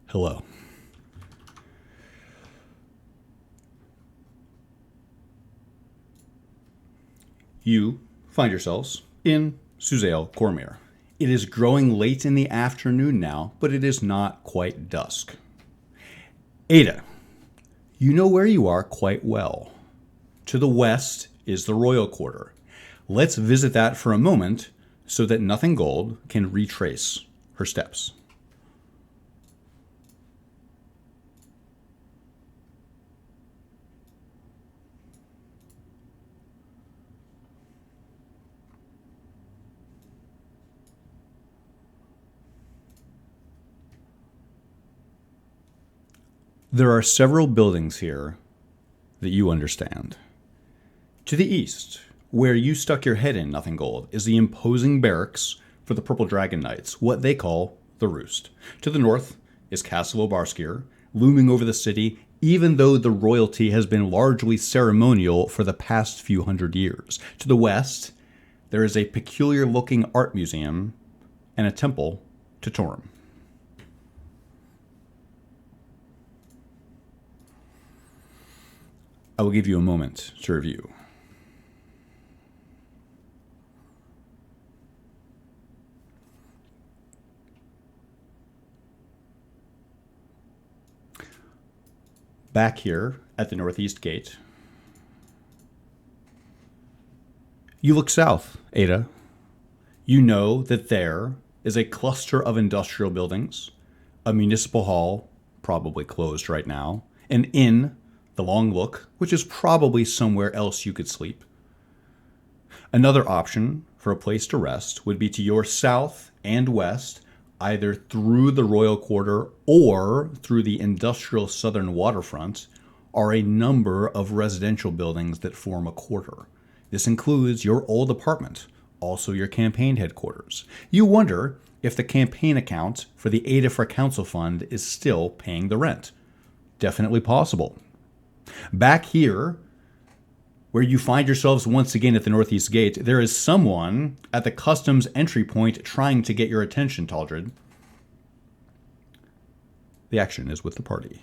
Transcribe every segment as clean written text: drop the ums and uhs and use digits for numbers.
Hello. You find yourselves in Suzail Cormier. It is growing late in the afternoon now, but it is not quite dusk. Ada, you know where you are quite well. To the west is the royal quarter. Let's visit that for a moment so that Nothing Gold can retrace her steps. There are several buildings here that you understand. To the east, where you stuck your head in, Nothing Gold, is the imposing barracks for the Purple Dragon Knights, what they call the Roost. To the north is Castle Obarskir, looming over the city, even though the royalty has been largely ceremonial for the past few hundred years. To the west, there is a peculiar-looking art museum and a temple to Torum. I will give you a moment to review. Back here at the northeast gate, you look south, Ada. You know that there is a cluster of industrial buildings, a municipal hall, probably closed right now, an inn, the Long Look, which is probably somewhere else you could sleep. Another option for a place to rest would be to your south and west, either through the Royal Quarter or through the industrial southern waterfront, are a number of residential buildings that form a quarter. This includes your old apartment, also your campaign headquarters. You wonder if the campaign account for the Ada for Council Fund is still paying the rent. Definitely possible. Back here, where you find yourselves once again at the northeast gate, there is someone at the customs entry point trying to get your attention, Taldred. The action is with the party.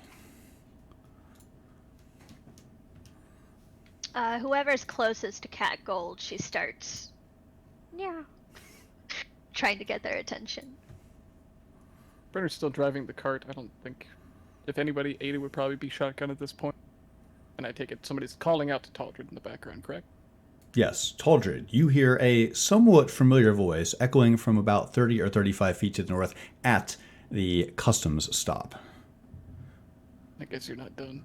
Whoever's closest to Cat Gold, she starts, trying to get their attention. Brenner's still driving the cart. I don't think, if anybody, Ada would probably be shotgun at this point. And I take it somebody's calling out to Taldred in the background, correct? Yes, Taldred, you hear a somewhat familiar voice echoing from about 30 or 35 feet to the north at the customs stop. I guess you're not done.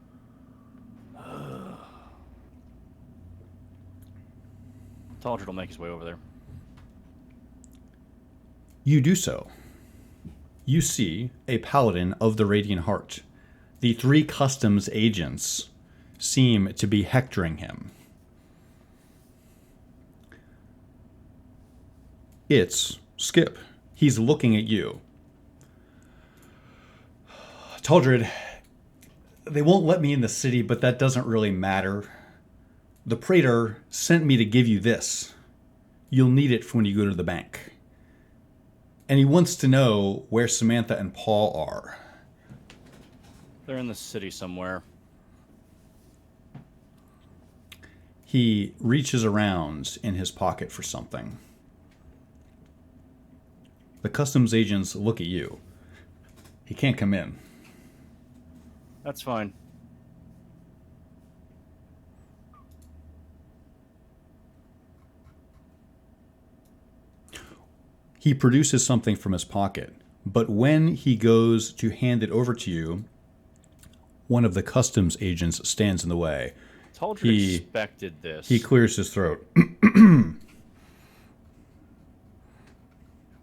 Taldred will make his way over there. You do so. You see a paladin of the Radiant Heart. The three customs agents seem to be hectoring him. It's Skip. He's looking at you. Taldred, they won't let me in the city, but that doesn't really matter. The Praetor sent me to give you this. You'll need it for when you go to the bank. And he wants to know where Samantha and Paul are. They're in the city somewhere. He reaches around in his pocket for something. The customs agents look at you. He can't come in. That's fine. He produces something from his pocket, but when he goes to hand it over to you, one of the customs agents stands in the way. Taldred expected this. He clears his throat.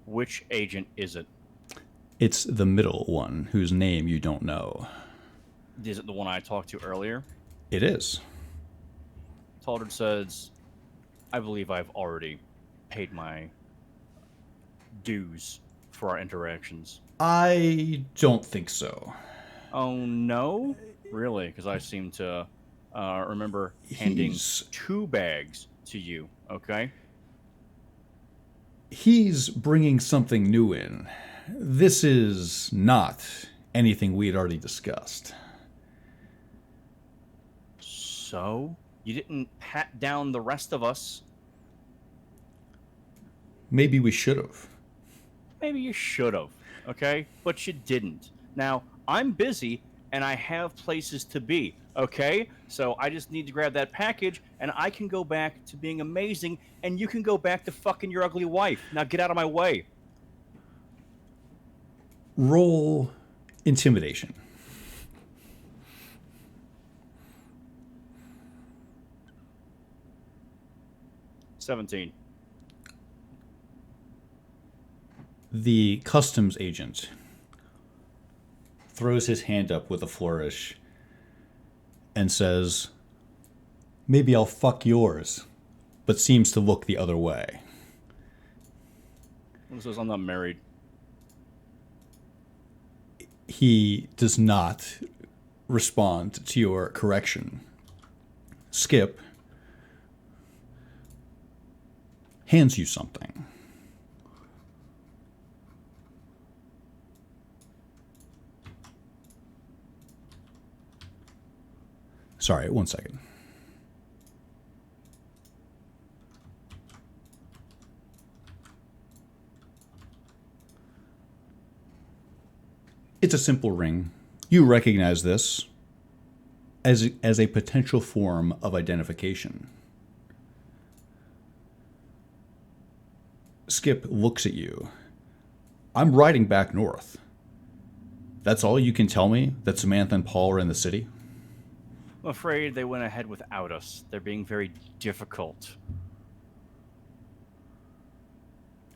Which agent is it? It's the middle one, whose name you don't know. Is it the one I talked to earlier? It is. Taldred says, I believe I've already paid my dues for our interactions. I don't think so. Oh, no? Really? Because I seem to remember handing 2 bags to you, okay? He's bringing something new in. This is not anything we had already discussed. So, you didn't pat down the rest of us. Maybe we should have. Maybe you should have, okay? But you didn't. Now, I'm busy and I have places to be, okay? So I just need to grab that package and I can go back to being amazing and you can go back to fucking your ugly wife. Now get out of my way. Roll intimidation. $17. The customs agent throws his hand up with a flourish and says, "Maybe I'll fuck yours," but seems to look the other way. It says I'm not married. He does not respond to your correction. Skip hands you something. Sorry, 1 second. It's a simple ring. You recognize this as a potential form of identification. Skip looks at you. I'm riding back north. That's all you can tell me, that Samantha and Paul are in the city? I'm afraid they went ahead without us. They're being very difficult.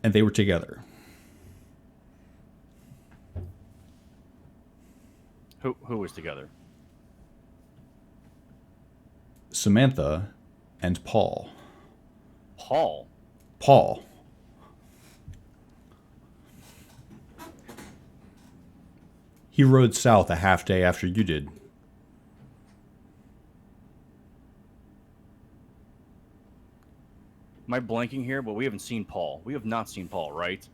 And they were together. Who was together? Samantha and Paul. Paul. Paul. He rode south a half day after you did. Am I blanking here? But we haven't seen Paul. We have not seen Paul, right?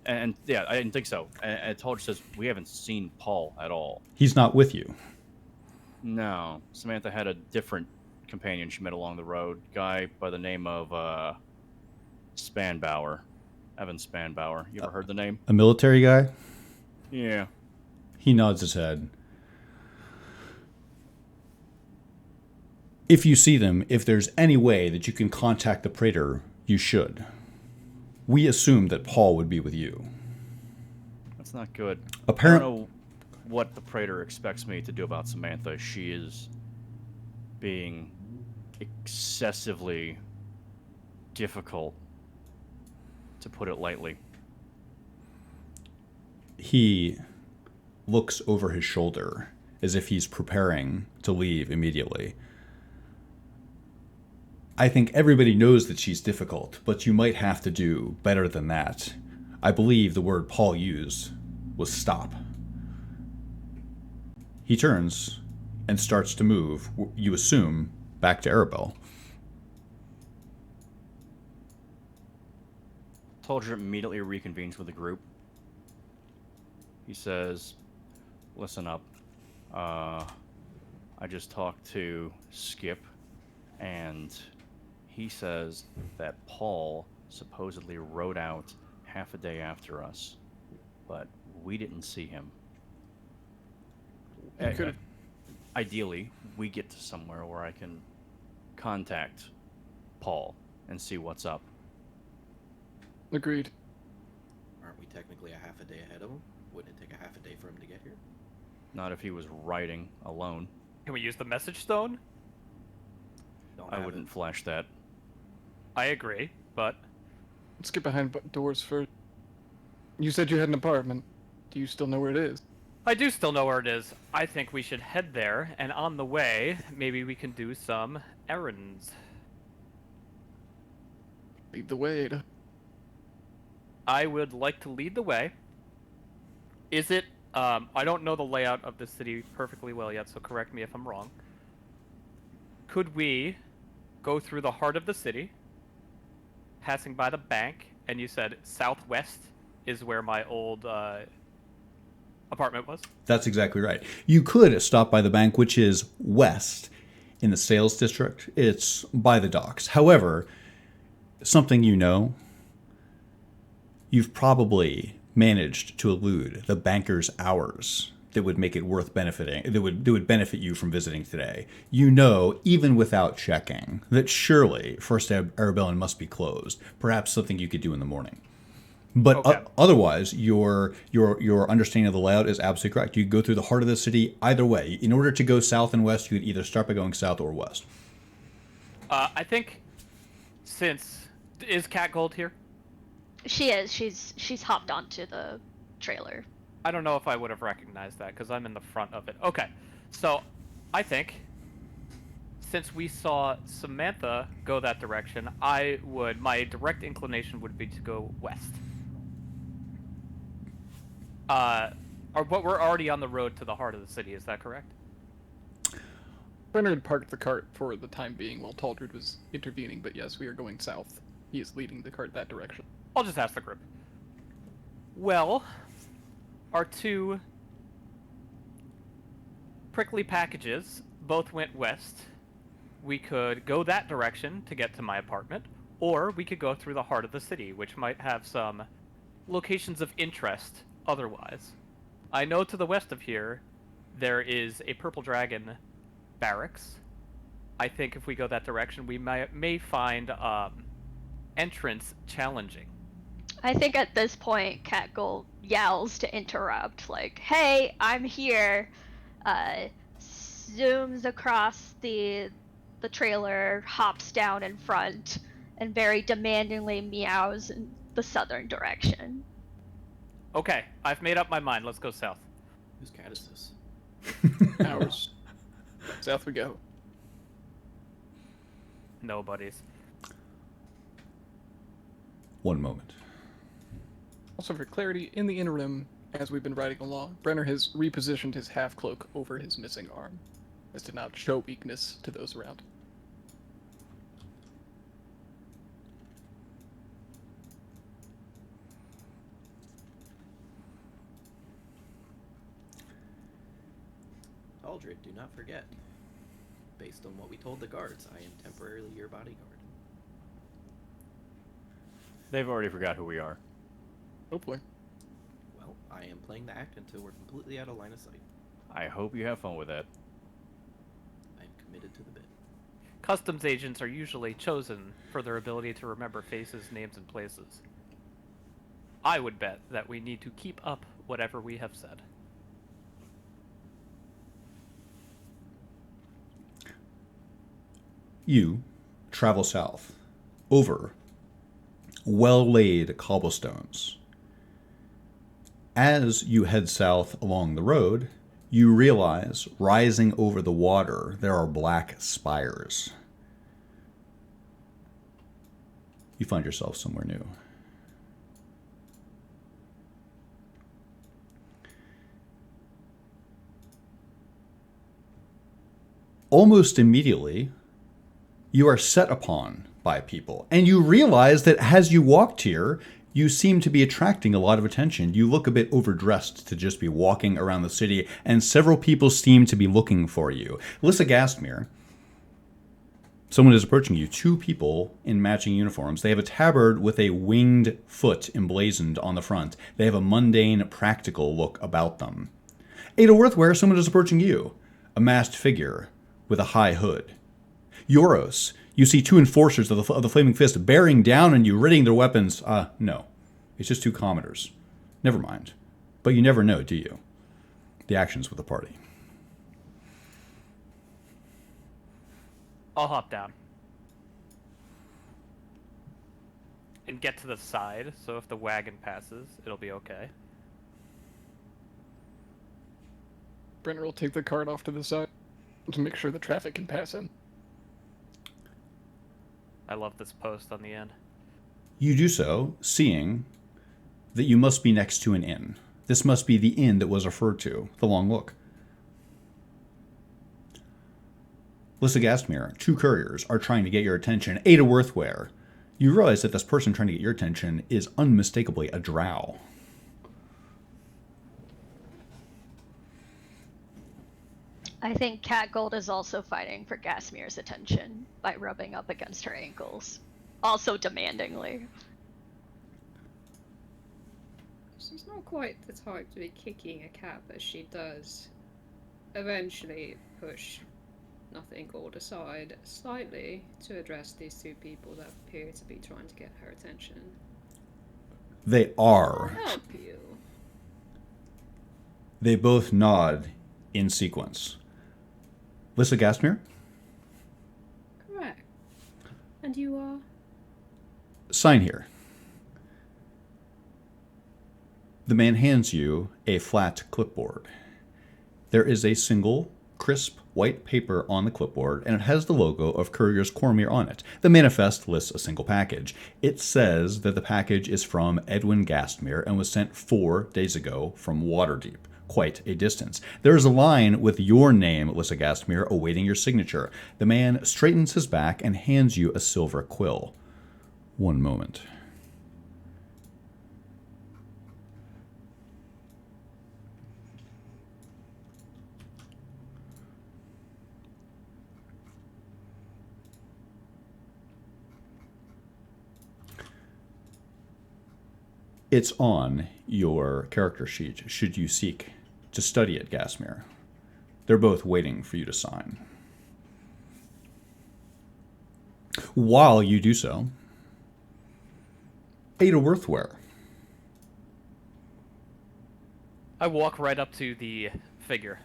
And yeah, I didn't think so. And Tulge says we haven't seen Paul at all. He's not with you. No, Samantha had a different companion she met along the road. Guy by the name of Spanbauer, Evan Spanbauer. You ever heard the name? A military guy? Yeah. He nods his head. If you see them, if there's any way that you can contact the Praetor, you should. We assumed that Paul would be with you. That's not good. I Apparently, don't know what the Praetor expects me to do about Samantha. She is being excessively difficult, to put it lightly. he looks over his shoulder as if he's preparing to leave immediately. I think everybody knows that she's difficult, but you might have to do better than that. I believe the word Paul used was stop. He turns and starts to move, you assume, back to Arabelle. Tulger immediately reconvenes with the group. He says, "Listen up. I just talked to Skip, and he says that Paul supposedly rode out half a day after us, but we didn't see him. Ideally, we get to somewhere where I can contact Paul and see what's up." Agreed. Aren't we technically a half a day ahead of him? Wouldn't it take a half a day for him to get here? Not if he was riding alone. Can we use the message stone? Don't I have wouldn't it. flash that. I agree, but Let's get behind doors first. You said you had an apartment. Do you still know where it is? I do still know where it is. I think we should head there, and on the way, maybe we can do some errands. Lead the way, Ada. I would like to lead the way. Is it, I don't know the layout of the city perfectly well yet, so correct me if I'm wrong. Could we go through the heart of the city, passing by the bank, and you said southwest is where my old apartment was. That's exactly right. You could stop by the bank, which is west in the sales district. It's by the docks. However, something you know, you've probably managed to elude the banker's hours that would make it worth benefiting, that would benefit you from visiting today. You know, even without checking, that surely First Arabellan must be closed. Perhaps something you could do in the morning. But Okay. otherwise, your understanding of the layout is absolutely correct. You go through the heart of the city either way. In order to go south and west, you could either start by going south or west. I think is Cat Gold here? She is. She's hopped onto the trailer. I don't know if I would have recognized that because I'm in the front of it. Okay, so I think since we saw Samantha go that direction, my direct inclination would be to go west. But we're already on the road to the heart of the city. Is that correct? Brenner had parked the cart for the time being while Taldred was intervening, but yes, we are going south. He is leading the cart that direction. I'll just ask the group. Well, our two prickly packages both went west. We could go that direction to get to my apartment, or we could go through the heart of the city, which might have some locations of interest otherwise. I know to the west of here, there is a Purple Dragon barracks. I think if we go that direction, we may find entrance challenging. I think at this point, Cat Gold yells to interrupt, like, "Hey, I'm here!" Zooms across the trailer, hops down in front, and very demandingly meows in the southern direction. Okay, I've made up my mind. Let's go south. Whose cat is this? Ours. South we go. Nobody's. One moment. Also, for clarity, in the interim, as we've been riding along, Brenner has repositioned his half cloak over his missing arm, as to not show weakness to those around. Aldred, do not forget. Based on what we told the guards, I am temporarily your bodyguard. They've already forgot who we are. Hopefully. Well, I am playing the act until we're completely out of line of sight. I hope you have fun with that. I am committed to the bit. Customs agents are usually chosen for their ability to remember faces, names, and places. I would bet that we need to keep up whatever we have said. You travel south over well-laid cobblestones. As you head south along the road, you realize rising over the water there are black spires. You find yourself somewhere new. Almost immediately, you are set upon by people, and you realize that as you walked here, you seem to be attracting a lot of attention. You look a bit overdressed to just be walking around the city, and several people seem to be looking for you. Alyssa Gastmere, someone is approaching you. Two people in matching uniforms. They have a tabard with a winged foot emblazoned on the front. They have a mundane, practical look about them. Ada Worthware, someone is approaching you. A masked figure with a high hood. Yoros, you see two enforcers of the Flaming Fist bearing down on you, readying their weapons. No. It's just two commoners. Never mind. But you never know, do you? The actions with the party. I'll hop down. And get to the side, so if the wagon passes, it'll be okay. Brenner will take the cart off to the side to make sure the traffic can pass in. I love this post on the end. You do so, seeing that you must be next to an inn. This must be the inn that was referred to, the Long Look. Alyssa Gastmere, two couriers are trying to get your attention. Ada Worthware, you realize that this person trying to get your attention is unmistakably a drow. I think Catgold is also fighting for Gasmir's attention by rubbing up against her ankles, also demandingly. She's not quite the type to be kicking a cat, but she does eventually push Nothing Gold aside slightly to address these two people that appear to be trying to get her attention. They are. I'll help you. They both nod in sequence. Lissa Gasmir? Correct. And you are? Sign here. The man hands you a flat clipboard. There is a single, crisp, white paper on the clipboard, and it has the logo of Courier's Cormier on it. The manifest lists a single package. It says that the package is from Edwin Gastmere and was sent 4 days ago from Waterdeep. Quite a distance. There is a line with your name, Lissa Gastmere, awaiting your signature. The man straightens his back and hands you a silver quill. One moment. It's on your character sheet, should you seek to study it, Gasmere. They're both waiting for you to sign. While you do so, Ada Worthware. I walk right up to the figure.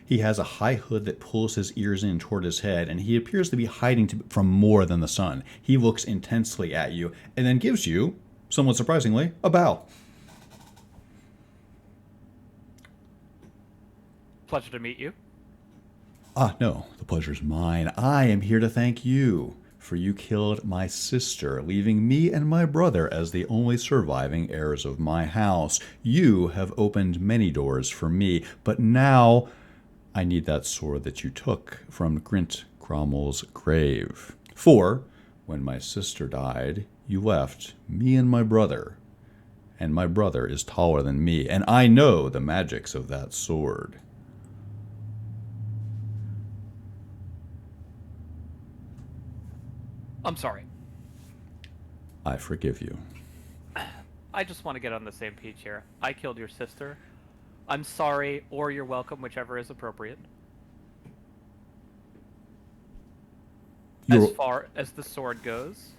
He has a high hood that pulls his ears in toward his head, and he appears to be hiding from more than the sun. He looks intensely at you, and then gives you, somewhat surprisingly, a bow. Pleasure to meet you. Ah, no, the pleasure's mine. I am here to thank you, for you killed my sister, leaving me and my brother as the only surviving heirs of my house. You have opened many doors for me, but now I need that sword that you took from Grint Cromwell's grave. For when my sister died, you left me and my brother is taller than me, and I know the magics of that sword. I'm sorry. I forgive you. I just want to get on the same page here. I killed your sister. I'm sorry, or you're welcome, whichever is appropriate. As far as the sword goes,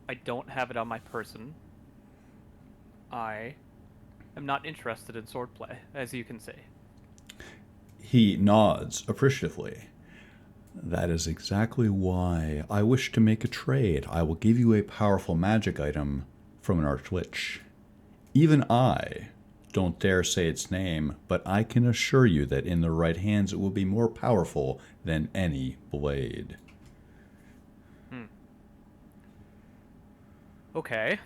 I don't have it on my person. I am not interested in swordplay, as you can see. He nods appreciatively. That is exactly why I wish to make a trade. I will give you a powerful magic item from an archlich. Even I don't dare say its name, but I can assure you that in the right hands it will be more powerful than any blade. Okay.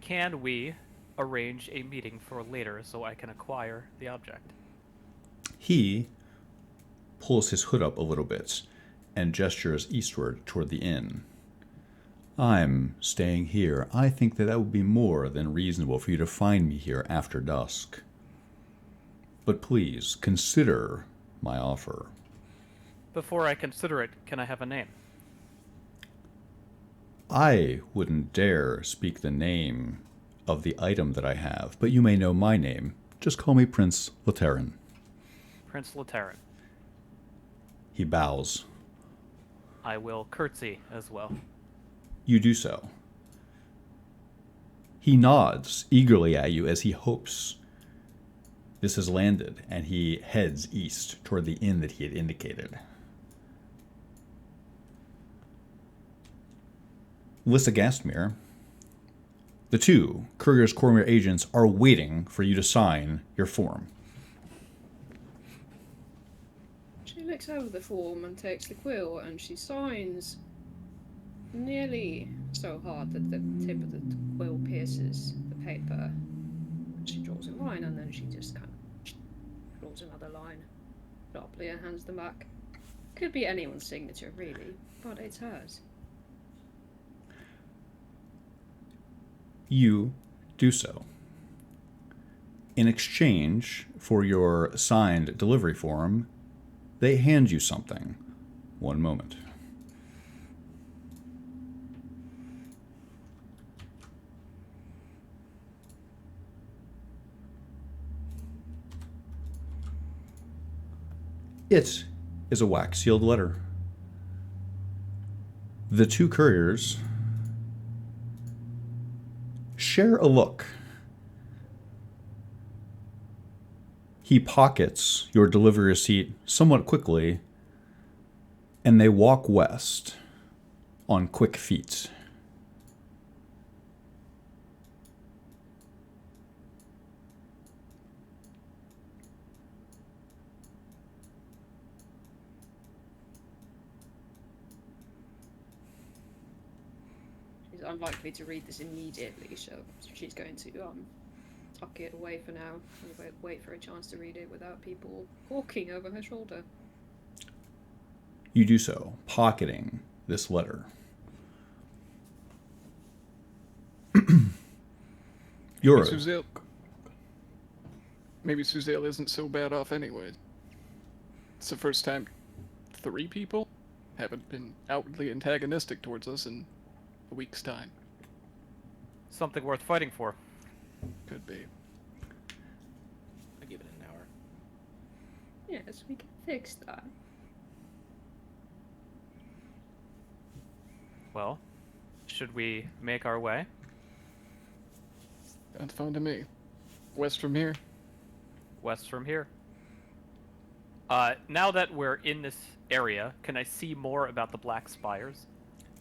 Can we arrange a meeting for later so I can acquire the object? He pulls his hood up a little bit and gestures eastward toward the inn. I'm staying here. I think that would be more than reasonable for you to find me here after dusk. But please, consider my offer. Before I consider it, can I have a name? I wouldn't dare speak the name of the item that I have, but you may know my name. Just call me Prince Lateran. Prince Lateran. He bows. I will curtsy as well. You do so. He nods eagerly at you as he hopes this has landed, and he heads east toward the inn that he had indicated. Lissa Gastmere, the two Courier's Cormier agents are waiting for you to sign your form. She looks over the form and takes the quill, and she signs nearly so hard that the tip of the quill pierces the paper. She draws a line, and then she just kind of draws another line sharply and hands them back. Could be anyone's signature, really, but it's hers. You do so. In exchange for your signed delivery form, they hand you something. One moment. It is a wax sealed letter. The two couriers share a look. He pockets your delivery receipt somewhat quickly, and they walk west on quick feet. She's unlikely to read this immediately, so she's going to tuck it away for now and wait for a chance to read it without people hawking over her shoulder. You do so, pocketing this letter. You're Maybe Suzelle isn't so bad off anyway. It's the first time 3 people haven't been outwardly antagonistic towards us in a week's time. Something worth fighting for. Could be. I give it an hour. Yes, we can fix that. Well, should we make our way? Sounds fun to me. West from here. West from here. Now that we're in this area, can I see more about the Black Spires?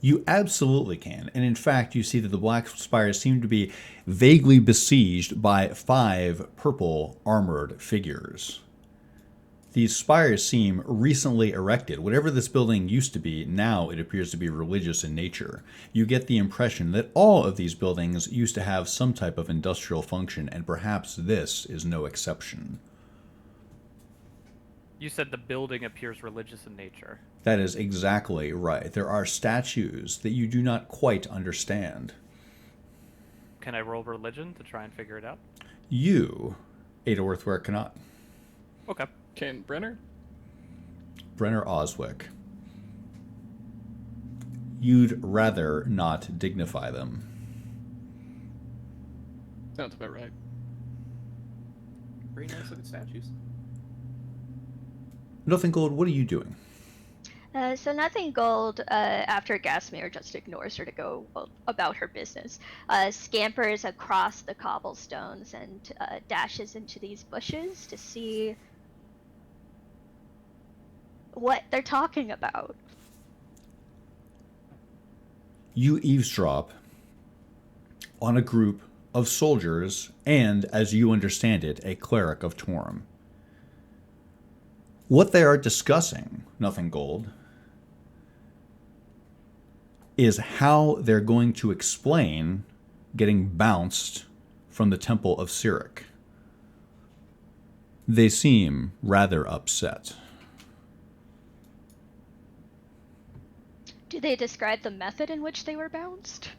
You absolutely can. And in fact, you see that the Black Spires seem to be vaguely besieged by 5 purple armored figures. These spires seem recently erected. Whatever this building used to be, now it appears to be religious in nature. You get the impression that all of these buildings used to have some type of industrial function, and perhaps this is no exception. You said the building appears religious in nature. That is exactly right. There are statues that you do not quite understand. Can I roll religion to try and figure it out? You, Ada Worthware, cannot. Okay. Can Brenner? Brenner Oswick. You'd rather not dignify them. Sounds about right. Very nice looking statues. Nothing Gold, what are you doing? So Nothing Gold, after Gasmere just ignores her to go about her business, scampers across the cobblestones and dashes into these bushes to see what they're talking about. You eavesdrop on a group of soldiers and, as you understand it, a cleric of Torm. What they are discussing, Nothing Gold, is how they're going to explain getting bounced from the Temple of Cyric. They seem rather upset. Do they describe the method in which they were bounced?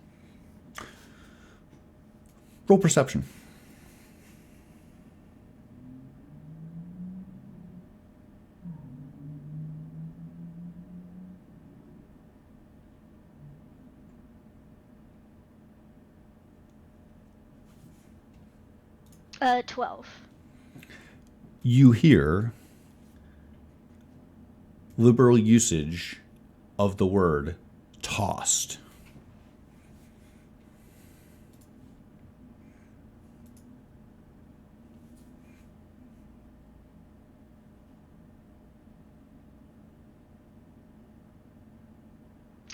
Roll perception. Uh, 12. You hear liberal usage of the word tossed.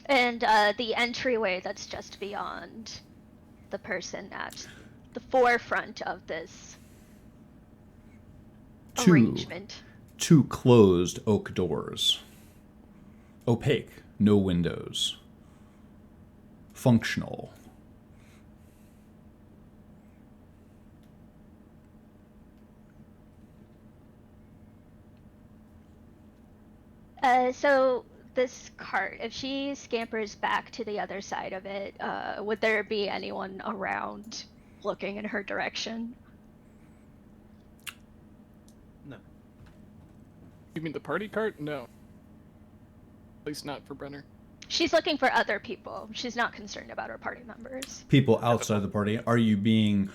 And the entryway that's just beyond the person at the forefront of this arrangement. 2 closed oak doors. Opaque, no windows. Functional. So this cart, if she scampers back to the other side of it, would there be anyone around looking in her direction? You mean the party cart? No. At least not for Brenner. She's looking for other people. She's not concerned about her party members. People outside the party, are you being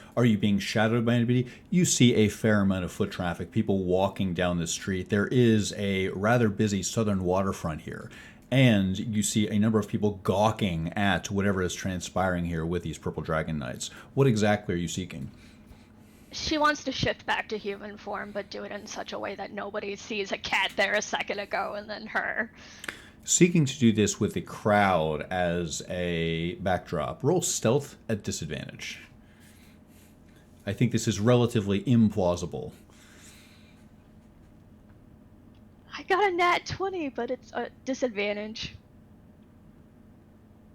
shadowed by anybody? You see a fair amount of foot traffic, people walking down the street. There is a rather busy southern waterfront here, and you see a number of people gawking at whatever is transpiring here with these purple dragon knights. What exactly are you seeking? She wants to shift back to human form, but do it in such a way that nobody sees a cat there a second ago and then her. Seeking to do this with the crowd as a backdrop. Roll stealth at disadvantage. I think this is relatively implausible. I got a nat 20, but it's a disadvantage.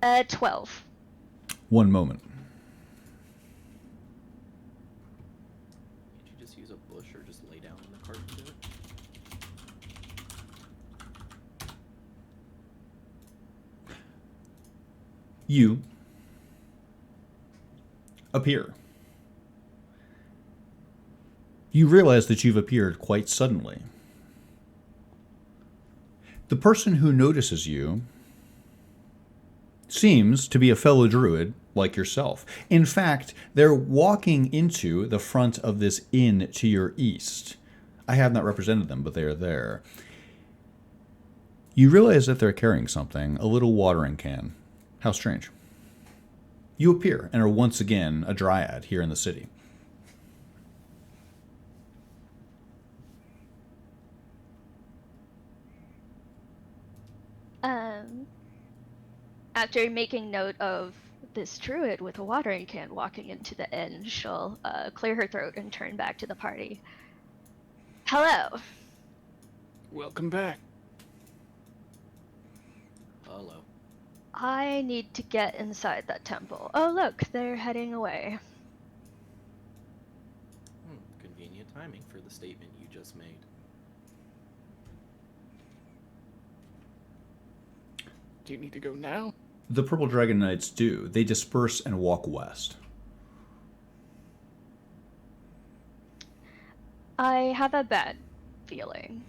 12. One moment. Can't you just use a bush or just lay down in the cart and do it? You appear. You realize that you've appeared quite suddenly. The person who notices you seems to be a fellow druid like yourself. In fact, they're walking into the front of this inn to your east. I have not represented them, but they are there. You realize that they're carrying something, a little watering can. How strange. You appear and are once again a dryad here in the city. After making note of this druid with a watering can walking into the inn, she'll clear her throat and turn back to the party. Hello. Welcome back. Hello. I need to get inside that temple. Oh, look, they're heading away. Convenient timing for the statement you just made. Do you need to go now? The Purple Dragon Knights do. They disperse and walk west. I have a bad feeling.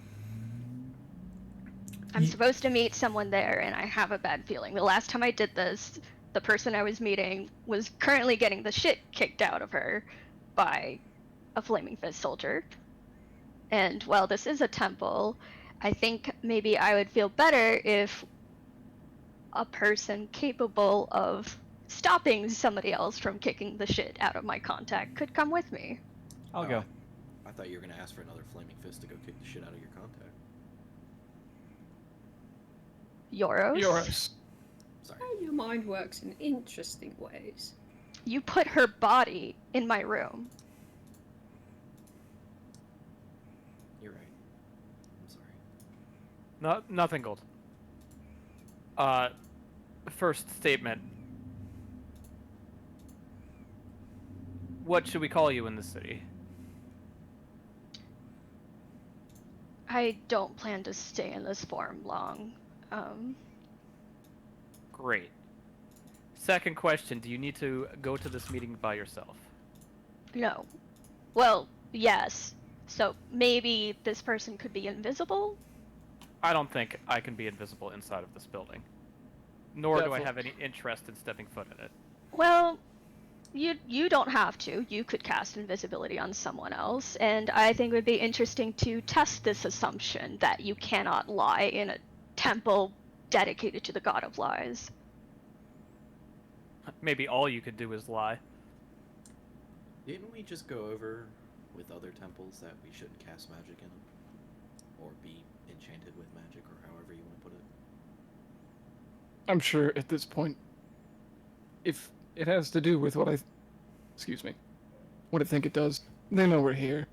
I'm supposed to meet someone there, and I have a bad feeling. The last time I did this, the person I was meeting was currently getting the shit kicked out of her by a Flaming Fist soldier. And while this is a temple, I think maybe I would feel better if a person capable of stopping somebody else from kicking the shit out of my contact could come with me. I'll go. I thought you were gonna ask for another flaming fist to go kick the shit out of your contact. Yoros? Yours. Sorry. Oh, your mind works in interesting ways. You put her body in my room. You're right. I'm sorry. Nothing gold. First statement. What should we call you in the city? I don't plan to stay in this form long. Great. Second question, do you need to go to this meeting by yourself? No. Well, yes. So maybe this person could be invisible? I don't think I can be invisible inside of this building. Nor do I Therefore- have any interest in stepping foot in it. Well, you don't have to. You could cast invisibility on someone else, and I think it would be interesting to test this assumption that you cannot lie in a temple dedicated to the god of lies. Maybe all you could do is lie. Didn't we just go over with other temples that we shouldn't cast magic in them? Or be enchanted with magic, or however you want to put it? I'm sure at this point, if it has to do with what I think it does, they know we're here.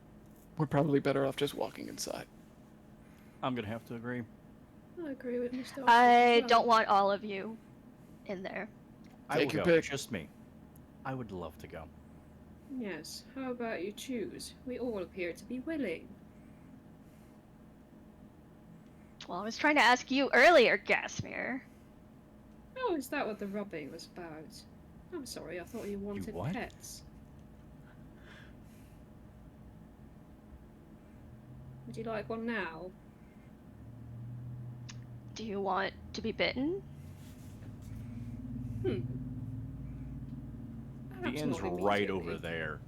We're probably better off just walking inside. I'm gonna have to agree. I agree with Mr. I don't want all of you in there. I Take will your go. pick. Just me. I would love to go. Yes, how about you choose? We all appear to be willing. Well, I was trying to ask you earlier, Gasmir. Oh, is that what the rubbing was about? I'm sorry, I thought you wanted what? pets. Would you like one now? Do you want to be bitten? Hmm. The Perhaps inn's not right over immediately. there.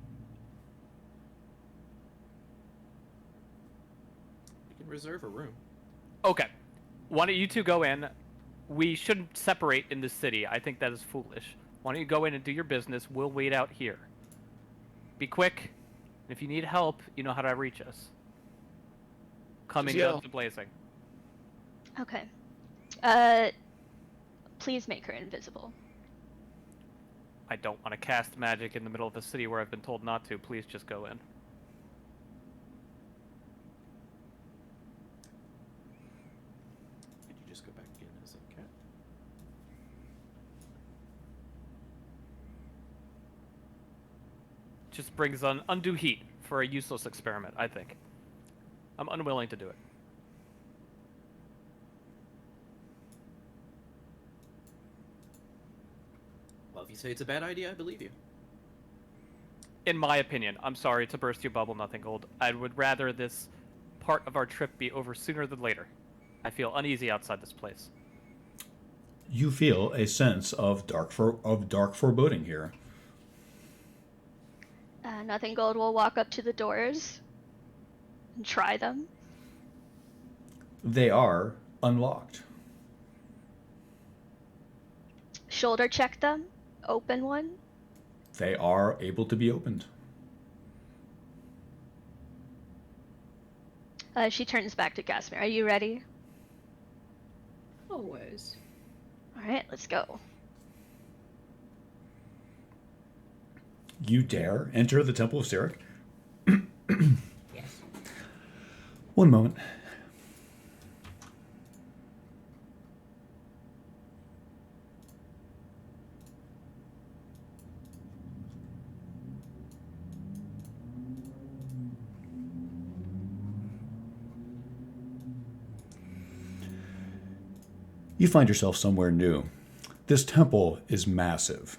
We can reserve a room. Okay. Why don't you two go in? We shouldn't separate in the city. I think that is foolish. Why don't you go in and do your business? We'll wait out here. Be quick. If you need help, you know how to reach us. Coming yell. guns blazing. Okay. Please make her invisible. I don't want to cast magic in the middle of a city where I've been told not to. Please just go in. Could you just go back in as a cat? Just brings on undue heat for a useless experiment, I think. I'm unwilling to do it. Well, if you say it's a bad idea, I believe you. In my opinion, I'm sorry to burst your bubble, Nothing Gold. I would rather this part of our trip be over sooner than later. I feel uneasy outside this place. You feel a sense of dark foreboding here. Nothing Gold will walk up to the doors and try them. They are unlocked. Shoulder check them. Open one. They are able to be opened. She turns back to Gasmir. Are you ready? Always. All right, let's go. You dare enter the Temple of Sirik? Yes. One moment. You find yourself somewhere new. This temple is massive.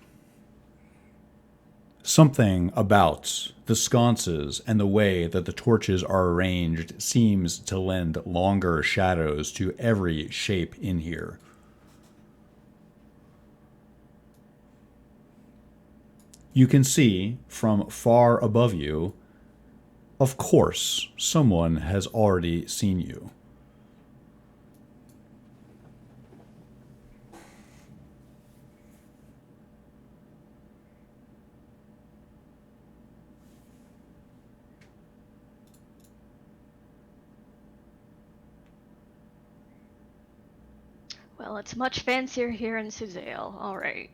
Something about the sconces and the way that the torches are arranged seems to lend longer shadows to every shape in here. You can see from far above you, of course, someone has already seen you. Well, it's much fancier here in Suzail. All right.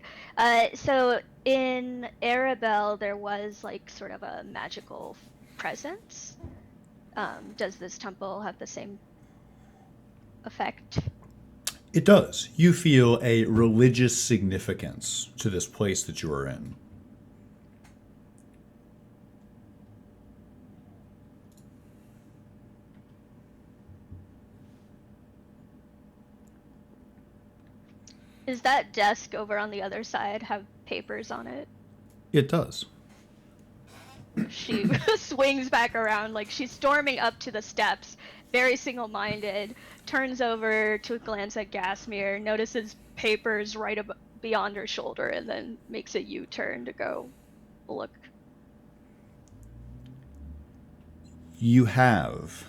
So in Arabel, there was like sort of a magical presence. Does this temple have the same effect? It does. You feel a religious significance to this place that you are in. Does that desk over on the other side have papers on it? It does. She swings back around like she's storming up to the steps, very single-minded, turns over to glance at Gasmir, notices papers right beyond her shoulder, and then makes a U-turn to go look. You have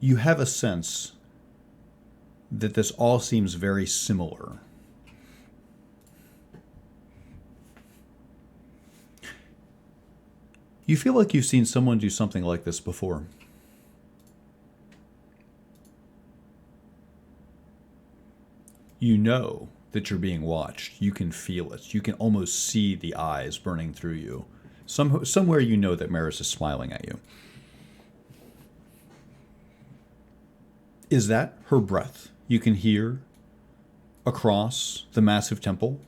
a sense that this all seems very similar. You feel like you've seen someone do something like this before. You know that you're being watched. You can feel it. You can almost see the eyes burning through you. Somewhere you know that Maris is smiling at you. Is that her breath you can hear across the massive temple?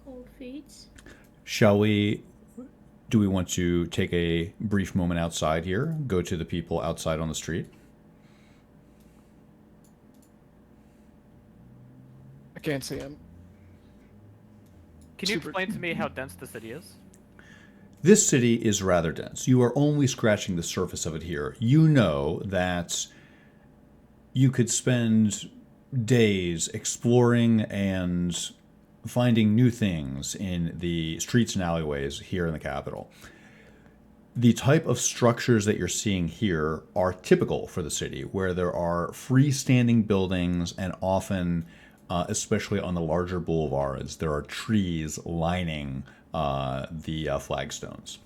Cold feet. Do we want to take a brief moment outside here, go to the people outside on the street? can't say I'm. Can you Super- explain to me how dense the city is? This city is rather dense. You are only scratching the surface of it here. You know that you could spend days exploring and finding new things in the streets and alleyways here in the capital. The type of structures that you're seeing here are typical for the city, where there are freestanding buildings and often, especially on the larger boulevards, there are trees lining the flagstones.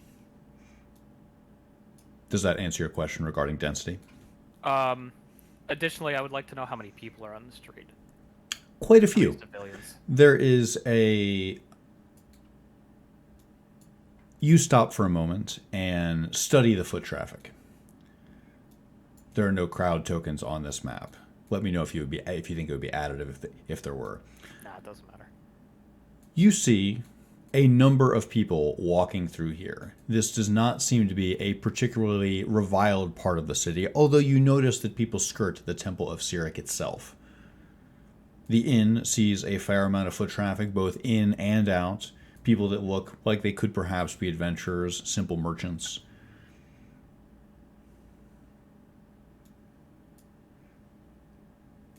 Does that answer your question regarding density? Additionally, I would like to know how many people are on the street. Quite a How many few. civilians. There is a. You stop for a moment and study the foot traffic. There are no crowd tokens on this map. Let me know if you think it would be additive if there were. Nah, it doesn't matter. You see a number of people walking through here. This does not seem to be a particularly reviled part of the city, although you notice that people skirt the Temple of Sirik itself. The inn sees a fair amount of foot traffic, both in and out. People that look like they could perhaps be adventurers, simple merchants.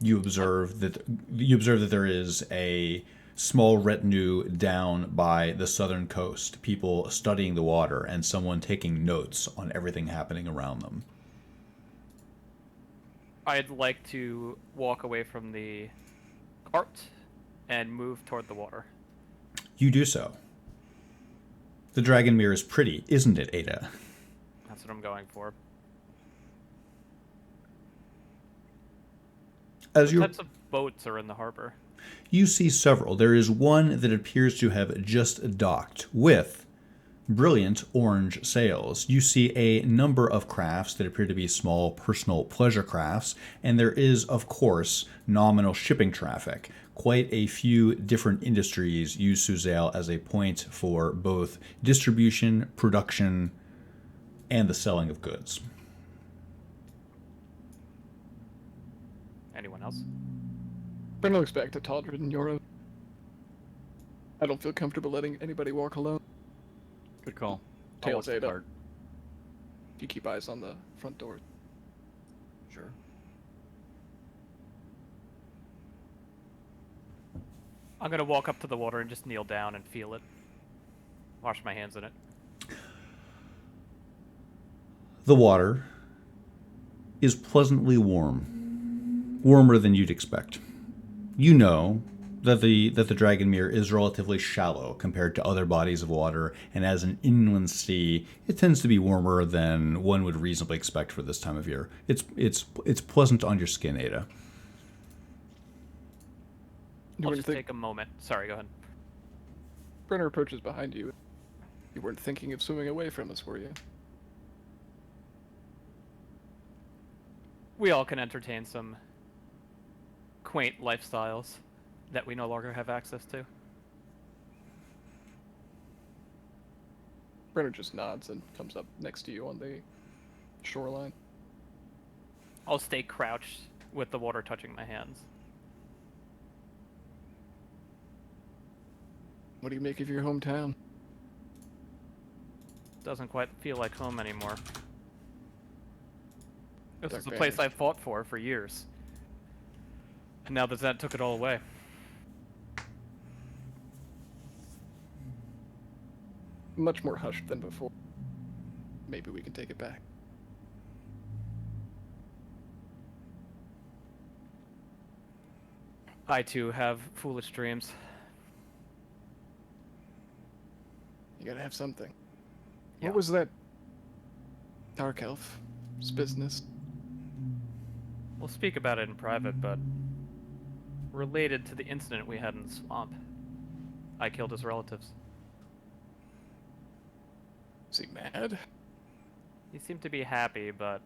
You observe that there is a small retinue down by the southern coast, people studying the water and someone taking notes on everything happening around them. I'd like to walk away from the cart and move toward the water. You do so. The dragon mirror is pretty, isn't it, Ada? That's what I'm going for. As What you types of boats are in the harbor? You see several. There is one that appears to have just docked with brilliant orange sails. You see a number of crafts that appear to be small personal pleasure crafts, and there is, of course, nominal shipping traffic. Quite a few different industries use Suzail as a point for both distribution, production, and the selling of goods. Anyone else? Brennan looks back to Taldred and Yora. I don't feel comfortable letting anybody walk alone. Good call. Tails I'll watch the Ada. cart. You keep eyes on the front door. Sure. I'm gonna walk up to the water and just kneel down and feel it. Wash my hands in it. The water is pleasantly warm. Warmer than you'd expect. You know that the dragon mirror is relatively shallow compared to other bodies of water, and as an inland sea, it tends to be warmer than one would reasonably expect for this time of year. It's pleasant on your skin, Ada. You I'll wouldn't just think take a moment. Sorry, go ahead. Brenner approaches behind you. You weren't thinking of swimming away from us, were you? We all can entertain some quaint lifestyles that we no longer have access to. Brenner just nods and comes up next to you on the shoreline. I'll stay crouched with the water touching my hands. What do you make of your hometown? Doesn't quite feel like home anymore. This Dark is the place Banners. I fought for years. And now the Zed took it all away. Much more hushed than before. Maybe we can take it back. I too have foolish dreams. You gotta have something. Yeah. What was that dark elf's business? We'll speak about it in private, but related to the incident we had in the swamp. I killed his relatives. Is he mad? He seemed to be happy, but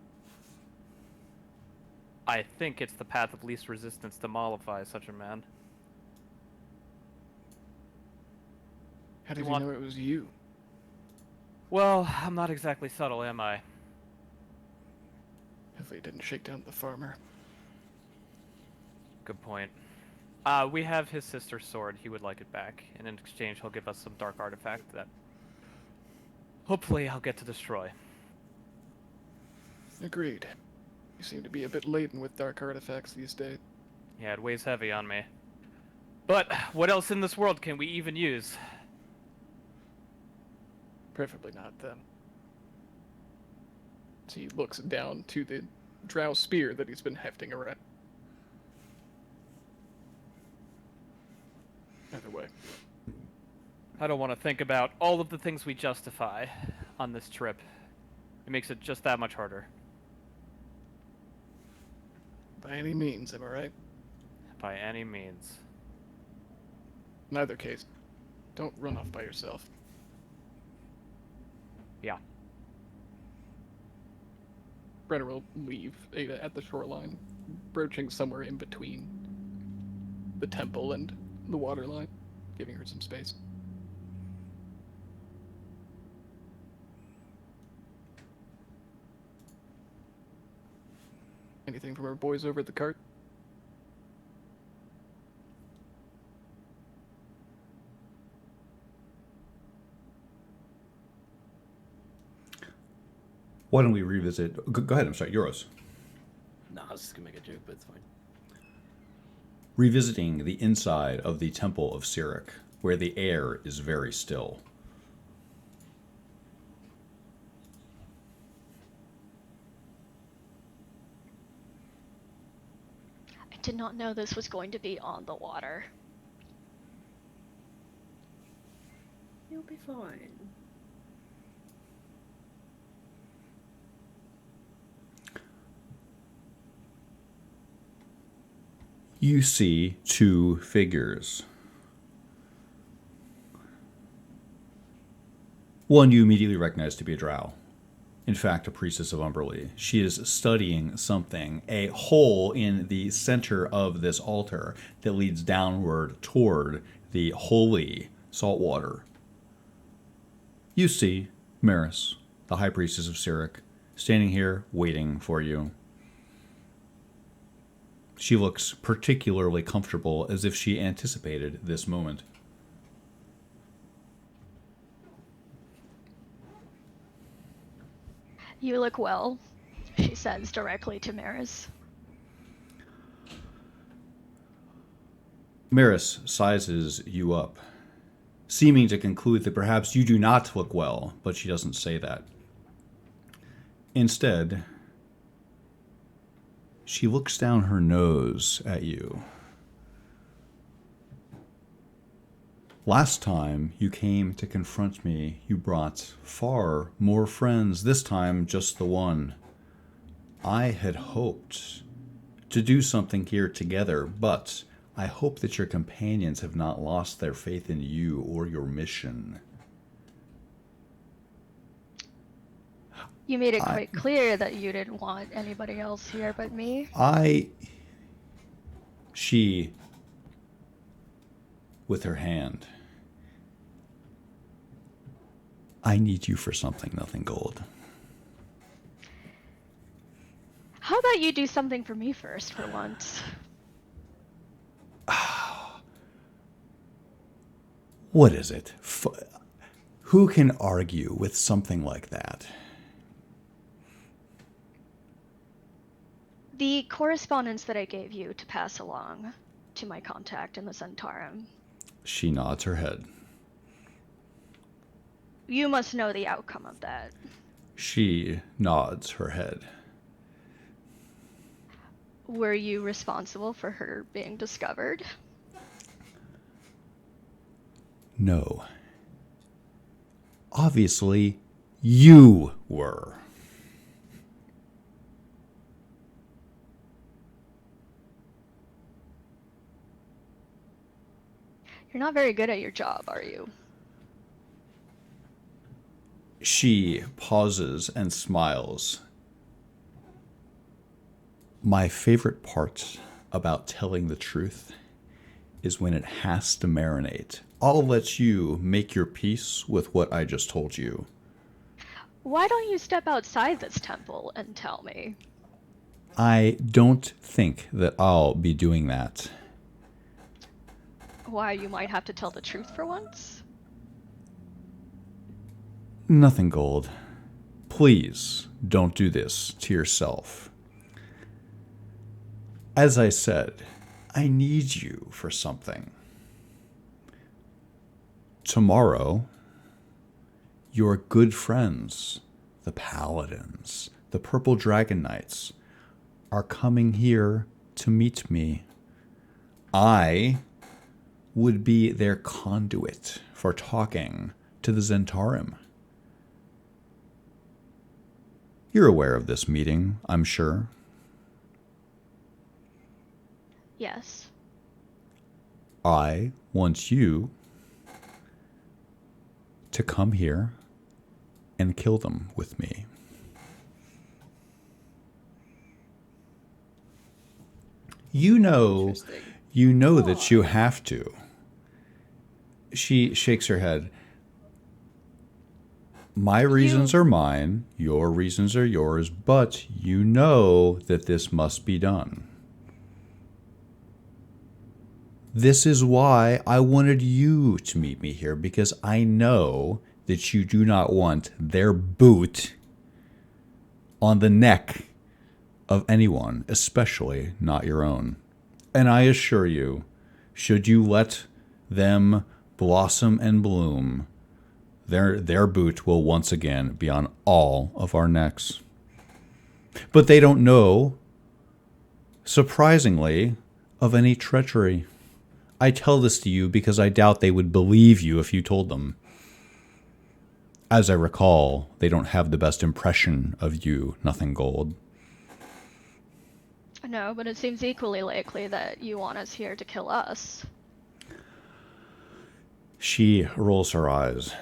I think it's the path of least resistance to mollify such a man. How did You you want- know it was you? Well, I'm not exactly subtle, am I? If he didn't shake down the farmer. Good point. We have his sister's sword. He would like it back. And in exchange, he'll give us some dark artifact that hopefully I'll get to destroy. Agreed. You seem to be a bit laden with dark artifacts these days. Yeah, it weighs heavy on me. But what else in this world can we even use? Preferably not them. So he looks down to the drow spear that he's been hefting around. Either way. I don't want to think about all of the things we justify on this trip. It makes it just that much harder. By any means, am I right? By any means. In either case, don't run off by yourself. Yeah. Brenner will leave Ada at the shoreline, broaching somewhere in between the temple and the waterline, giving her some space. Anything from our boys over at the cart? Why don't we revisit? Go ahead. I'm sorry, Euros. Nah, I was just gonna make a joke, but it's fine. Revisiting the inside of the Temple of Cyric, where the air is very still. I did not know this was going to be on the water. You'll be fine. You see two figures. One you immediately recognize to be a drow. In fact, a priestess of Umberlee. She is studying something, a hole in the center of this altar that leads downward toward the holy salt water. You see Maris, the high priestess of Cyric, standing here waiting for you. She looks particularly comfortable, as if she anticipated this moment. You look well, she says directly to Maris. Maris sizes you up, seeming to conclude that perhaps you do not look well, but she doesn't say that. Instead, she looks down her nose at you. Last time you came to confront me, you brought far more friends, this time just the one. I had hoped to do something here together, but I hope that your companions have not lost their faith in you or your mission. You made it quite clear that you didn't want anybody else here but me. She, with her hand, I need you for something, nothing gold. How about you do something for me first for once? What is it? Who can argue with something like that? The correspondence that I gave you to pass along to my contact in the Centarum. She nods her head. You must know the outcome of that. She nods her head. Were you responsible for her being discovered? No. Obviously, you were. You're not very good at your job, are you? She pauses and smiles. My favorite part about telling the truth is when it has to marinate. I'll let you make your peace with what I just told you. Why don't you step outside this temple and tell me? I don't think that I'll be doing that. why you might have to tell the truth for once? Nothing, Gold. Please don't do this to yourself. As I said, I need you for something. Tomorrow, your good friends, the Paladins, the Purple Dragon Knights, are coming here to meet me. I would be their conduit for talking to the Zentarim. You're aware of this meeting, I'm sure. Yes. I want you to come here and kill them with me. You know Interesting. that you have to. She shakes her head. My reasons are mine, your reasons are yours, but you know that this must be done. This is why I wanted you to meet me here, because I know that you do not want their boot on the neck of anyone, especially not your own. And I assure you, should you let them blossom and bloom, their boot will once again be on all of our necks. But they don't know, surprisingly, of any treachery. I tell this to you because I doubt they would believe you if you told them. As I recall, they don't have the best impression of you, Nothing Gold. No, but it seems equally likely that you want us here to kill us. She rolls her eyes.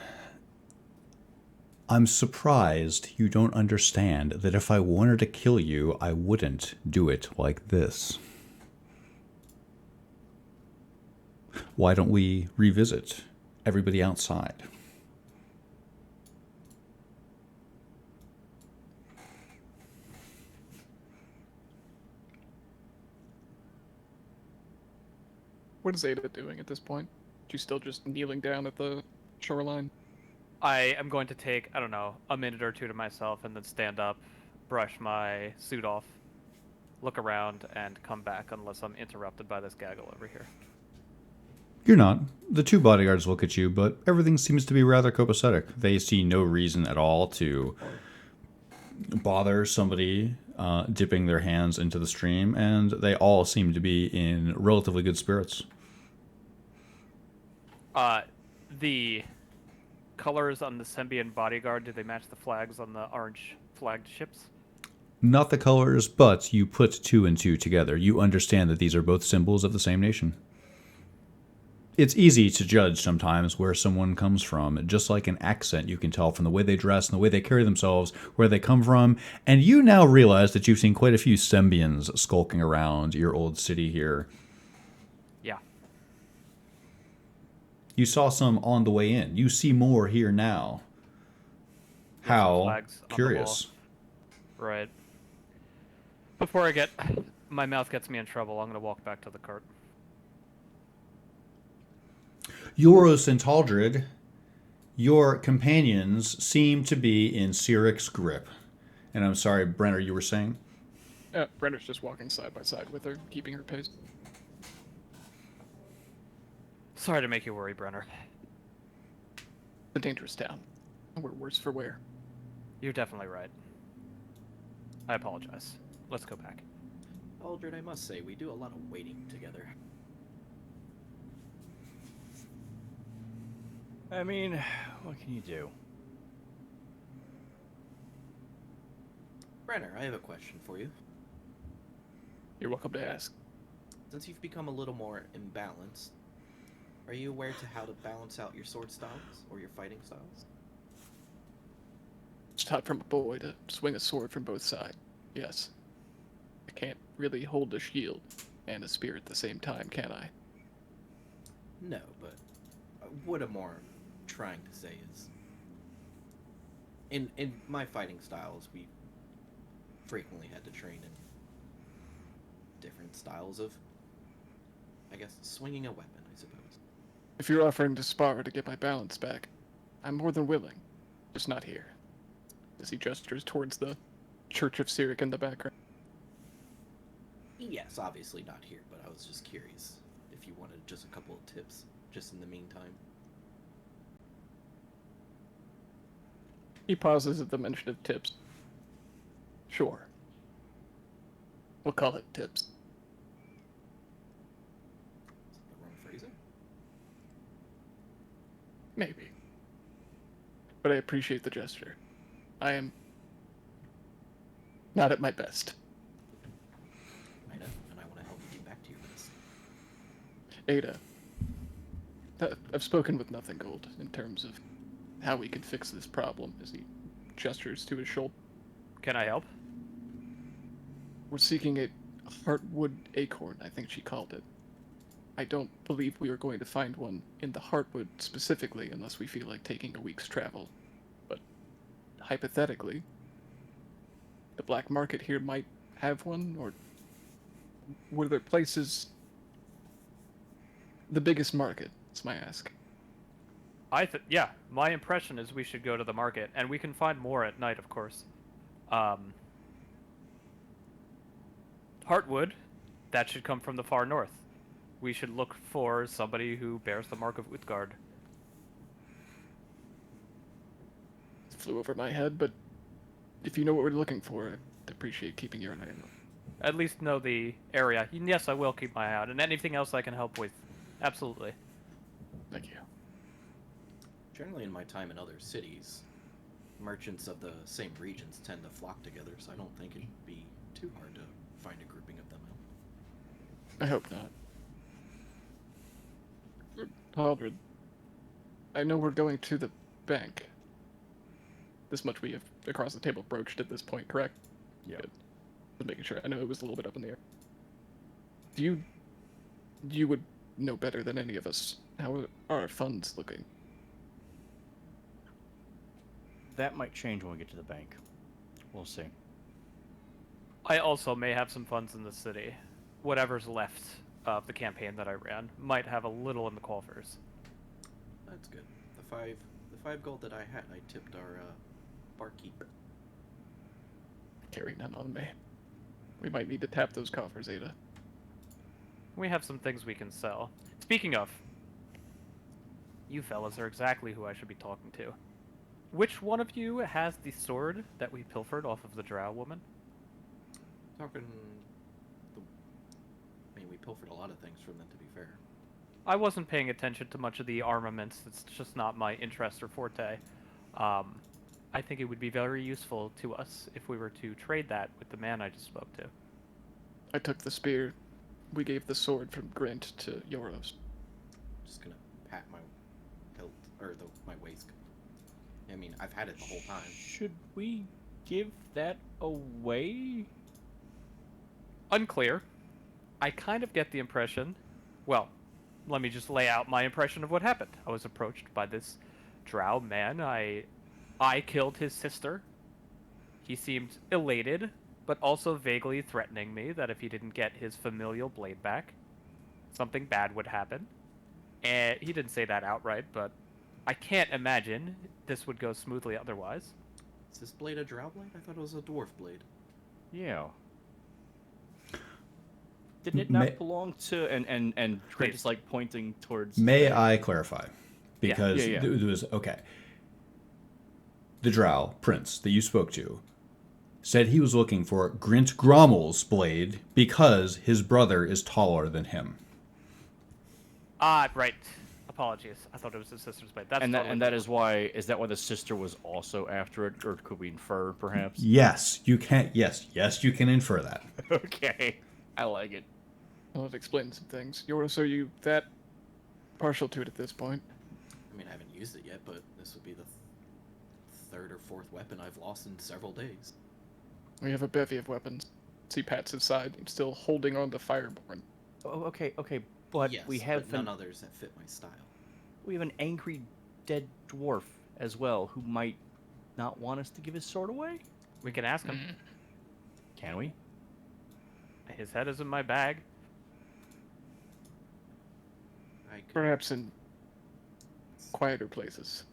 I'm surprised you don't understand that if I wanted to kill you, I wouldn't do it like this. Why don't we revisit everybody outside? What is Ada doing at this point? She's still just kneeling down at the shoreline? I am going to take, I don't know, a minute or two to myself and then stand up, brush my suit off, look around, and come back unless I'm interrupted by this gaggle over here. You're not. The two bodyguards look at you, but everything seems to be rather copacetic. They see no reason at all to bother somebody dipping their hands into the stream, and they all seem to be in relatively good spirits. The colors on the Sembian bodyguard, do they match the flags on the orange flagged ships? Not the colors, but you put two and two together. You understand that these are both symbols of the same nation. It's easy to judge sometimes where someone comes from. Just like an accent, you can tell from the way they dress and the way they carry themselves, where they come from. And you now realize that you've seen quite a few Sembians skulking around your old city here. Yeah. You saw some on the way in. You see more here now. How flags on the curious. wall. Right. Before I get... my mouth gets me in trouble, I'm going to walk back to the cart. Euros and Taldrid, your companions seem to be in Cyric's grip. And I'm sorry, Brenner, you were saying? Brenner's just walking side by side with her, keeping her pace. Sorry to make you worry, Brenner. It's a dangerous town. We're worse for wear. You're definitely right. I apologize. Let's go back. Aldred, I must say, we do a lot of waiting together. I mean, what can you do? Brenner, I have a question for you. You're welcome to ask. Since you've become a little more imbalanced, are you aware to how to balance out your sword styles or your fighting styles? It's taught from a boy to swing a sword from both sides. Yes. I can't really hold a shield and a spear at the same time, can I? No, but what I'm more trying to say is, in my fighting styles, we frequently had to train in different styles of, I guess, swinging a weapon, I suppose. If you're offering to spar to get my balance back, I'm more than willing. Just not here. As he gestures towards the Church of Cyric in the background. Yes, obviously not here, but I was just curious if you wanted just a couple of tips, just in the meantime. He pauses at the mention of tips. Sure. We'll call it tips. Is that the wrong phrasing? Maybe. But I appreciate the gesture. I am not at my best. I know, and I want to help you get back to your best. Ada, I've spoken with Nothing Gold in terms of how we can fix this problem as he gestures to his shoulder. Can I help? We're seeking a heartwood acorn, I think she called it. I don't believe we are going to find one in the heartwood specifically unless we feel like taking a week's travel. But hypothetically, the black market here might have one, or were there places... The biggest market, is my ask. Yeah, my impression is we should go to the market, and we can find more at night, of course. Heartwood, that should come from the far north. We should look for somebody who bears the mark of Utgard. It flew over my head, but if you know what we're looking for, I'd appreciate keeping your eye on it. At least know the area. And yes, I will keep my eye out, and anything else I can help with. Absolutely. Thank you. Generally, in my time in other cities, merchants of the same regions tend to flock together, so I don't think it'd be too hard to find a grouping of them out. I hope not. Aldred, I know we're going to the bank. This much we have across the table broached at this point, correct? Yeah. Good. Just making sure. I know it was a little bit up in the air. You would know better than any of us. How are our funds looking? That might change when we get to the bank. We'll see. I also may have some funds in the city. Whatever's left of the campaign that I ran might have a little in the coffers. That's good. The five gold that I had, I tipped our barkeep. Carry none on me. We might need to tap those coffers, Ada. We have some things we can sell. Speaking of, you fellas are exactly who I should be talking to. Which one of you has the sword that we pilfered off of the drow woman? Talking. I mean, we pilfered a lot of things from them, to be fair. I wasn't paying attention to much of the armaments. It's just not my interest or forte. I think it would be very useful to us if we were to trade that with the man I just spoke to. I took the spear. We gave the sword from Grant to Yoros. Just gonna pat my hilt or my waist. I mean, I've had it the whole time. Should we give that away? Unclear. I kind of get the impression... Well, let me just lay out my impression of what happened. I was approached by this drow man. I killed his sister. He seemed elated, but also vaguely threatening me that if he didn't get his familial blade back, something bad would happen. And he didn't say that outright, but I can't imagine this would go smoothly otherwise. Is this blade a drow blade? I thought it was a dwarf blade. Yeah. Didn't it not belong to and Grant is like pointing towards... May I clarify? Because Yeah. there was okay. The drow prince that you spoke to said he was looking for Grint Grommel's blade because his brother is taller than him. Right. Apologies. I thought it was his sister's blade. That's And that totally and that is why the sister was also after it, or could we infer perhaps? Yes, you can. Yes, you can infer that. Okay, I like it. Well, it explains some things. Yoros, are you that partial to it at this point? I mean, I haven't used it yet, but this would be the third or fourth weapon I've lost in several days. We have a bevy of weapons. He pats his side, still holding on to Fireborn. Oh, okay, but Yes, we have but none others that fit my style. we have an angry dead dwarf as well who might not want us to give his sword away. We can ask him. Can we? His head is in my bag. I could, Perhaps in quieter places.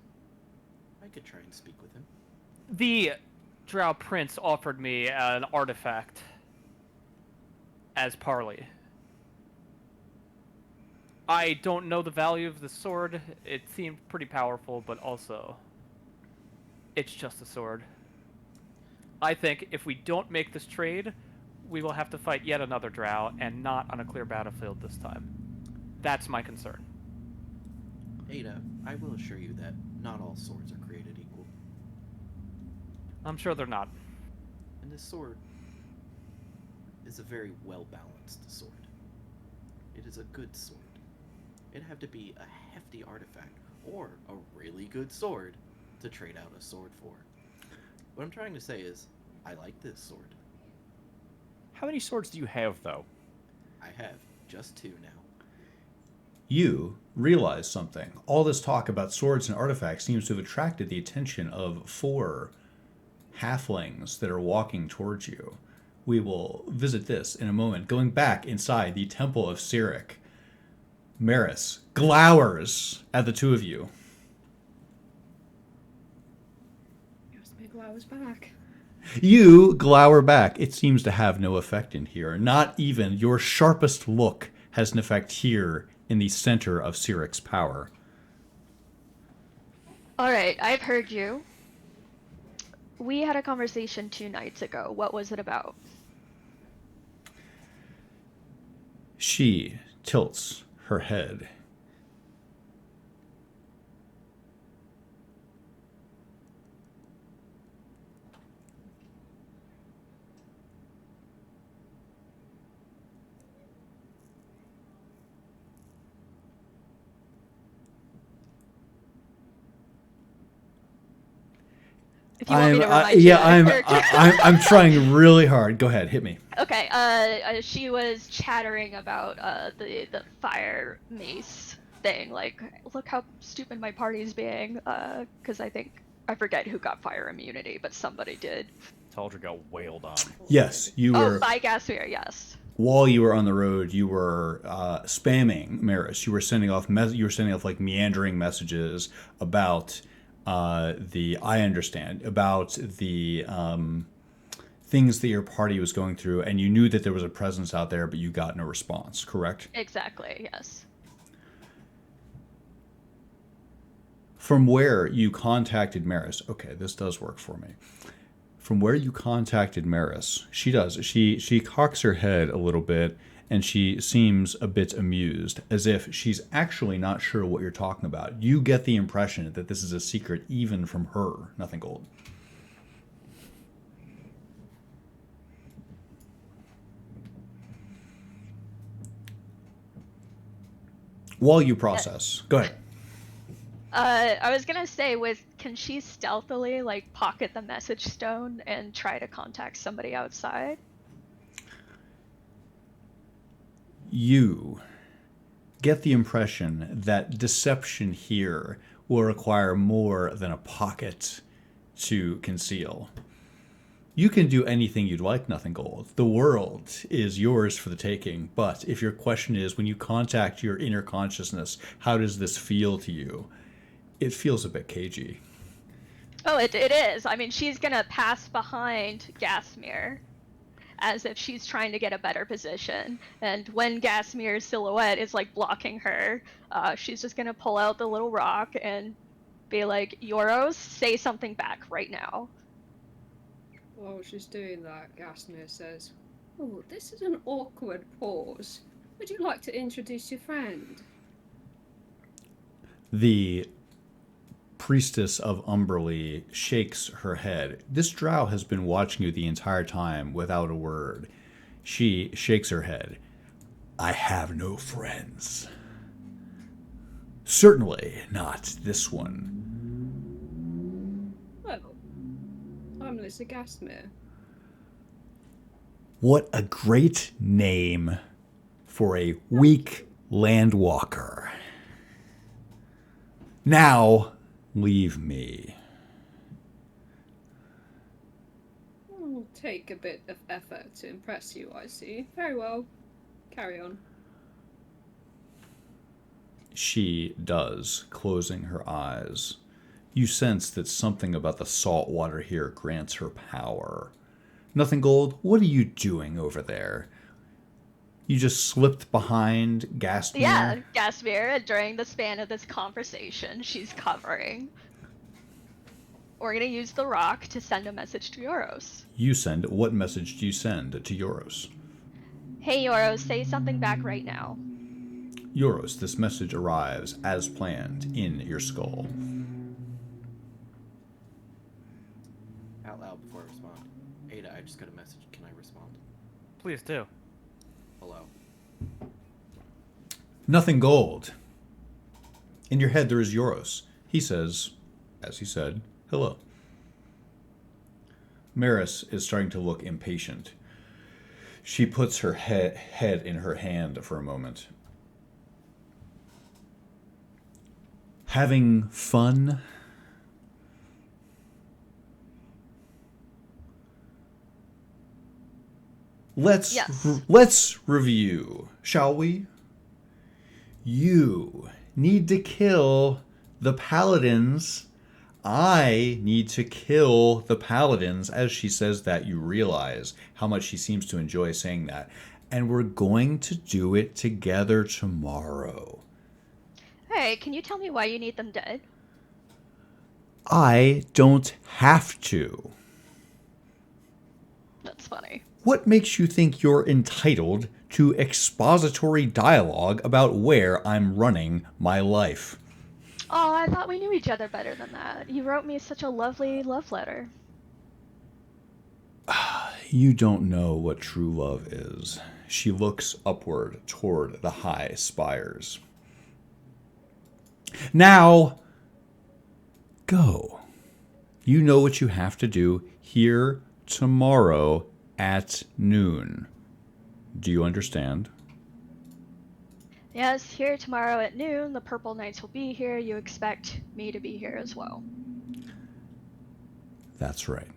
I could try and speak with him. The Drow Prince offered me an artifact as parley. I don't know the value of the sword. It seemed pretty powerful, but also, it's just a sword. I think if we don't make this trade, we will have to fight yet another Drow, and not on a clear battlefield this time. That's my concern. Ada, I will assure you that not all swords are created equal. I'm sure they're not. And this sword is a very well-balanced sword. It is a good sword. It'd have to be a hefty artifact, or a really good sword, to trade out a sword for. What I'm trying to say is, I like this sword. How many swords do you have, though? I have just 2 now. You realize something. All this talk about swords and artifacts seems to have attracted the attention of 4 halflings that are walking towards you. We will visit this in a moment. Going back inside the Temple of Cyric, Maris glowers at the 2 of you. Yes, maybe I was back. You glower back. It seems to have no effect in here. Not even your sharpest look has an effect here in the center of Cyric's power. All right, I've heard you. We had a conversation 2 nights ago. What was it about? She tilts her head. If you want me to remind you of I'm character. I'm trying really hard. Go ahead, hit me. Okay, she was chattering about the fire mace thing. Like, look how stupid my party's being. Because I forget who got fire immunity, but somebody did. Taldra got wailed on. Yes, you were. Oh, by Gasmier, yes. While you were on the road, you were spamming Maris. You were sending off like meandering messages about I understand about the things that your party was going through, and you knew that there was a presence out there, but you got no response. Correct? Exactly. Yes. From where you contacted Maris, okay, this does work for me. From where you contacted Maris, she cocks her head a little bit, and she seems a bit amused, as if she's actually not sure what you're talking about. You get the impression that this is a secret even from her, Nothing Gold. While you process, go ahead. I was gonna say, can she stealthily like pocket the message stone and try to contact somebody outside? You get the impression that deception here will require more than a pocket to conceal. You can do anything you'd like, Nothing Gold. The world is yours for the taking, but if your question is, when you contact your inner consciousness, how does this feel to you? It feels a bit cagey. Oh, it is. I mean, she's gonna pass behind Gasmir as if she's trying to get a better position. And when Gasmir's silhouette is like blocking her, she's just gonna pull out the little rock and be like, Yoros, say something back right now. While she's doing that, Gasmir says, "Oh, this is an awkward pause. Would you like to introduce your friend?" The priestess of Umberly shakes her head. This drow has been watching you the entire time without a word. She shakes her head. I have no friends. Certainly not this one. Well, I'm Melissa Gasmir. What a great name for a weak landwalker. Now, leave me. It'll take a bit of effort to impress you, I see. Very well. Carry on. She does, closing her eyes. You sense that something about the salt water here grants her power. Nothing Gold, what are you doing over there? You just slipped behind Gastmere? Yeah, Gasmir, during the span of this conversation, she's covering. We're gonna use the rock to send a message to Yoros. You send. What message do you send to Yoros? Hey Yoros, say something back right now. Yoros, this message arrives as planned in your skull. Out loud before I respond. Ada, I just got a message. Can I respond? Please do. Hello. Nothing Gold. In your head there is Yoros. He says, as he said, hello. Maris is starting to look impatient. She puts her head in her hand for a moment. Having fun? Let's review, shall we? You need to kill the paladins. I need to kill the paladins. As she says that, you realize how much she seems to enjoy saying that. And we're going to do it together tomorrow. Hey, can you tell me why you need them dead? I don't have to. That's funny. What makes you think you're entitled to expository dialogue about where I'm running my life? Oh, I thought we knew each other better than that. You wrote me such a lovely love letter. You don't know what true love is. She looks upward toward the high spires. Now, go. You know what you have to do here tomorrow at noon. Do you understand? Yes, here tomorrow at noon, the Purple Knights will be here. You expect me to be here as well. That's right.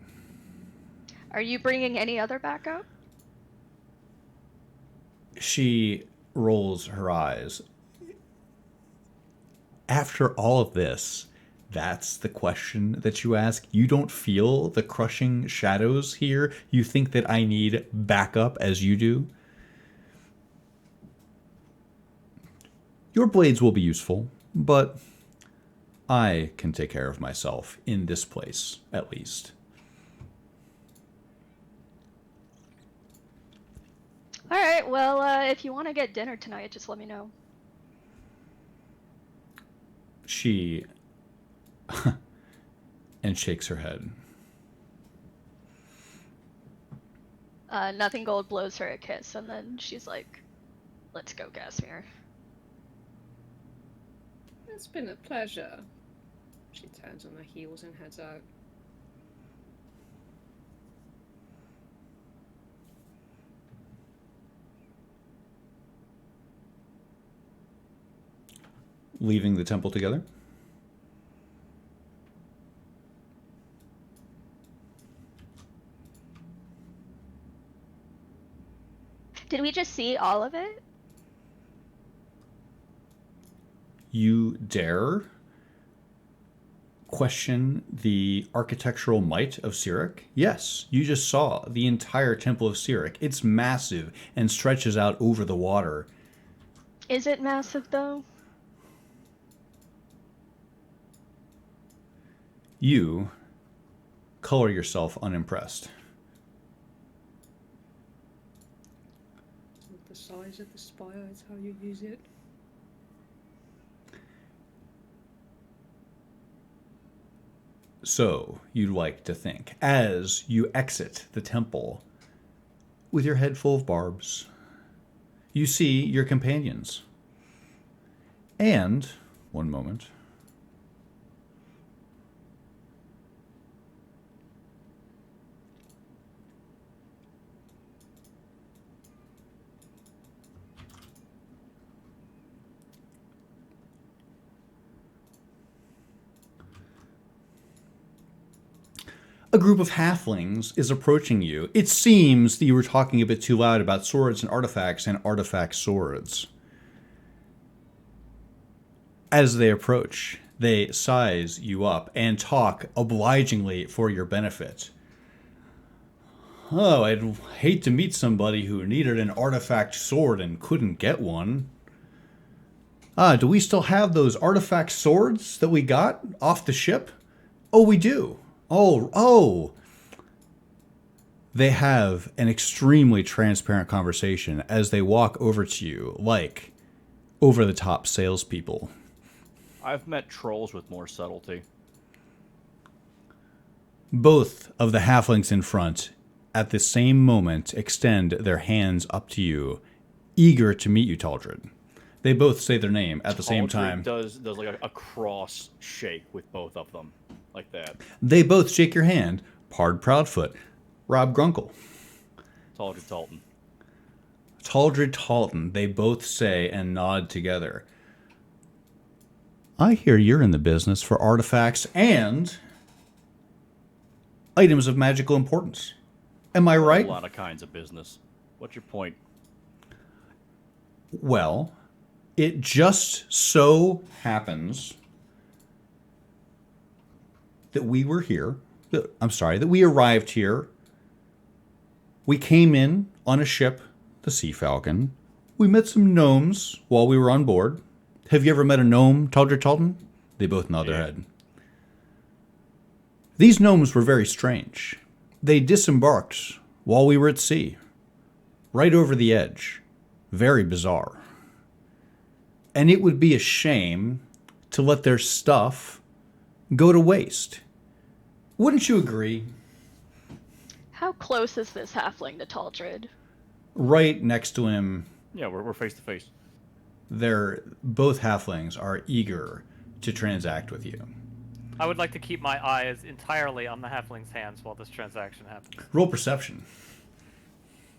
Are you bringing any other backup? She rolls her eyes. After all of this, that's the question that you ask? You don't feel the crushing shadows here? You think that I need backup as you do? Your blades will be useful, but I can take care of myself in this place, at least. Alright, well, if you want to get dinner tonight, just let me know. She and shakes her head. Nothing Gold blows her a kiss, and then she's like, let's go, Gasmir. It's been a pleasure. She turns on her heels and heads out. Leaving the temple together? Did we just see all of it? You dare question the architectural might of Sirik? Yes, you just saw the entire Temple of Sirik. It's massive and stretches out over the water. Is it massive, though? You color yourself unimpressed. The size of the spire is how you use it. So, you'd like to think, as you exit the temple with your head full of barbs, you see your companions. And, one moment, a group of halflings is approaching you. It seems that you were talking a bit too loud about swords and artifact swords. As they approach, they size you up and talk obligingly for your benefit. Oh, I'd hate to meet somebody who needed an artifact sword and couldn't get one. Ah, do we still have those artifact swords that we got off the ship? Oh, we do. Oh. They have an extremely transparent conversation as they walk over to you like over-the-top salespeople. I've met trolls with more subtlety. Both of the halflings in front, at the same moment, extend their hands up to you, eager to meet you, Taldred. They both say their name at the same time. Does like a cross shake with both of them, like that. They both shake your hand. Pard Proudfoot, Rob Grunkle. Taldred Talton. Taldred Talton, they both say and nod together. I hear you're in the business for artifacts and items of magical importance. Am I right? A lot of kinds of business. What's your point? Well, it just so happens that we were here. That we arrived here. We came in on a ship, the Sea Falcon. We met some gnomes while we were on board. Have you ever met a gnome, Taldred Talton? They both nod their head. These gnomes were very strange. They disembarked while we were at sea, right over the edge. Very bizarre. And it would be a shame to let their stuff go to waste. Wouldn't you agree? How close is this halfling to Taldred? Right next to him, Yeah, we're face to face. both halflings are eager to transact with you. I would like to keep my eyes entirely on the halfling's hands while this transaction happens. Roll perception.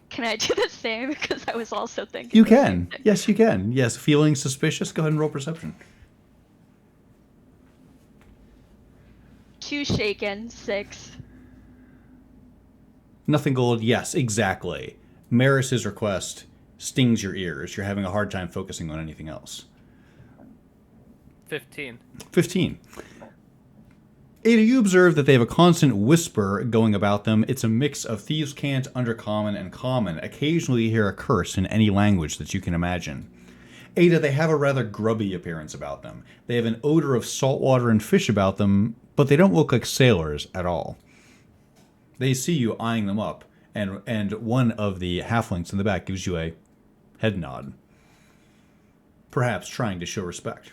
Can I do the same? Because I was also thinking. You the same can. thing. Yes, you can. Yes, feeling suspicious? Go ahead and roll perception. 2 shaken, 6. Nothing gold. Yes, exactly. Maris's request stings your ears. You're having a hard time focusing on anything else. 15. 15. Ada, you observe that they have a constant whisper going about them. It's a mix of thieves' cant, undercommon, and common. Occasionally you hear a curse in any language that you can imagine. Ada, they have a rather grubby appearance about them. They have an odor of salt water and fish about them, but they don't look like sailors at all. They see you eyeing them up, and one of the halflings in the back gives you a head nod. Perhaps trying to show respect.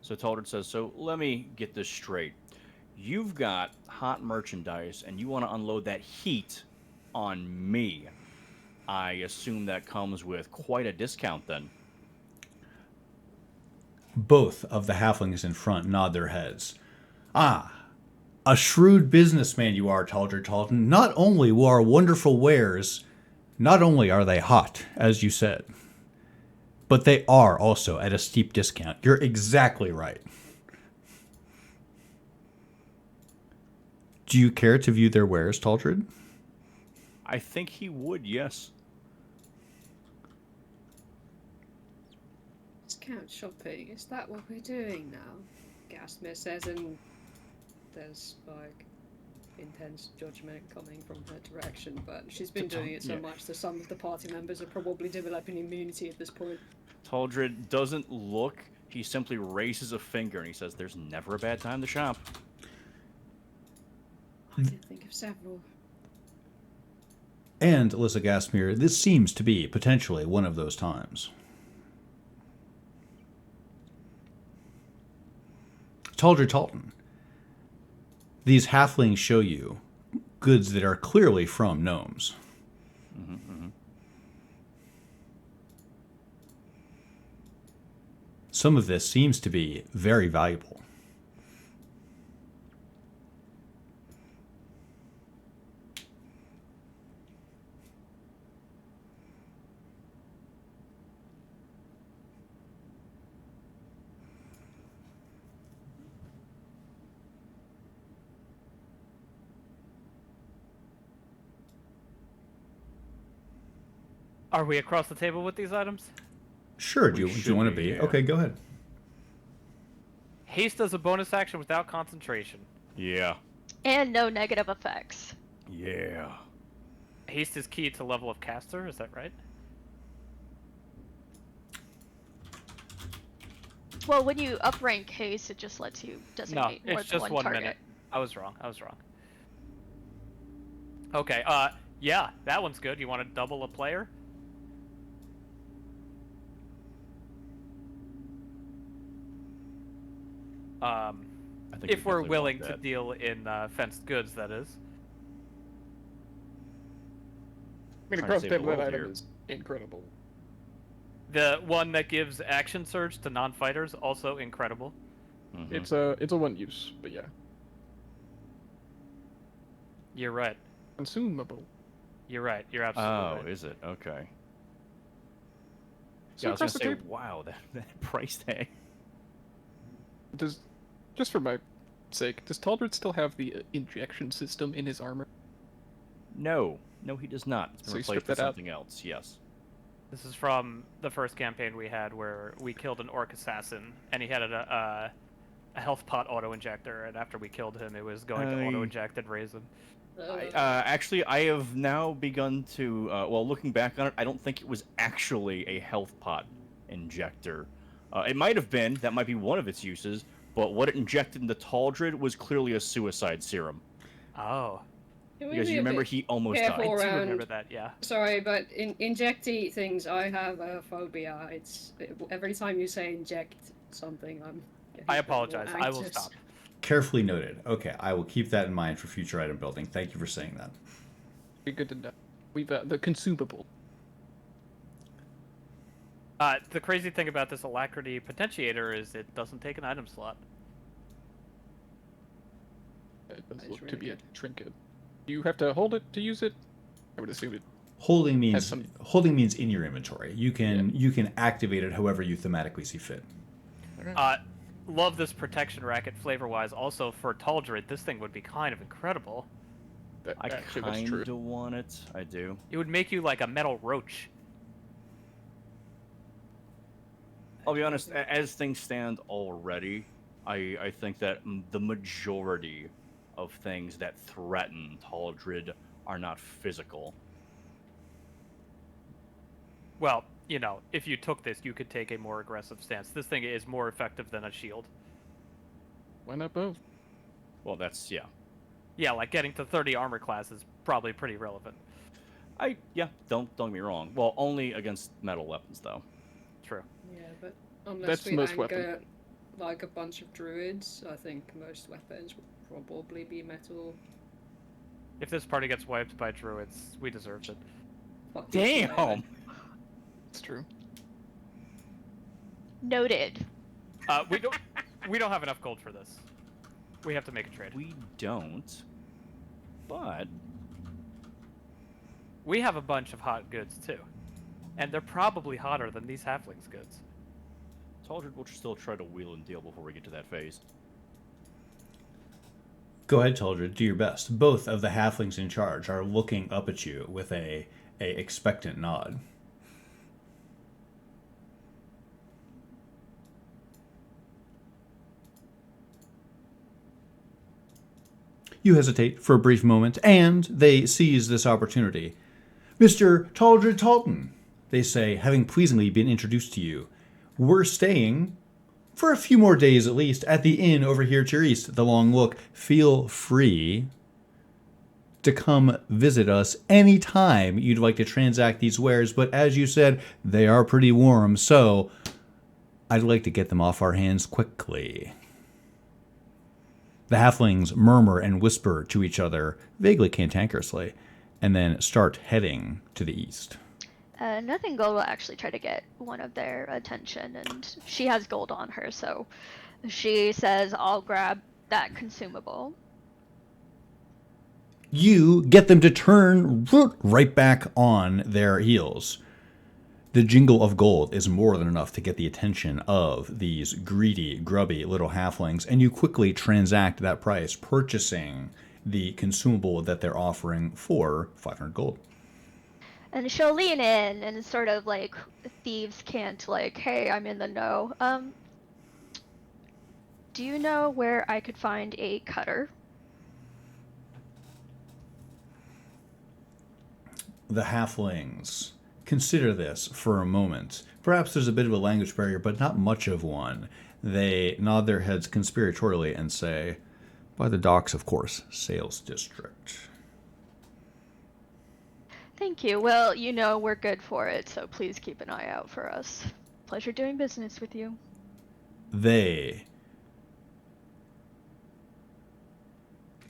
So Taldred says, so let me get this straight. You've got hot merchandise and you want to unload that heat on me. I assume that comes with quite a discount then. Both of the halflings in front nod their heads. Ah, a shrewd businessman you are, Taldred Talton. Not only will our wonderful wares, not only are they hot, as you said, but they are also at a steep discount. You're exactly right. Do you care to view their wares, Taldred? I think he would, yes. Discount shopping, is that what we're doing now? Gasmir says, and there's like intense judgment coming from her direction, but she's been doing it so much that some of the party members are probably developing immunity at this point. Taldred doesn't look, he simply raises a finger and he says, there's never a bad time to shop. I can think of several. And, Alyssa Gasmir, this seems to be potentially one of those times. Taldred Talton, these halflings show you goods that are clearly from gnomes. Some of this seems to be very valuable. Are we across the table with these items? Sure, do you want to should be? be, yeah. Okay, go ahead. Haste as a bonus action without concentration. Yeah. And no negative effects. Yeah. Haste is key to level of caster, is that right? Well, when you uprank haste, it just lets you No, designate more it's than just one 1 target. minute. I was wrong. Okay, yeah, that one's good. You want to double a player? I think If we're definitely want willing to that. deal in fenced goods, that is. I mean, a Trying to cross save the table that world item here. is incredible. The one that gives action surge to non-fighters, also incredible. Mhm. It's a one use, but yeah, You're right. consumable. You're right. You're absolutely Oh, right. is it? Okay. So Yeah, I was gonna across the say, table, wow, that price tag. does just for my sake, does Taldred still have the injection system in his armor? No, he does not. It's been So you replaced strip with that out? something else. Yes. This is from the first campaign we had where we killed an orc assassin, and he had a health pot auto-injector, and after we killed him, it was going to I- auto-inject and raise him. Actually, I have now begun to. Well, looking back on it, I don't think it was actually a health pot injector. It might have been. That might be one of its uses. But what it injected into Taldred was clearly a suicide serum. Oh, Can we Because be you a remember bit he almost careful I died. do around- remember that, yeah. Sorry, but injecty things, I have a phobia. Every time you say inject something, I'm. getting I a bit more apologize. I will anxious. stop. Carefully noted. Okay, I will keep that in mind for future item building. Thank you for saying that. Be good to know. We've the consumable. The crazy thing about this alacrity potentiator is it doesn't take an item slot. It does That is look to really be a good. trinket. Do you have to hold it to use it? I would assume it. Holding means some- in your inventory. You can activate it however you thematically see fit. Love this protection racket flavor-wise. Also, for Taldred, this thing would be kind of incredible. That, I actually, that's true. kind of want it. I do. It would make you like a metal roach. I'll be honest. As things stand already, I think that the majority of things that threaten Taldred are not physical. Well, you know, if you took this, you could take a more aggressive stance. This thing is more effective than a shield. Why not both? Well, that's yeah. Yeah, like getting to 30 armor class is probably pretty relevant. Don't get me wrong. Well, only against metal weapons though. True. Yeah, but unless That's we most anchor weapon. like a bunch of druids, I think most weapons will probably be metal. If this party gets wiped by druids, we deserved it. Fuck you, Slayer. Damn. It's true. Noted. We don't have enough gold for this. We have to make a trade. We don't. But We have a bunch of hot goods too. And they're probably hotter than these halflings goods. Taldred will still try to wheel and deal before we get to that phase. Go ahead, Taldred. Do your best. Both of the halflings in charge are looking up at you with a expectant nod. You hesitate for a brief moment, and they seize this opportunity. Mr. Taldred Talton, they say, having pleasingly been introduced to you. We're staying, for a few more days at least, at the inn over here to your east, the Long Look. Feel free to come visit us anytime you'd like to transact these wares, but as you said, they are pretty warm, so I'd like to get them off our hands quickly. The halflings murmur and whisper to each other, vaguely cantankerously, and then start heading to the east. Nothing Gold will actually try to get one of their attention, and she has gold on her, so she says, I'll grab that consumable. You get them to turn right back on their heels. The jingle of gold is more than enough to get the attention of these greedy, grubby little halflings, and you quickly transact that price, purchasing the consumable that they're offering for 500 gold. And she'll lean in and sort of like thieves can't like, hey, I'm in the know. Do you know where I could find a cutter? The halflings consider this for a moment. Perhaps there's a bit of a language barrier, but not much of one. They nod their heads conspiratorially and say, by the docks, of course, sales district. Thank you. Well, you know we're good for it, so please keep an eye out for us. Pleasure doing business with you. They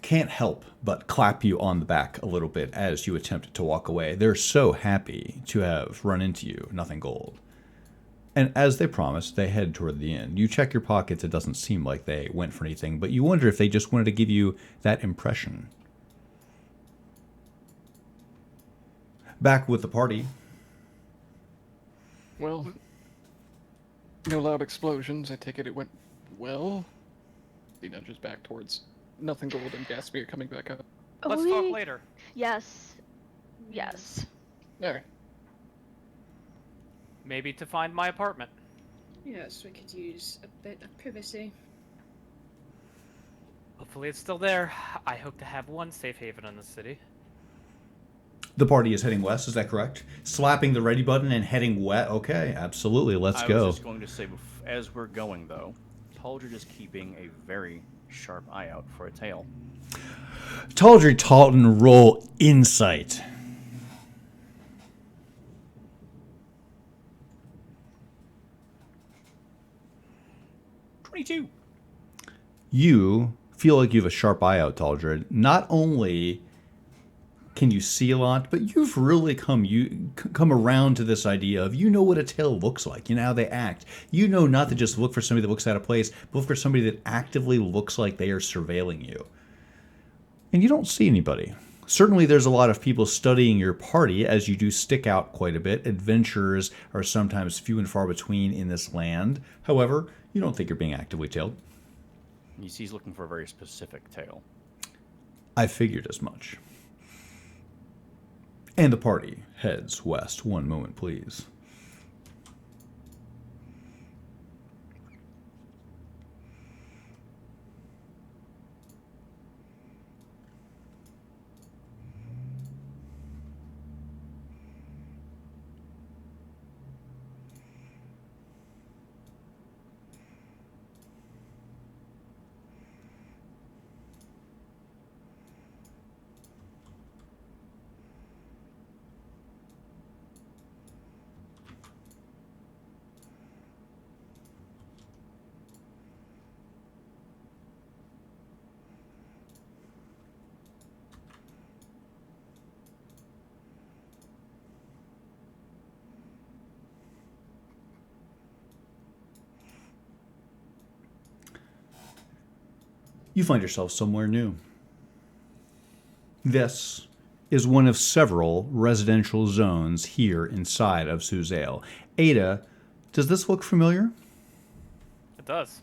can't help but clap you on the back a little bit as you attempt to walk away. They're so happy to have run into you, Nothing Gold. And as they promised, they head toward the inn. You check your pockets, it doesn't seem like they went for anything, but you wonder if they just wanted to give you that impression. Back with the party. Well, no loud explosions. I take it went well. He nudges back towards Nothing Gold and Gasmere coming back up. Let's talk later. Yes. Yes. Alright. Maybe to find my apartment. Yes, we could use a bit of privacy. Hopefully it's still there. I hope to have one safe haven in the city. The party is heading west, is that correct? Slapping the ready button and heading west. Okay, absolutely, let's go. I was just going to say, as we're going, though, Taldred is keeping a very sharp eye out for a tail. Taldry Talton, roll insight. You feel like you have a sharp eye out, Taldred. Not only can you see a lot, but you've really come around to this idea of you know what a tail looks like. You know how they act. You know not to just look for somebody that looks out of place, but look for somebody that actively looks like they are surveilling you. And you don't see anybody. Certainly there's a lot of people studying your party as you do stick out quite a bit. Adventurers are sometimes few and far between in this land. However, you don't think you're being actively tailed. He's looking for a very specific tail. I figured as much. And the party heads west. One moment, please. You find yourself somewhere new. This is one of several residential zones here inside of Suzale. Ada, does this look familiar? It does.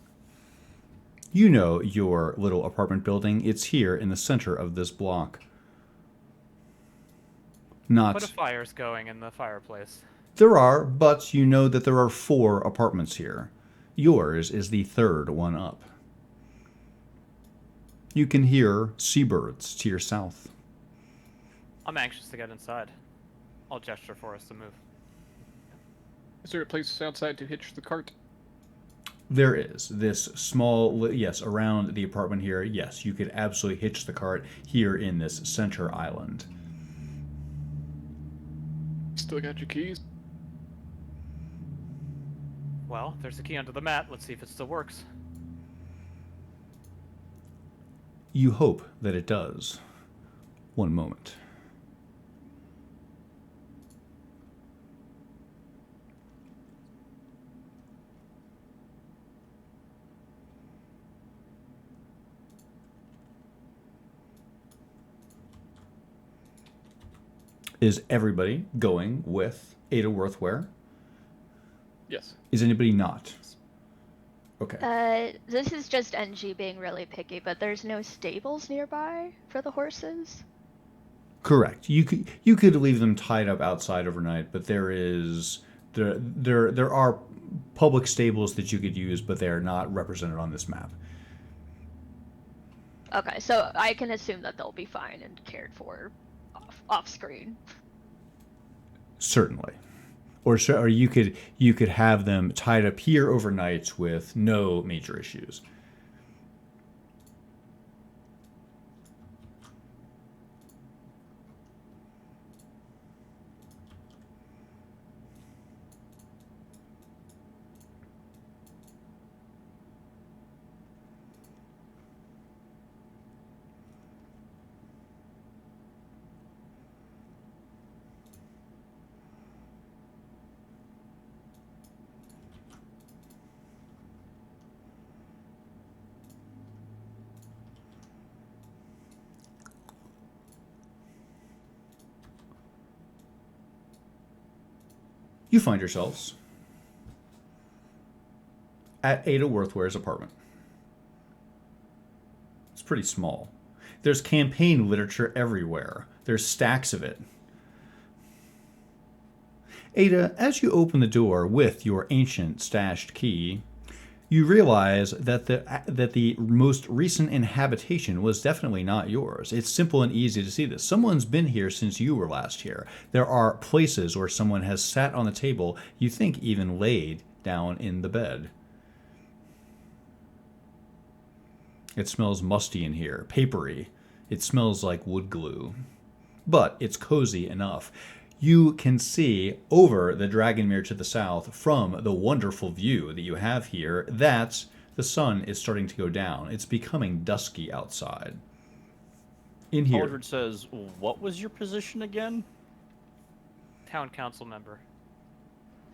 You know your little apartment building. It's here in the center of this block. Not. But a fire's going in the fireplace. There are, but you know that there are 4 apartments here. Yours is the 3rd one up. You can hear seabirds to your south. I'm anxious to get inside. I'll gesture for us to move. Is there a place outside to hitch the cart? There is this small, yes, around the apartment here. Yes, you could absolutely hitch the cart here in this center island. Still got your keys? Well, there's a key under the mat. Let's see if it still works. You hope that it does. One moment. Is everybody going with Ada Worthware? Yes. Is anybody not? Okay. This is just NG being really picky, but there's no stables nearby for the horses? Correct. You could leave them tied up outside overnight, but there is There are public stables that you could use, but they are not represented on this map. Okay, so I can assume that they'll be fine and cared for off screen. Certainly. Or you could have them tied up here overnight with no major issues. You find yourselves at Ada Worthware's apartment. It's pretty small. There's campaign literature everywhere. There's stacks of it. Ada, as you open the door with your ancient stashed key, you realize that the most recent inhabitation was definitely not yours. It's simple and easy to see this. Someone's been here since you were last here. There are places where someone has sat on the table, you think even laid down in the bed. It smells musty in here, papery. It smells like wood glue. But it's cozy enough. You can see over the Dragonmere to the south from the wonderful view that you have here that the sun is starting to go down. It's becoming dusky outside. In here. Aldred says, what was your position again? Town council member.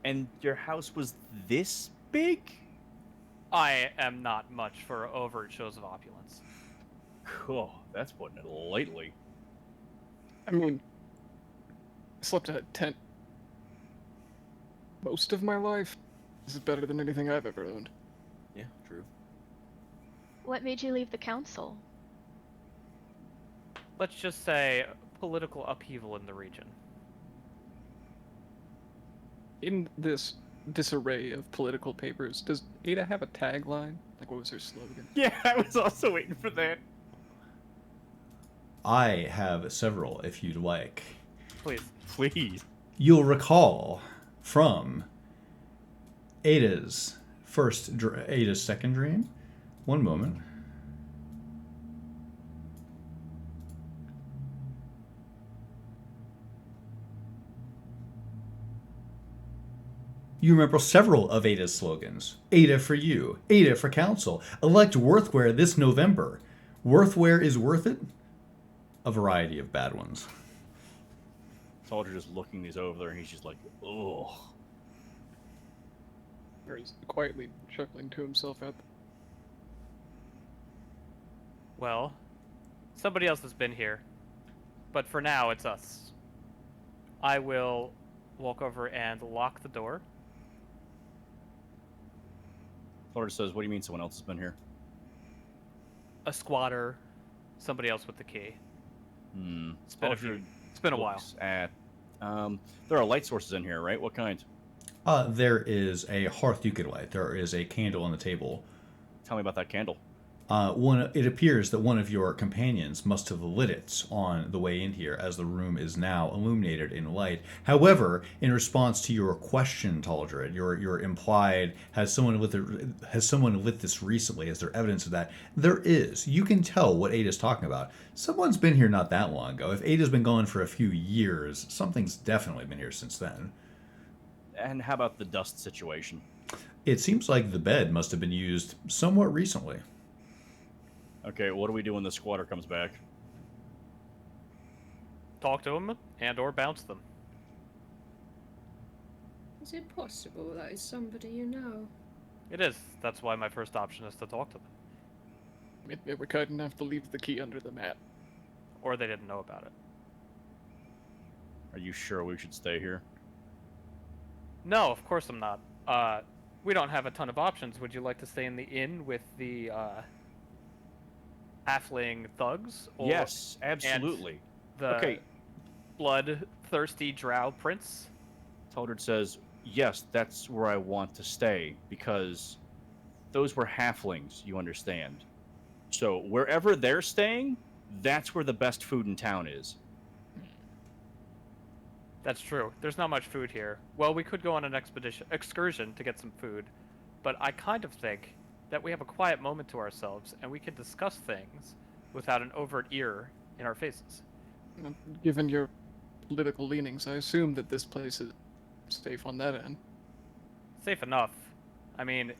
And your house was this big? I am not much for overt shows of opulence. Cool, that's putting it lightly. I mean, I slept in a tent most of my life. This is better than anything I've ever owned. Yeah, true. What made you leave the council? Let's just say political upheaval in the region. In this disarray of political papers, does Ada have a tagline? Like, what was her slogan? Yeah, I was also waiting for that. I have several if you'd like. Please. Please. You'll recall from Ada's second dream. One moment. You remember several of Ada's slogans. Ada for you. Ada for council. Elect Worthware this November. Worthware is worth it? A variety of bad ones. Soldier just looking these over there, and he's just like, ugh. Or he's quietly chuckling to himself at Well, somebody else has been here. But for now, it's us. I will walk over and lock the door. Soldier says, what do you mean someone else has been here? A squatter, somebody else with the key. It's been a while. At, there are light sources in here, right? What kind? There is a hearth you could light. There is a candle on the table. Tell me about that candle. It appears that one of your companions must have lit it on the way in here, as the room is now illuminated in light. However, in response to your question, Taldred, your implied has someone lit this recently? Is there evidence of that? There is. You can tell what Ada's talking about. Someone's been here not that long ago. If Ada's been gone for a few years, something's definitely been here since then. And how about the dust situation? It seems like the bed must have been used somewhat recently. Okay, what do we do when the squatter comes back? Talk to them and or bounce them. Is it possible that is somebody you know? It is. That's why my first option is to talk to them. Maybe they were kind enough to leave the key under the mat. Or they didn't know about it. Are you sure we should stay here? No, of course I'm not. We don't have a ton of options. Would you like to stay in the inn with the, halfling thugs? Or, yes, absolutely. The okay. bloodthirsty drow prince? Taldred says, yes, that's where I want to stay because those were halflings, you understand. So wherever they're staying, that's where the best food in town is. That's true. There's not much food here. Well, we could go on an excursion to get some food, but I kind of think that we have a quiet moment to ourselves and we can discuss things without an overt ear in our faces. Given your political leanings, I assume that this place is safe on that end. Safe enough. I mean,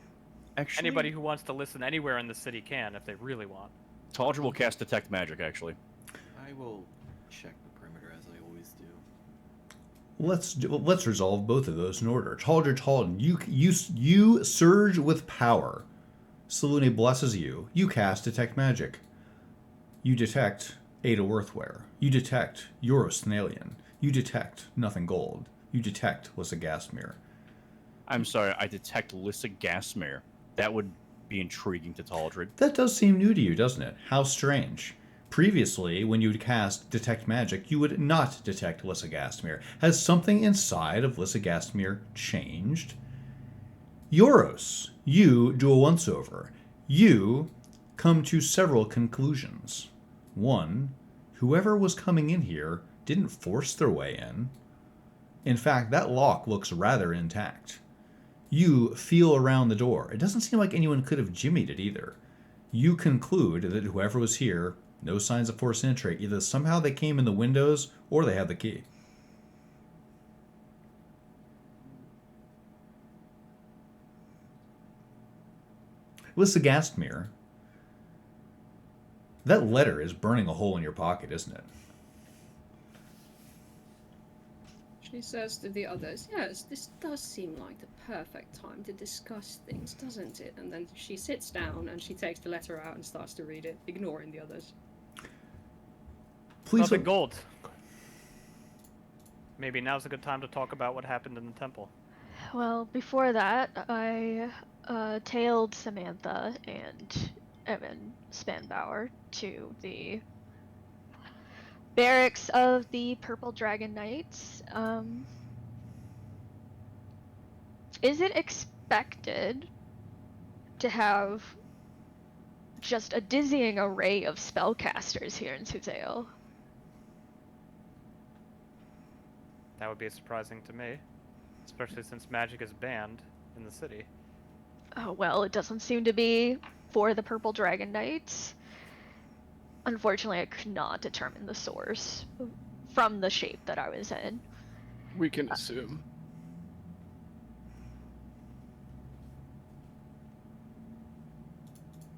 Actually, anybody who wants to listen anywhere in the city can if they really want. Taldra will cast Detect Magic, actually. I will check the perimeter as I always do. Let's resolve both of those in order. Talden, you surge with power. Salune blesses you. You cast Detect Magic. You detect Ada Worthware. You detect Eurosnalian. You detect Nothing Gold. You detect Lissa Gasmere. I'm sorry, I detect Lissa Gasmere. That would be intriguing to Taldred. That does seem new to you, doesn't it? How strange. Previously, when you would cast Detect Magic, you would not detect Lissa Gasmere. Has something inside of Lissa Gasmere changed? Euros, you do a once-over. You come to several conclusions. One, whoever was coming in here didn't force their way in. In fact, that lock looks rather intact. You feel around the door. It doesn't seem like anyone could have jimmied it either. You conclude that whoever was here, no signs of forced entry. Either somehow they came in the windows or they have the key. Lissa Gastmere, that letter is burning a hole in your pocket, isn't it? She says to the others, yes, this does seem like the perfect time to discuss things, doesn't it? And then she sits down and she takes the letter out and starts to read it, ignoring the others. Please. Nothing gold. Maybe now's a good time to talk about what happened in the temple. Well, before that, I tailed Samantha and Evan Spanbauer to the barracks of the Purple Dragon Knights. Is it expected to have just a dizzying array of spellcasters here in Suzale? That would be surprising to me, especially since magic is banned in the city. Oh, well, it doesn't seem to be for the Purple Dragon Knights. Unfortunately, I could not determine the source from the shape that I was in. We can assume.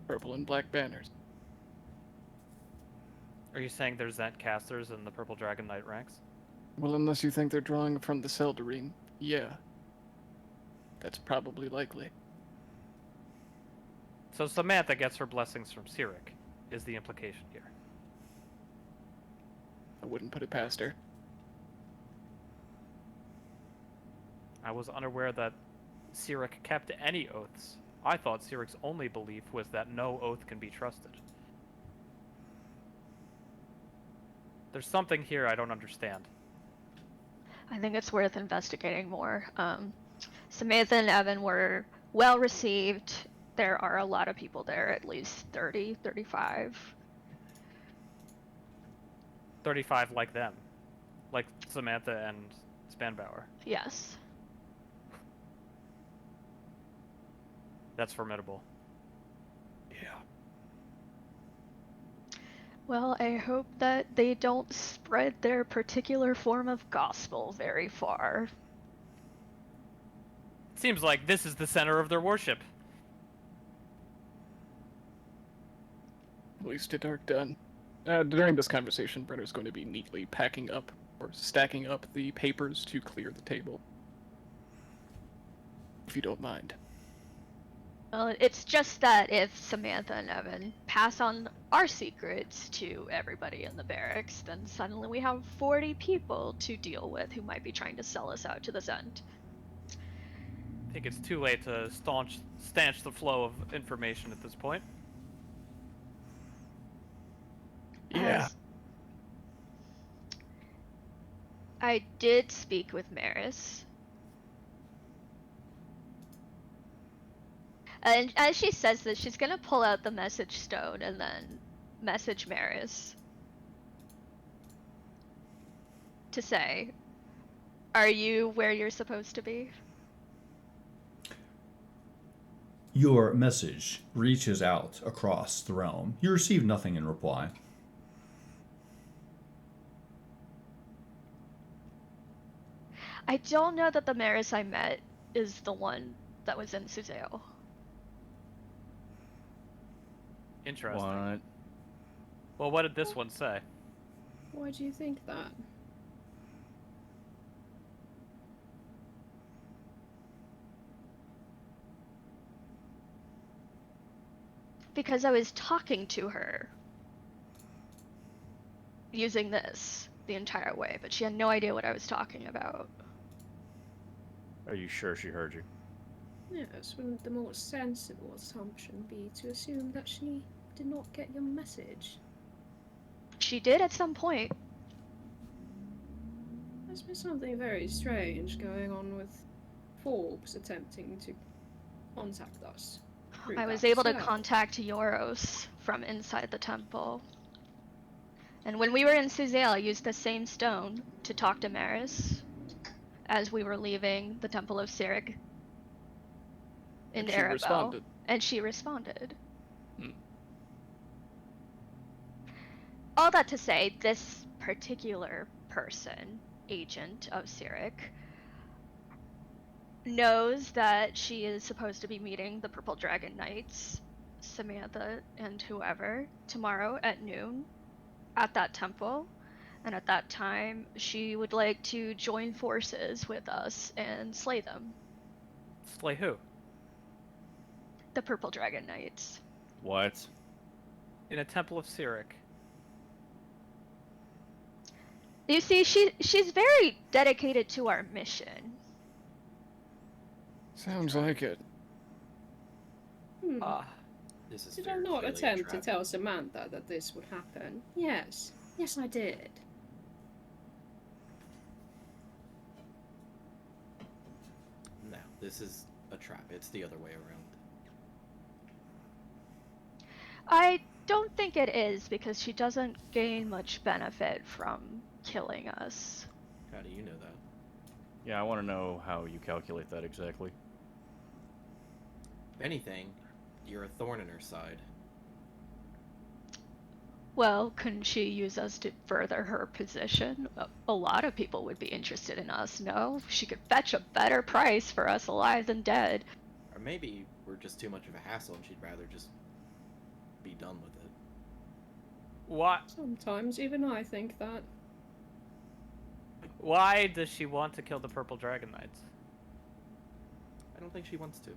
Purple and black banners. Are you saying there's Zant casters in the Purple Dragon Knight ranks? Well, unless you think they're drawing from the Seldarine, yeah. That's probably likely. So Samantha gets her blessings from Cyric, is the implication here. I wouldn't put it past her. I was unaware that Cyric kept any oaths. I thought Cyric's only belief was that no oath can be trusted. There's something here I don't understand. I think it's worth investigating more. Samantha and Evan were well received. There are a lot of people there, at least 30, 35. 35 like them. Like Samantha and Spanbauer. Yes. That's formidable. Yeah. Well, I hope that they don't spread their particular form of gospel very far. Seems like this is the center of their worship. At least a dark done. During this conversation, Brenner's going to be neatly packing up or stacking up the papers to clear the table. If you don't mind. Well, it's just that if Samantha and Evan pass on our secrets to everybody in the barracks, then suddenly we have 40 people to deal with who might be trying to sell us out to the Zend. I think it's too late to stanch the flow of information at this point. Yeah. As I did speak with Maris. And as she says this, she's gonna pull out the message stone and then message Maris to say, "Are you where you're supposed to be?" Your message reaches out across the realm. You receive nothing in reply. I don't know that the Maris I met is the one that was in Suzale. Interesting. What? Well, what did this one say? Why do you think that? Because I was talking to her using this the entire way, but she had no idea what I was talking about. Are you sure she heard you? Yes, wouldn't the more sensible assumption be to assume that she did not get your message? She did at some point. There's been something very strange going on with Forbes attempting to contact us. I was able to contact Yoros from inside the temple. And when we were in Suzale, I used the same stone to talk to Maris as we were leaving the Temple of Sirik in And she Arabel. responded. And she responded. Hmm. All that to say, this particular person, agent of Sirik, knows that she is supposed to be meeting the Purple Dragon Knights, Samantha and whoever, tomorrow at noon at that temple. And at that time, she would like to join forces with us and slay them. Slay who? The Purple Dragon Knights. What? In a temple of Sirik. You see, she's very dedicated to our mission. Sounds like it. Ah. This is Did I very not clearly a attempt to trap. tell Samantha that this would happen? Yes. Yes, I did. No, this is a trap. It's the other way around. I don't think it is, because she doesn't gain much benefit from killing us. How do you know that? Yeah, I want to know how you calculate that exactly. If anything, you're a thorn in her side. Well, couldn't she use us to further her position? A lot of people would be interested in us, no? She could fetch a better price for us alive than dead. Or maybe we're just too much of a hassle and she'd rather just be done with it. Why? Sometimes even I think that. Why does she want to kill the Purple Dragon Knights? I don't think she wants to.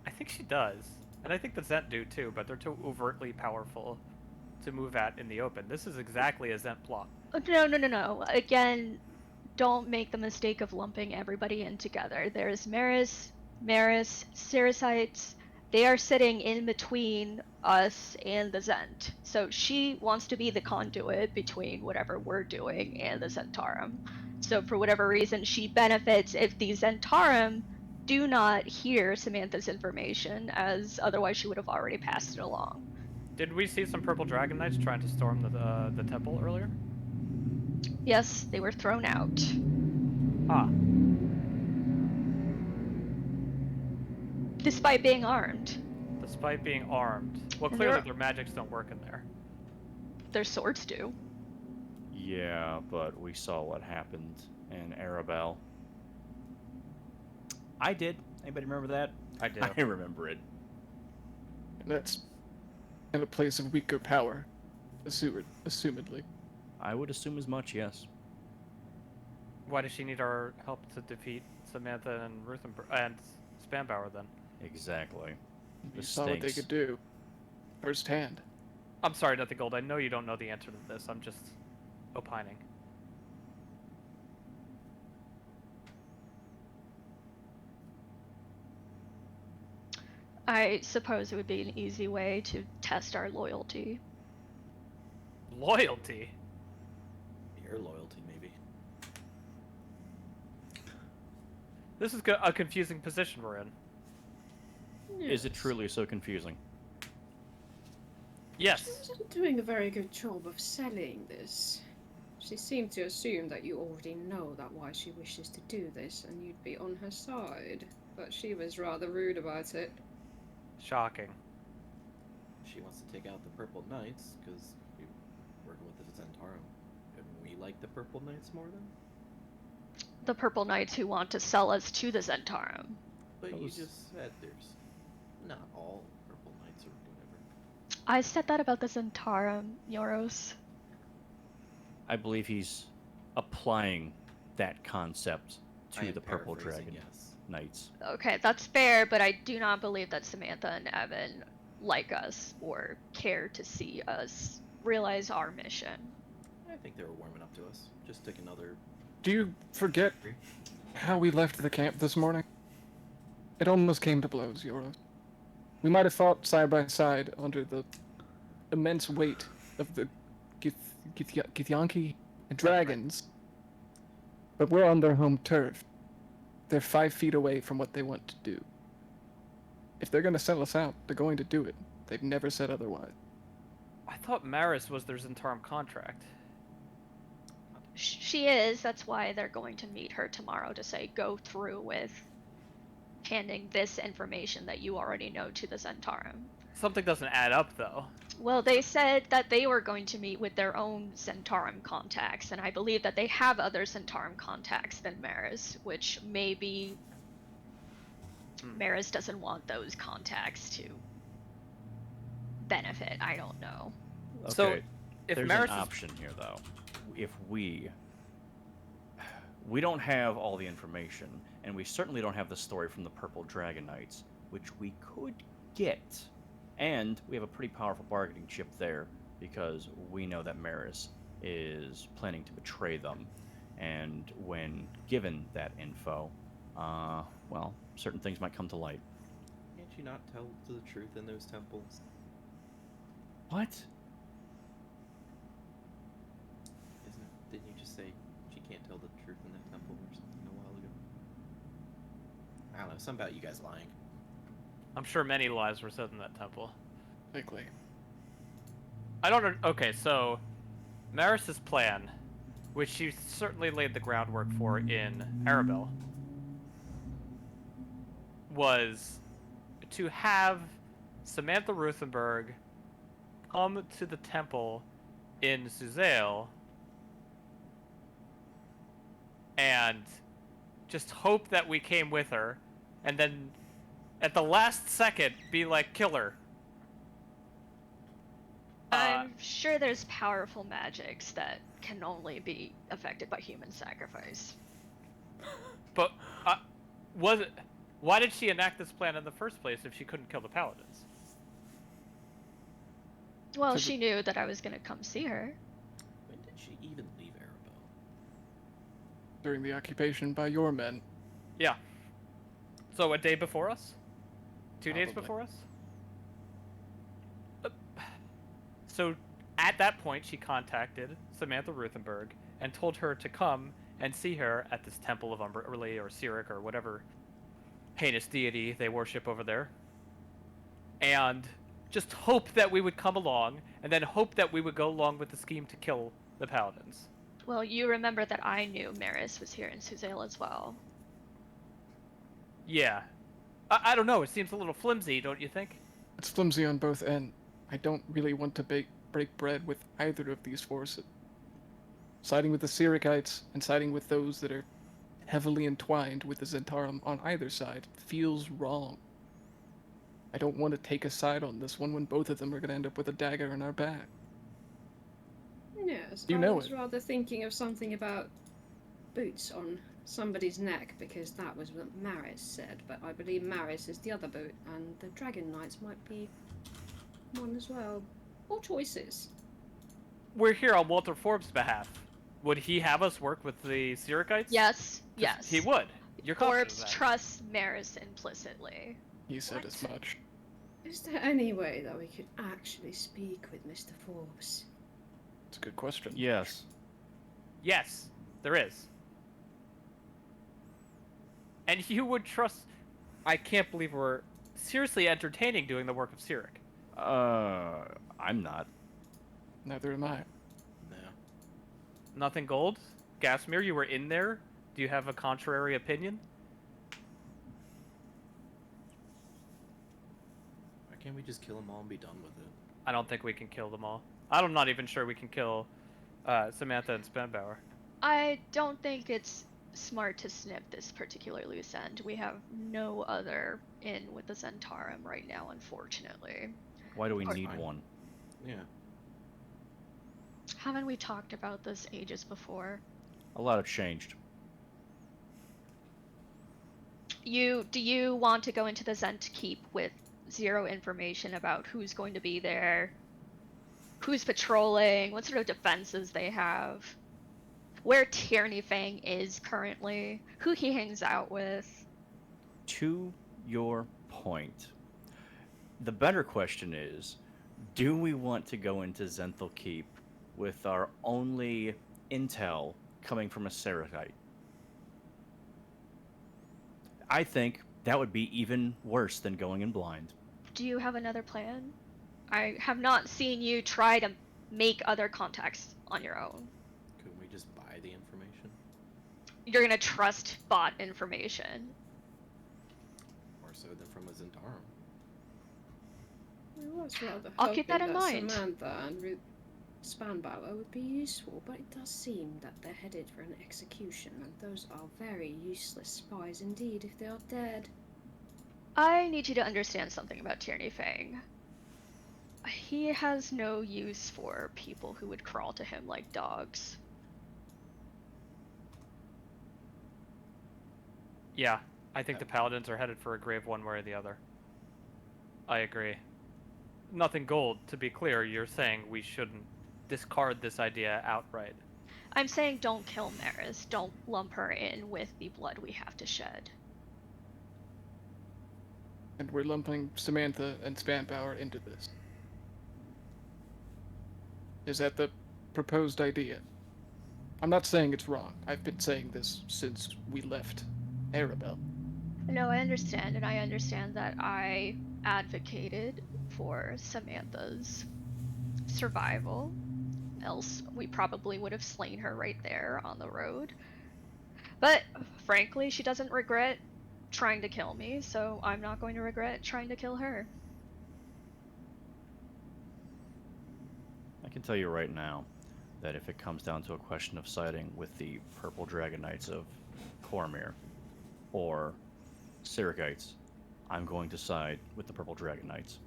I think she does. And I think the Zent do too, but they're too overtly powerful to move at in the open. This is exactly a Zent plot. No. Again, don't make the mistake of lumping everybody in together. There's Maris, Siricites. They are sitting in between us and the Zent. So she wants to be the conduit between whatever we're doing and the Zentarum. So for whatever reason, she benefits if the Zentarum do not hear Samantha's information, as otherwise she would have already passed it along. Did we see some Purple Dragon Knights trying to storm the temple earlier? Yes, they were thrown out. Ah. Despite being armed. Despite being armed. Well, And clearly they're- their magics don't work in there. Their swords do. Yeah, but we saw what happened in Arabel. I did. Anybody remember that? I do. I remember it. And that's in a place of weaker power, assumedly. I would assume as much, yes. Why does she need our help to defeat Samantha and and Spambauer then? Exactly. You This saw what they stinks. could do firsthand. I'm sorry, Nothing Gold. I know you don't know the answer to this. I'm just opining. I suppose it would be an easy way to test our loyalty. Loyalty? Your loyalty, maybe. This is a confusing position we're in. Is it Yes. truly so confusing? She Yes. wasn't doing a very good job of selling this. She seemed to assume that you already know that why she wishes to do this and you'd be on her side. But she was rather rude about it. Shocking. She wants to take out the Purple Knights because we're working with the Zentarum. And we like the Purple Knights more than? The Purple Knights who want to sell us to the Zentarum. But you Those- just said there's not all Purple Knights or whatever. I said that about the Zentarum, Yoros. I believe he's applying that concept I to am the Purple paraphrasing, Dragon yes. Knights. Okay, that's fair, but I do not believe that Samantha and Evan like us or care to see us realize our mission. I think they were warming up to us. Just took another. Do you forget how we left the camp this morning? It almost came to blows, Yoros. We might have fought side by side under the immense weight of the Githyanki dragons, but we're on their home turf. They're 5 feet away from what they want to do. If they're going to sell us out, they're going to do it. They've never said otherwise. I thought Maris was their Zentarum contract. She is, that's why they're going to meet her tomorrow to say go through with handing this information that you already know to the Zentarum. Something doesn't add up, though. Well, they said that they were going to meet with their own Zentarum contacts, and I believe that they have other Zentarum contacts than Maris, which maybe Maris doesn't want those contacts to benefit. I don't know. Okay, So, if there's Maris an is- option here, though. If we don't have all the information, and we certainly don't have the story from the Purple Dragon Knights, which we could get, and we have a pretty powerful bargaining chip there because we know that Maris is planning to betray them, and when given that info, well, certain things might come to light. Can't you not tell the truth in those temples? What? Isn't it? Didn't you just say she can't tell the truth in that temple or something a while ago? I don't know. Something about you guys lying. I'm sure many lies were said in that temple. Likely. I don't. Okay, so Maris's plan, which she certainly laid the groundwork for in Arabel, was to have Samantha Ruthenberg come to the temple in Suzail and just hope that we came with her, and then at the last second be like, kill her. I'm sure there's powerful magics that can only be affected by human sacrifice. But was it? Why did she enact this plan in the first place if she couldn't kill the paladins? Well, So she knew that I was gonna come see her. When did she even leave Arabelle? During the occupation by your men. Yeah. So a day before us? 2 days Probably. before us? So at that point, she contacted Samantha Ruthenberg and told her to come and see her at this temple of Umberly or Cyric or whatever heinous deity they worship over there. And just hope that we would come along, and then hope that we would go along with the scheme to kill the paladins. Well, you remember that I knew Maris was here in Suzail as well. Yeah. I don't know, it seems a little flimsy, don't you think? It's flimsy on both ends. I don't really want to break bread with either of these forces. Siding with the Cyrikites and siding with those that are heavily entwined with the Zentarum on either side feels wrong. I don't want to take a side on this one when both of them are going to end up with a dagger in our back. Yes, You I know was it. rather thinking of something about boots on somebody's neck because that was what Maris said, but I believe Maris is the other boot and the Dragon Knights might be one as well. Or choices. We're here on Walter Forbes' behalf. Would he have us work with the Cyrikites? Yes, yes. He would. You're confident Forbes of that. trusts Maris implicitly. He said as What? much. Is there any way that we could actually speak with Mr. Forbes? It's a good question. Yes. Yes, there is. And you would trust. I can't believe we're seriously entertaining doing the work of Cyric. I'm not. Neither am I. No. Nothing gold? Gasmir, you were in there? Do you have a contrary opinion? Why can't we just kill them all and be done with it? I don't think we can kill them all. I'm not even sure we can kill Samantha and Spanbauer. I don't think it's smart to snip this particular loose end. We have no other in with the Zentarum right now, unfortunately. Why do we Or- need Fine. one? Yeah. Haven't we talked about this ages before? A lot have changed. Do you want to go into the Zent Keep with zero information about who's going to be there, who's patrolling, what sort of defenses they have, where Tierney Fang is currently, who he hangs out with? To your point, the better question is, do we want to go into Zenthal Keep with our only intel coming from a Serapite? I think that would be even worse than going in blind. Do you have another plan? I have not seen you try to make other contacts on your own. Couldn't we just buy the information? You're gonna trust bot information. More so than from a Zentarum. I was rather I'll keep that hoping in mind. Samantha and Spanbauer would be useful, but it does seem that they're headed for an execution, and those are very useless spies indeed if they are dead. I need you to understand something about Tierney Fang. He has no use for people who would crawl to him like dogs. Yeah, I think the Paladins are headed for a grave one way or the other. I agree. Nothing gold, to be clear, you're saying we shouldn't discard this idea outright. I'm saying don't kill Maris. Don't lump her in with the blood we have to shed. And we're lumping Samantha and Spanbauer into this. Is that the proposed idea? I'm not saying it's wrong. I've been saying this since we left Arabel. No, I understand, and I understand that I advocated for Samantha's survival. Else, we probably would have slain her right there on the road. But frankly, she doesn't regret trying to kill me, so I'm not going to regret trying to kill her. I can tell you right now that if it comes down to a question of siding with the Purple Dragon Knights of Cormyr or Syrakites, I'm going to side with the Purple Dragon Knights.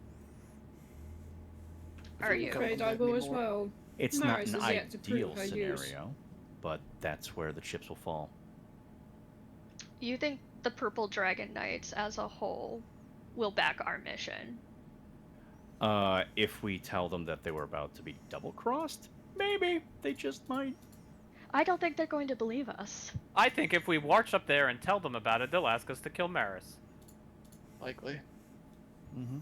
Are you? Afraid I will as well. It's Maris not an has yet to prove ideal her use. scenario, but that's where the chips will fall. You think the Purple Dragon Knights as a whole will back our mission? If we tell them that they were about to be double-crossed, maybe. They just might. I don't think they're going to believe us. I think if we march up there and tell them about it, they'll ask us to kill Maris. Likely. Mm-hmm.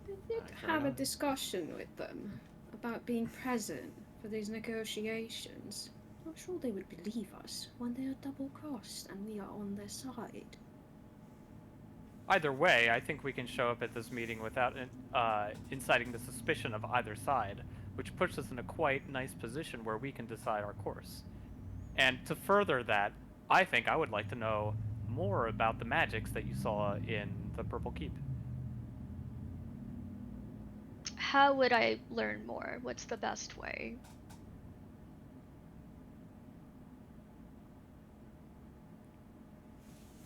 We did fair have a enough. discussion with them about being present for these negotiations. I'm sure they would believe us when they are double-crossed and we are on their side. Either way, I think we can show up at this meeting without inciting the suspicion of either side, which puts us in a quite nice position where we can decide our course. And to further that, I think I would like to know more about the magics that you saw in the Purple Keep. How would I learn more? What's the best way?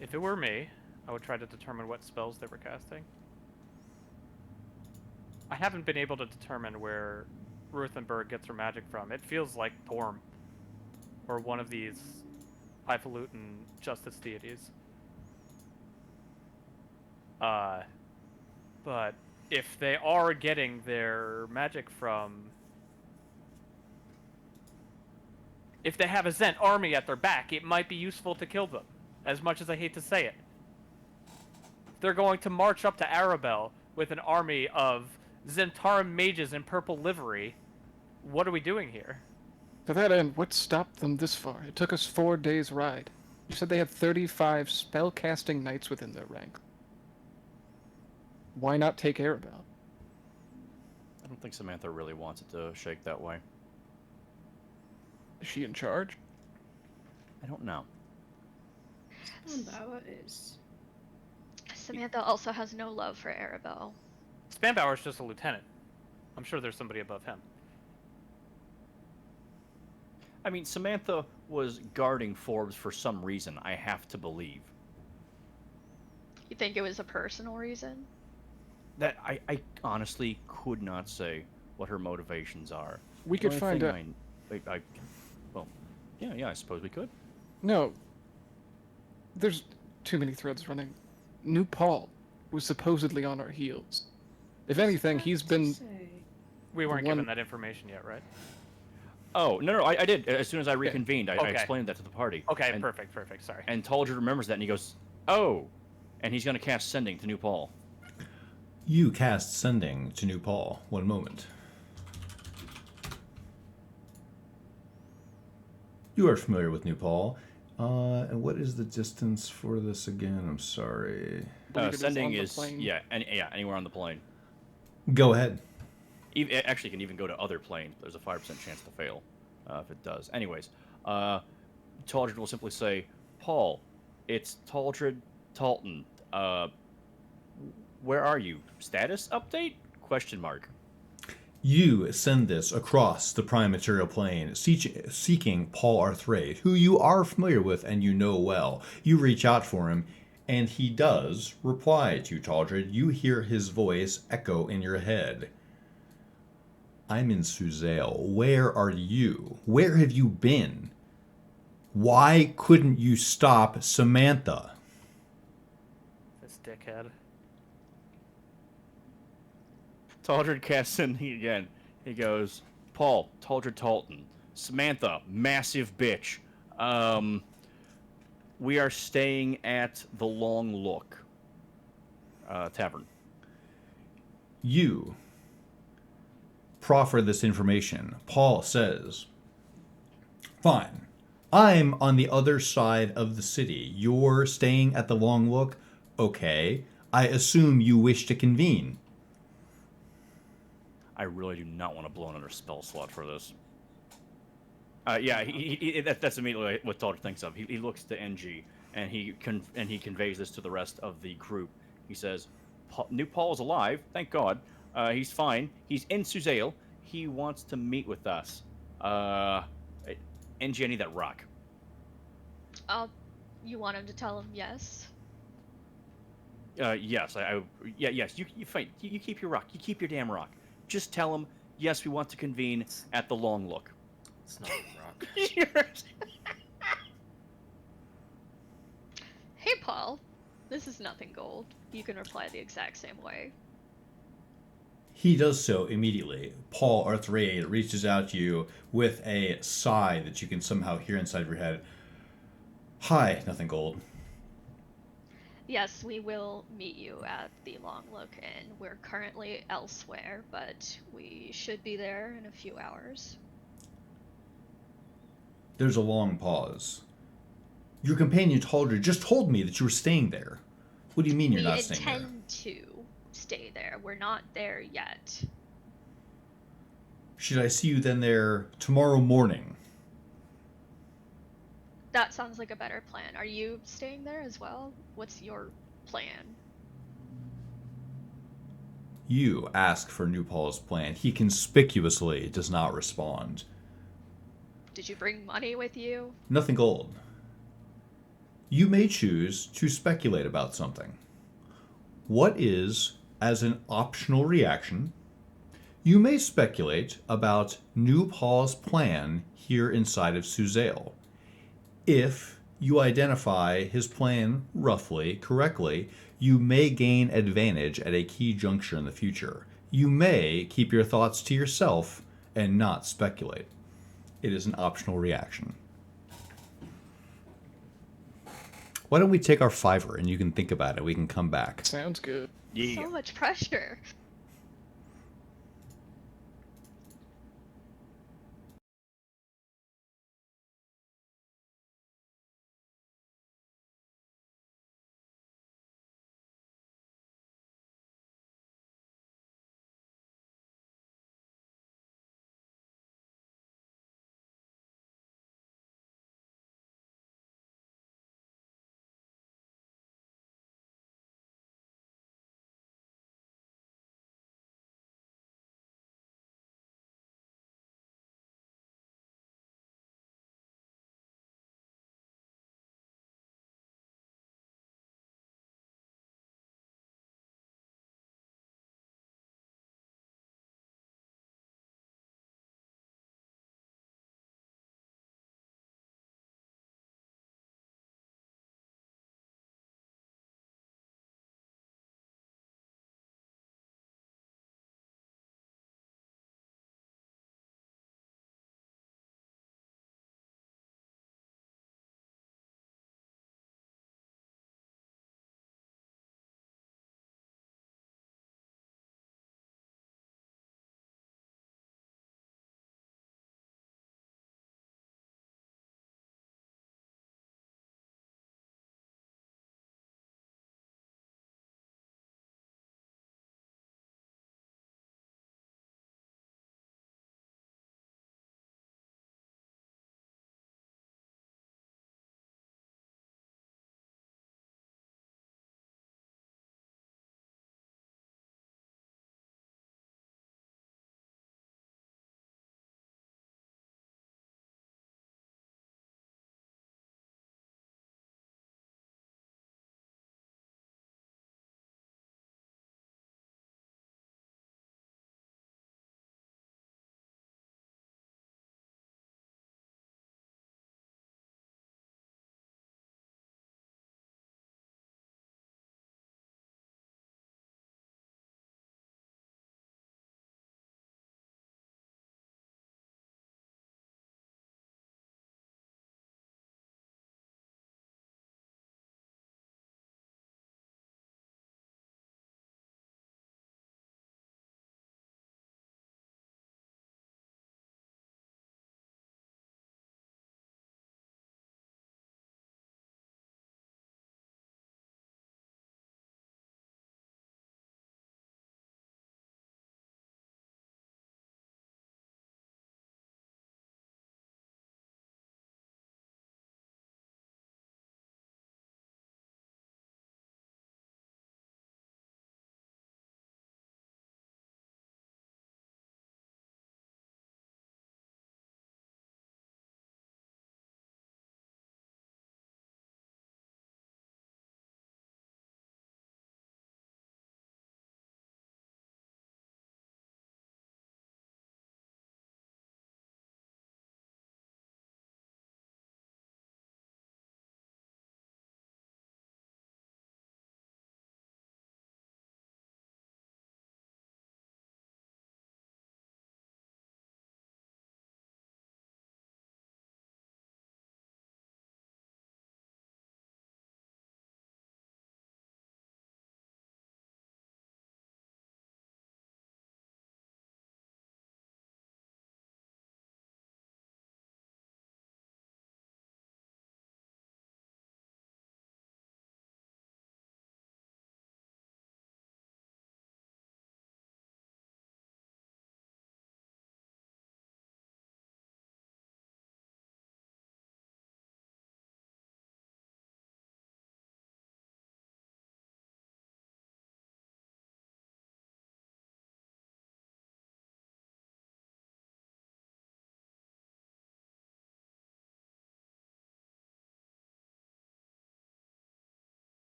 If it were me, I would try to determine what spells they were casting. I haven't been able to determine where Ruthenberg gets her magic from. It feels like Torm, or one of these highfalutin justice deities. But if they are getting their magic from... If they have a Zent army at their back, it might be useful to kill them, as much as I hate to say it. If they're going to march up to Arabel with an army of Zentarum mages in purple livery, what are we doing here? To that end, what stopped them this far? It took us 4 days' ride. You said they had 35 spell-casting knights within their rank. Why not take Arabelle? I don't think Samantha really wants it to shake that way. Is she in charge? I don't know. Spanbauer is. Samantha also has no love for Arabelle. Spanbauer's just a lieutenant. I'm sure there's somebody above him. I mean, Samantha was guarding Forbes for some reason, I have to believe. You think it was a personal reason? That I honestly could not say what her motivations are. We The could only find thing out. Well, yeah, I suppose we could. No. There's too many threads running. New Paul was supposedly on our heels. If anything, he's been. We weren't one- given that information yet, right? Oh, no, I did. As soon as I reconvened, I Okay. explained that to the party. Okay, and, perfect. Sorry. And Tolger remembers that, and he goes, oh. And he's going to cast Sending to New Paul. You cast Sending to New Paul. One moment. You are familiar with New Paul. And what is the distance for this again? I'm sorry. believe it is Sending on the is, plane. anywhere on the plane. Go ahead. Actually, can even go to other planes. There's a 5% chance to fail if it does. Anyways, Taldred will simply say, Paul, it's Taldred Talton. Where are you? Status update? Question mark. You send this across the prime material plane, seeking Paul Arthraid, who you are familiar with and you know well. You reach out for him, and he does reply to Taldred. You hear his voice echo in your head. I'm in Suzail. Where are you? Where have you been? Why couldn't you stop Samantha? This dickhead. Taldred casts Sending again. He goes, Paul, Taldred Talton. Samantha, massive bitch. We are staying at the Long Look Tavern. You proffer this information. Paul says, fine. I'm on the other side of the city. You're staying at the Long Look? Okay. I assume you wish to convene. I really do not want to blow another spell slot for this. That's immediately what Taldred thinks of. He looks to NG, and he conveys this to the rest of the group. He says, New Paul is alive, thank God. He's fine. He's in Suzail. He wants to meet with us. NG, I need that rock. You want him to tell him yes? Yes, yes. You fine. You keep your rock. You keep your damn rock. Just tell him, yes, we want to convene at the Long Look. It's not a rock. Hey, Paul. This is nothing gold. You can reply the exact same way. He does so immediately. Paul Arthraid reaches out to you with a sigh that you can somehow hear inside of your head. Hi, Nothing Gold. Yes, we will meet you at the Long Look Inn. We're currently elsewhere, but we should be there in a few hours. There's a long pause. Your companion Taldred just told me that you were staying there. What do you mean you're not staying there? We intend to stay there. We're not there yet. Should I see you then there tomorrow morning? That sounds like a better plan. Are you staying there as well? What's your plan? You ask for New Paul's plan. He conspicuously does not respond. Did you bring money with you? Nothing Gold. You may choose to speculate about something. What is, as an optional reaction, you may speculate about New Paul's plan here inside of Suzail. If you identify his plan roughly, correctly, you may gain advantage at a key juncture in the future. You may keep your thoughts to yourself and not speculate. It is an optional reaction. Why don't we take our $5 and you can think about it? We can come back. Sounds good. Yeah. So much pressure.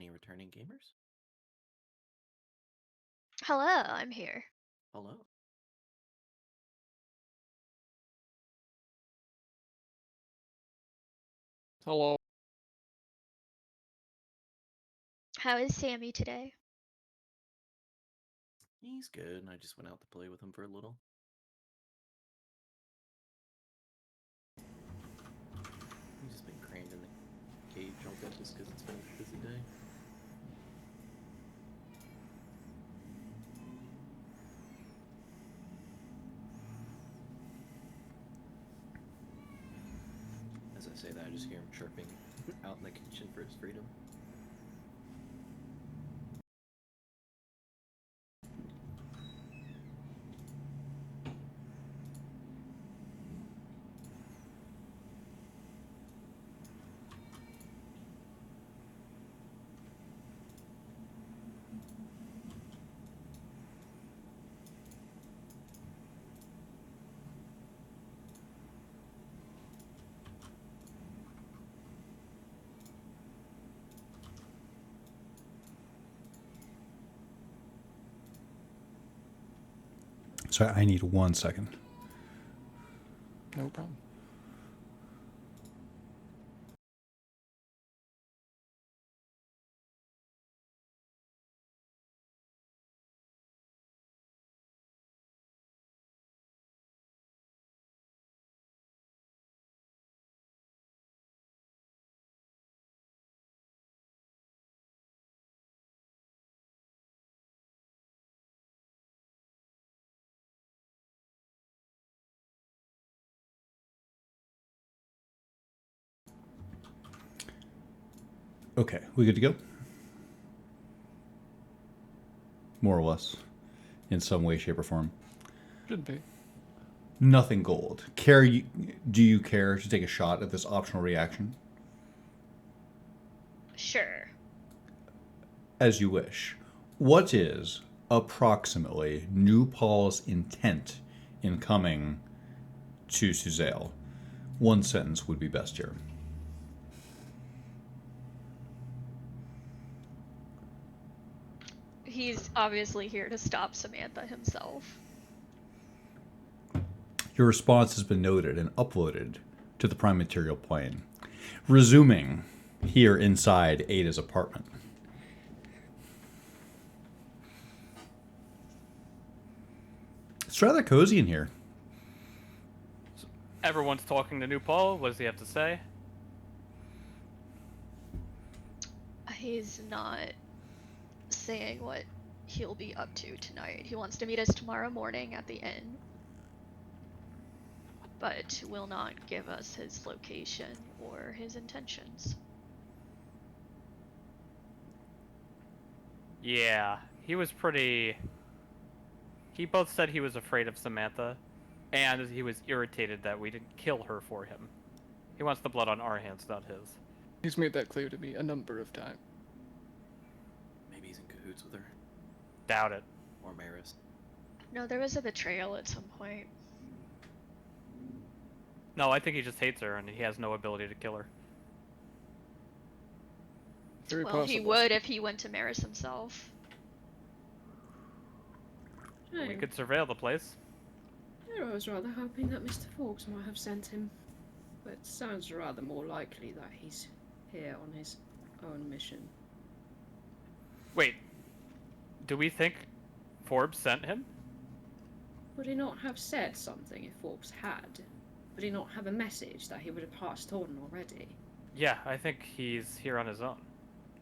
Any returning gamers? Hello, I'm here. Hello. Hello. How is Sammy today? He's good. I just went out to play with him for a little. He's just been crammed in the cage all day just because it's been a busy day. As I say that, I just hear him chirping out in the kitchen for his freedom. So I need 1 second. No problem. Okay, we good to go? More or less, in some way, shape, or form. Should be. Nothing gold. Do you care to take a shot at this optional reaction? Sure. As you wish. What is approximately New Paul's intent in coming to Suzale? 1 sentence would be best here. He's obviously here to stop Samantha himself. Your response has been noted and uploaded to the Prime Material plane. Resuming here inside Ada's apartment. It's rather cozy in here. Everyone's talking to New Paul. What does he have to say? He's not saying what he'll be up to tonight. He wants to meet us tomorrow morning at the inn, but will not give us his location or his intentions. Yeah, he was pretty... He both said he was afraid of Samantha, and he was irritated that we didn't kill her for him. He wants the blood on our hands, not his. He's made that clear to me a number of times. Maybe he's in cahoots with her. Doubt it. Or Maris. No, there was a betrayal at some point. No, I think he just hates her, and he has no ability to kill her. Very Well, possible. he would if he went to Maris himself. We could surveil the place. I was rather hoping that Mr. Fawkes might have sent him, but it sounds rather more likely that he's here on his own mission. Wait, do we think Forbes sent him? Would he not have said something if Fawkes had? Would he not have a message that he would have passed on already? Yeah, I think he's here on his own.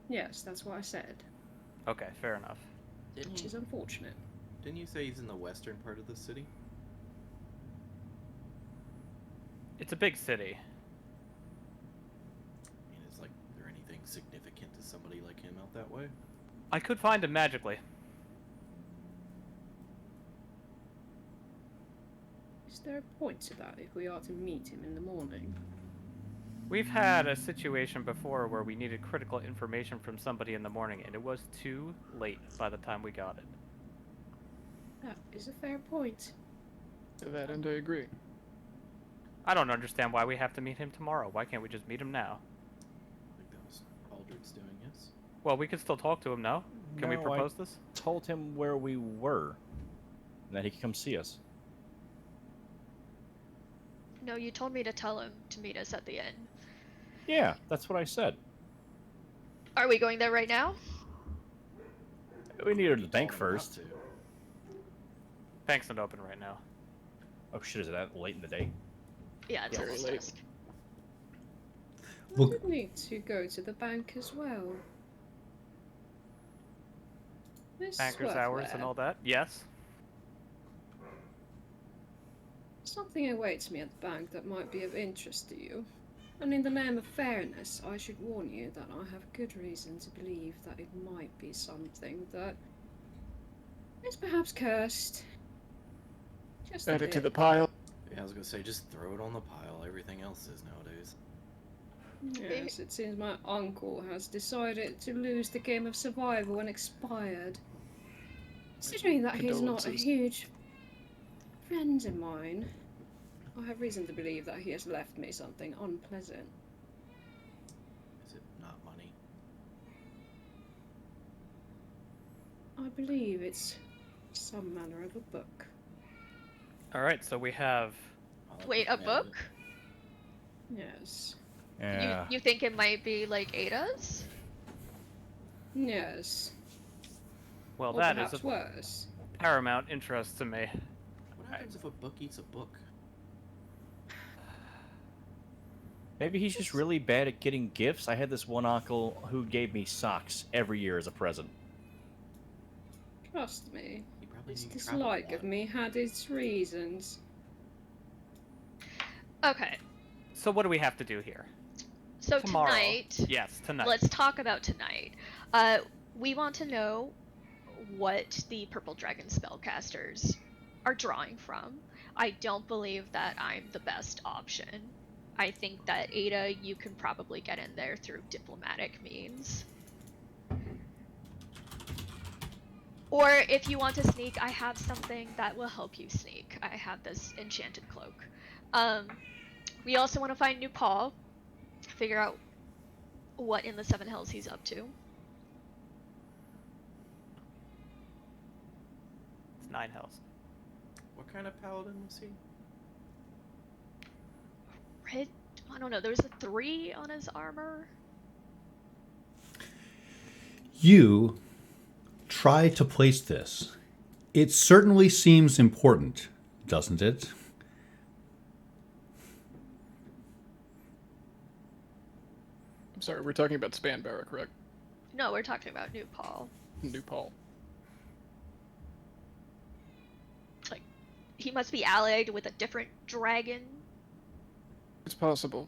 Yes, that's what I said, Okay, fair enough. which is unfortunate. Didn't you say he's in the western part of the city? It's a big city. I mean, is there anything significant to somebody like him out that way? I could find him magically. Is there a point to that if we are to meet him in the morning? We've had a situation before where we needed critical information from somebody in the morning, and it was too late by the time we got it. That is a fair point. To that end, I agree. I don't understand why we have to meet him tomorrow. Why can't we just meet him now? I think that was Aldrid's doing, yes? Well, we can still talk to him now. Can we No, propose this? Told him where we were, and that he could come see us. No, you told me to tell him to meet us at the inn. Yeah, that's what I said. Are we going there right now? We needed the Told bank him not first. to. Bank's not open right now. Oh shit, is it that late in the day? Yeah, it's Very almost late. dusk. I Well- did need to go to the bank as well. Miss Banker's hours and Swerfware, all that. Yes. something awaits me at the bank that might be of interest to you. And in the name of fairness, I should warn you that I have good reason to believe that it might be something that is perhaps cursed. Just a Add it to bit. the pile. Yeah, I was gonna say, just throw it on the pile. Everything else is nowadays. Yes, it seems my uncle has decided to lose the game of survival and expired. Considering that he's not a Condolences. huge friend of mine, I have reason to believe that he has left me something unpleasant. Is it not money? I believe it's some manner of a book. All right. So we have. I'll have Wait, to a find book? Yes. Yeah. You think it might be like Ada's? Yes. Well, Or that perhaps is of worse. paramount interest to me. What happens if a book eats a book? Maybe he's just really bad at getting gifts. I had this one uncle who gave me socks every year as a present. Trust me, He probably his didn't travel a dislike lot. of me had its reasons. Okay, So what do we have to do here? so Tomorrow. tonight, Yes, tonight. let's talk about tonight. We want to know what the Purple Dragon spellcasters are drawing from. I don't believe that I'm the best option. I think that Ada, you can probably get in there through diplomatic means. Or if you want to sneak, I have something that will help you sneak. I have this enchanted cloak. We also want to find New Paul, figure out what in the Seven Hells he's up to. It's 9 hells. What kind of paladin was he? Red, I don't know, there was a 3 on his armor. You try to place this. It certainly seems important, doesn't it? I'm sorry, we're talking about Spanbarrow, correct? No, we're talking about New Paul. New Paul. Like, he must be allied with a different dragon. It's possible.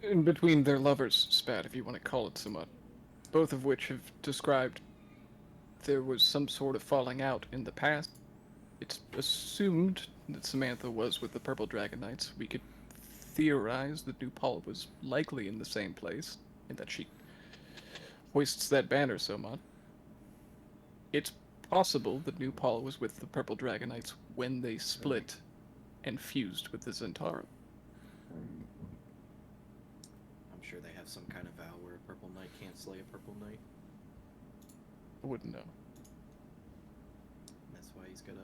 In between their lovers' spat, if you want to call it so much. Both of which have described there was some sort of falling out in the past. It's assumed that Samantha was with the Purple Dragon Knights. We could theorize that New Paul was likely in the same place, and that she hoists that banner so much. It's possible that New Paul was with the Purple Dragon Knights when they split and fused with the Zentara. I'm sure they have some kind of vow where a purple knight can't slay a purple knight. I wouldn't know. And that's why he's gonna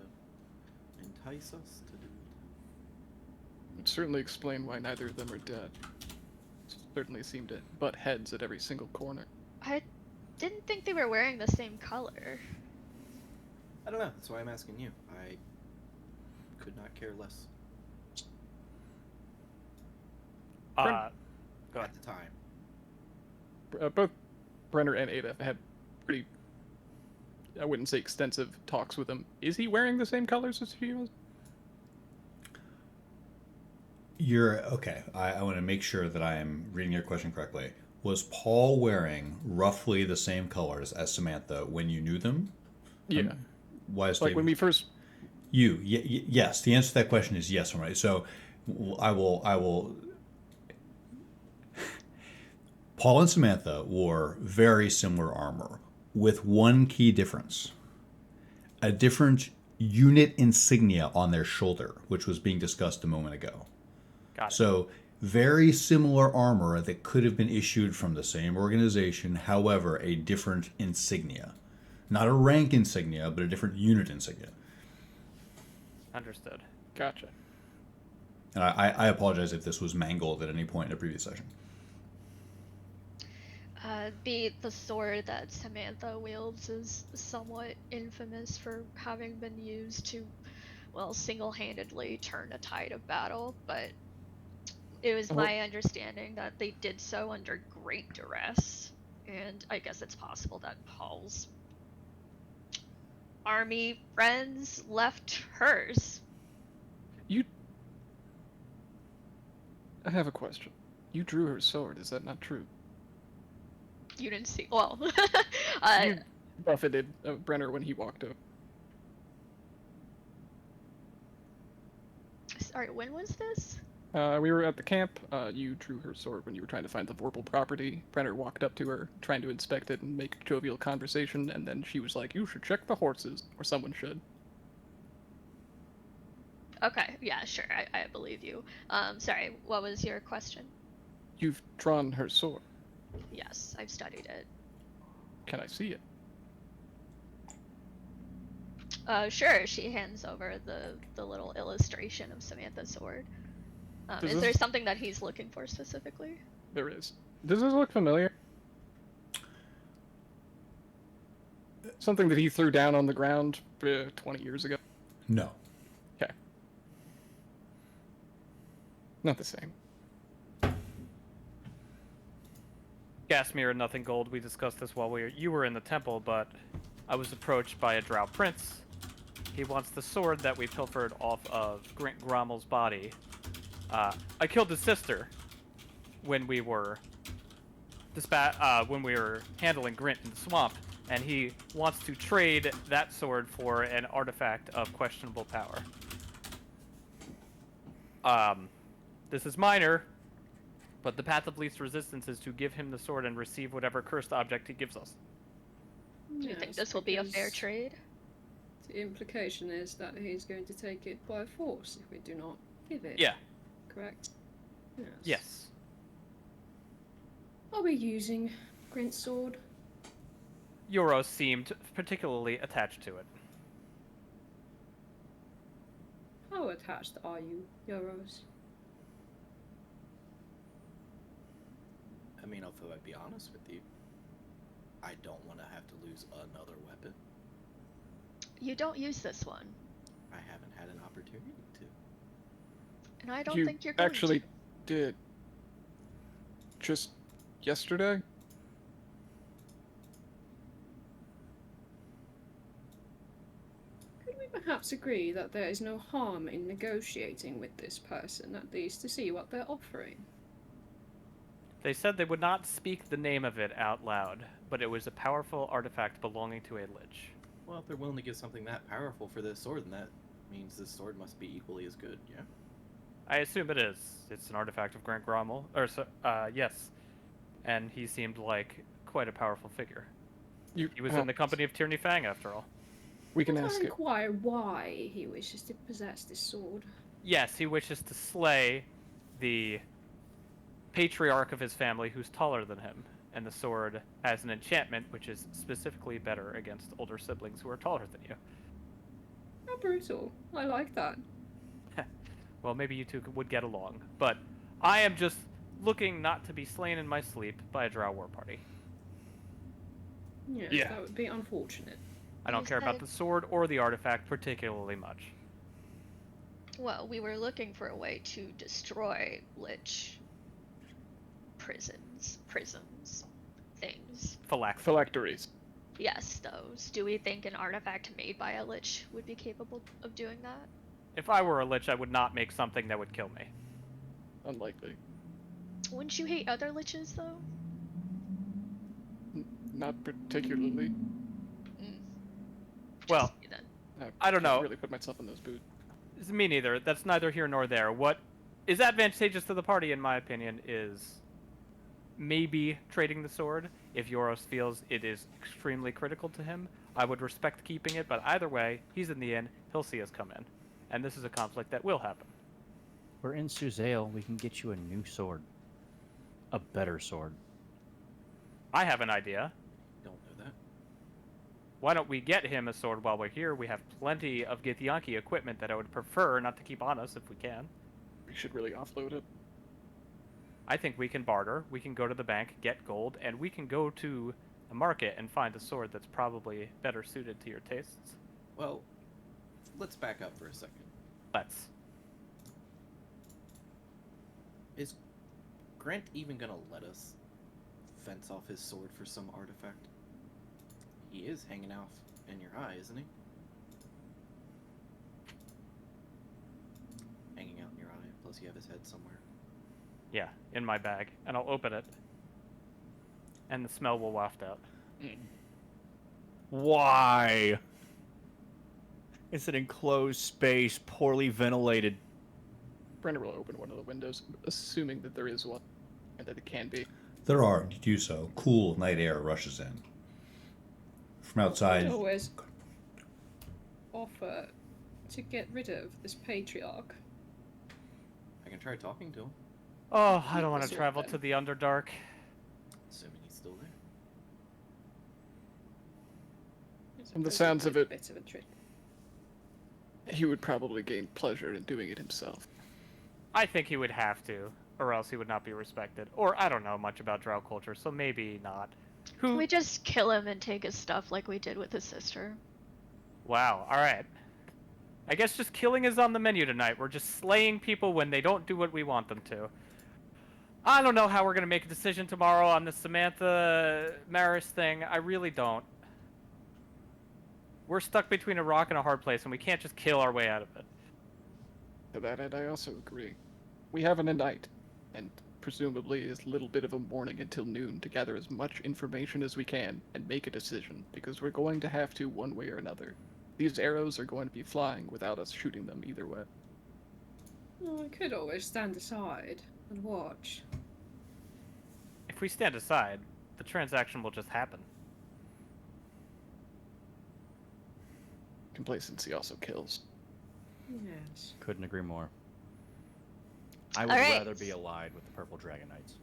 entice us to do it. It'd certainly explain why neither of them are dead. Certainly seem to butt heads at every single corner. I didn't think they were wearing the same color. I don't know. That's why I'm asking you. I could not care less Go ahead. at the time. Both Brenner and Ada have had pretty, I wouldn't say extensive talks with him. Is he wearing the same colors as he was? You're okay. I want to make sure that I am reading your question correctly. Was Paul wearing roughly the same colors as Samantha when you knew them? Yeah. Why is Like when we first. yes. The answer to that question is yes. Right. So I will. Paul and Samantha wore very similar armor with one key difference: a different unit insignia on their shoulder, which was being discussed a moment ago. Got it. So very similar armor that could have been issued from the same organization, however, a different insignia. Not a rank insignia, but a different unit insignia. Understood. Gotcha. And I apologize if this was mangled at any point in a previous session. The sword that Samantha wields is somewhat infamous for having been used to, well, single-handedly turn a tide of battle, but it was my understanding that they did so under great duress, and I guess it's possible that Paul's army friends left hers. I have a question. You drew her sword, is that not true? You didn't see. Well, You buffeted Brenner when he walked up. sorry, when was this? We were at the camp. You drew her sword when you were trying to find the Vorpal property. Brenner walked up to her, trying to inspect it and make jovial conversation, and then she was like, "You should check the horses," or someone should. Okay, yeah, sure, I believe you. Sorry, what was your question? You've drawn her sword. Yes, I've studied it. Can I see it? Sure, she hands over the little illustration of Samantha's sword. Does Is there this- something that he's looking for specifically? There is. Does this look familiar? Something that he threw down on the ground 20 years ago? No. Okay. Not the same. Gasmir and Nothing Gold, we discussed this while you were in the temple, but I was approached by a drow prince. He wants the sword that we pilfered off of Grint Grommel's body. I killed his sister when we were handling Grint in the swamp, and he wants to trade that sword for an artifact of questionable power. This is minor, but the path of least resistance is to give him the sword and receive whatever cursed object he gives us. Do you think this will be a fair trade? The implication is that he's going to take it by force if we do not give it. Yeah. Correct? Yes. Are we using Grint's sword? Euros seemed particularly attached to it. How attached are you, Euros? I mean, if I'd be honest with you, I don't want to have to lose another weapon. You don't use this one, I haven't had an opportunity to. and I don't You think you're going actually to. did. Just yesterday? Could we perhaps agree that there is no harm in negotiating with this person, at least to see what they're offering? They said they would not speak the name of it out loud, but it was a powerful artifact belonging to a lich. Well, if they're willing to give something that powerful for this sword, then that means this sword must be equally as good, yeah? I assume it is. It's an artifact of Grant Grommel. Yes. And he seemed like quite a powerful figure. He was in the company of Tierney Fang, after all. We can Can I ask it. inquire why he wishes to possess this sword? Yes, he wishes to slay the patriarch of his family who's taller than him. And the sword has an enchantment which is specifically better against older siblings who are taller than you. How brutal. I like that. Well, maybe you two would get along. But I am just looking not to be slain in my sleep by a drow war party. Yes, Yeah. that would be unfortunate. I don't You care about said- the sword or the artifact particularly much. Well, we were looking for a way to destroy lich prisons, things. Phylacteries. Yes, those. Do we think an artifact made by a lich would be capable of doing that? If I were a lich, I would not make something that would kill me. Unlikely. Wouldn't you hate other liches, though? Not particularly. Mm. Well, Just me then. I don't can't know. really put myself in those boots. It's me neither. That's neither here nor there. What is advantageous to the party, in my opinion, is maybe trading the sword. If Euros feels it is extremely critical to him, I would respect keeping it, but either way, he's in the inn, he'll see us come in. And this is a conflict that will happen. We're in Suzale. We can get you a new sword. A better sword. I have an idea. Don't know that. Why don't we get him a sword while we're here? We have plenty of Githyanki equipment that I would prefer not to keep on us if we can. We should really offload it. I think we can barter. We can go to the bank, get gold, and we can go to the market and find a sword that's probably better suited to your tastes. Well, let's back up for a second. Let's. Is Grant even gonna let us fence off his sword for some artifact? He is hanging out in your eye, isn't he? Hanging out in your eye, plus you have his head somewhere. Yeah, in my bag. And I'll open it. And the smell will waft out. Why? It's an enclosed space, poorly ventilated. Brenner will open one of the windows, assuming that there is one, and that it can be. There are. You do so. Cool night air rushes in. From outside. I'd always offer to get rid of this patriarch. I can try talking to him, Oh, I don't Keep want the to sword travel then. to the Underdark. assuming he's still there. From the Suppose sounds it'd of be it- a bit of a trick. He would probably gain pleasure in doing it himself. I think he would have to, or else he would not be respected. Or I don't know much about drow culture, so maybe not. Can Who? we just kill him and take his stuff like we did with his sister? Wow, alright. I guess just killing is on the menu tonight. We're just slaying people when they don't do what we want them to. I don't know how we're gonna make a decision tomorrow on the Samantha Maris thing. I really don't. We're stuck between a rock and a hard place, and we can't just kill our way out of it. To that end, I also agree. We have a night, and presumably is a little bit of a morning until noon to gather as much information as we can and make a decision, because we're going to have to one way or another. These arrows are going to be flying without us shooting them either way. Well, I could always stand aside and watch. If we stand aside, the transaction will just happen. Complacency also kills. Yes. Couldn't agree more. I would Alright. rather be allied with the Purple Dragon Knights.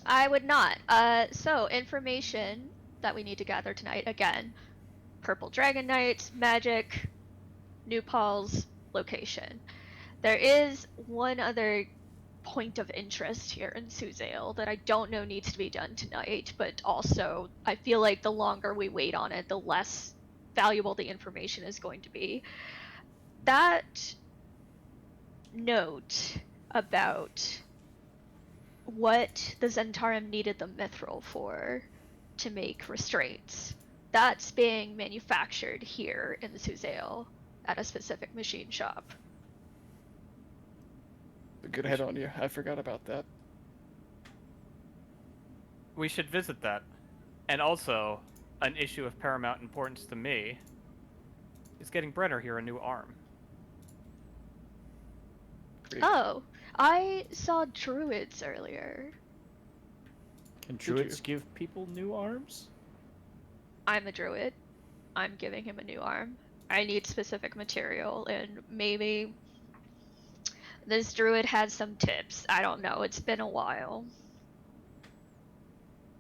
I would not. So information that we need to gather tonight again: Purple Dragon Knight, magic, New Paul's location. There is one other point of interest here in Suzale that I don't know needs to be done tonight, but also I feel like the longer we wait on it, the less valuable the information is going to be. That note about what the Zentarum needed the mithril for to make restraints, that's being manufactured here in Suzale at a specific machine shop. A good head on you. I forgot about that. We should visit that. And also, an issue of paramount importance to me is getting Brenner here a new arm. Great. Oh, I saw druids earlier. Can Did you? druids give people new arms? I'm a druid. I'm giving him a new arm. I need specific material, and maybe this druid has some tips. I don't know. It's been a while.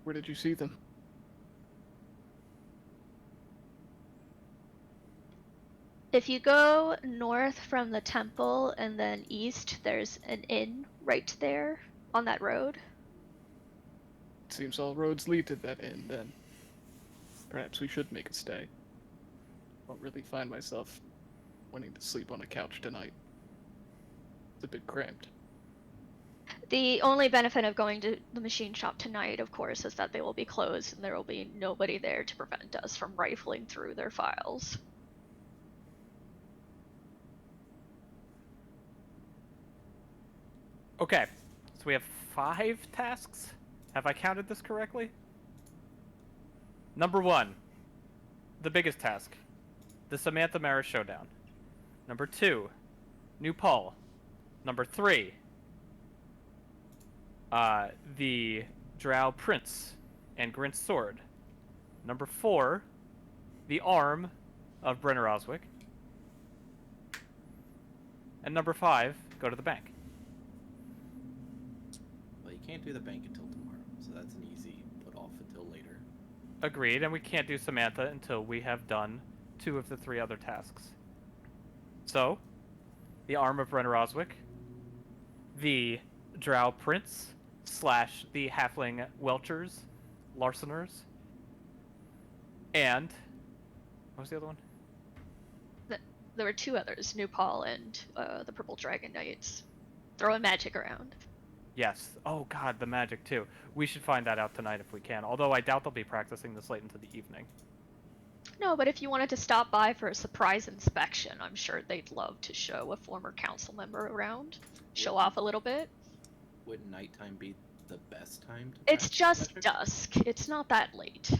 Where did you see them? If you go north from the temple and then east, there's an inn right there on that road. Seems all roads lead to that inn, then. Perhaps we should make a stay. Won't really find myself wanting to sleep on a couch tonight. It's a bit cramped. The only benefit of going to the machine shop tonight, of course, is that they will be closed and there will be nobody there to prevent us from rifling through their files. Okay, so we have 5 tasks? Have I counted this correctly? Number 1, the biggest task, the Samantha Maris showdown. Number 2, New Paul. Number 3, the Drow Prince and Grint's sword. Number 4, the arm of Brenner Oswick. And number 5, go to the bank. can't do the bank until tomorrow, so that's an easy put off until later. Agreed, and we can't do Samantha until we have done 2 of the 3 other tasks. So, the Arm of Brenner Oswick, the Drow Prince / the Halfling Welchers, Larceners, and what was the other one? There were 2 others, New Paul and the Purple Dragon Knights. Throwing magic around. Yes. Oh god, the magic too. We should find that out tonight if we can. Although I doubt they'll be practicing this late into the evening. No, but if you wanted to stop by for a surprise inspection, I'm sure they'd love to show a former council member around. Show off a little bit. Would nighttime be the best time to It's practice just magic? dusk. It's not that late.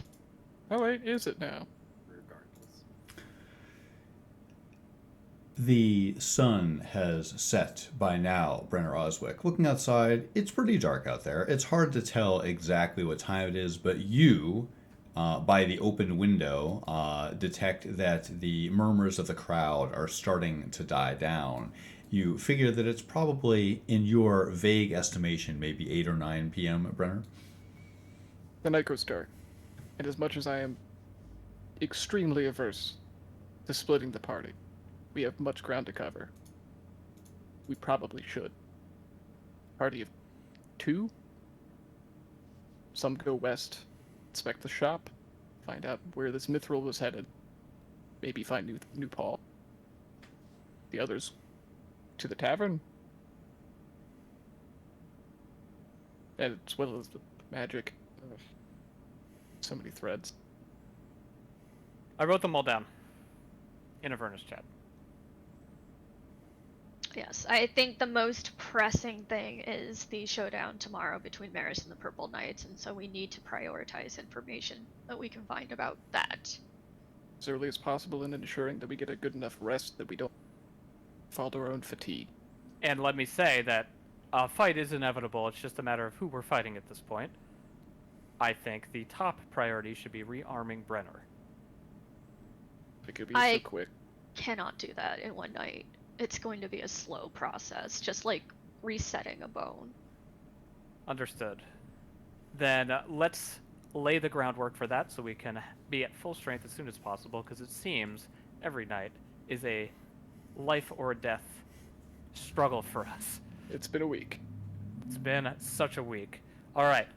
How late is it now? Regardless. The sun has set by now, Brenner Oswick. Looking outside, it's pretty dark out there. It's hard to tell exactly what time it is, but you, by the open window, detect that the murmurs of the crowd are starting to die down. You figure that it's probably, in your vague estimation, maybe 8 or 9 p.m., Brenner? The night goes dark, and as much as I am extremely averse to splitting the party, we have much ground to cover. We probably should. Party of 2? Some go west, inspect the shop, find out where this mithril was headed, maybe find New Paul. The others to the tavern, as well as the magic. So many threads. I wrote them all down in Avernus chat. Yes, I think the most pressing thing is the showdown tomorrow between Maris and the Purple Knights, and so we need to prioritize information that we can find about that. As early as possible in ensuring that we get a good enough rest that we don't fall to our own fatigue. And let me say that a fight is inevitable. It's just a matter of who we're fighting at this point. I think the top priority should be rearming Brenner. It could be I- so quick. Cannot do that in one night. It's going to be a slow process, just like resetting a bone. Understood. Then let's lay the groundwork for that so we can be at full strength as soon as possible, because it seems every night is a life or death struggle for us. It's been a week. It's been such a week. Alright.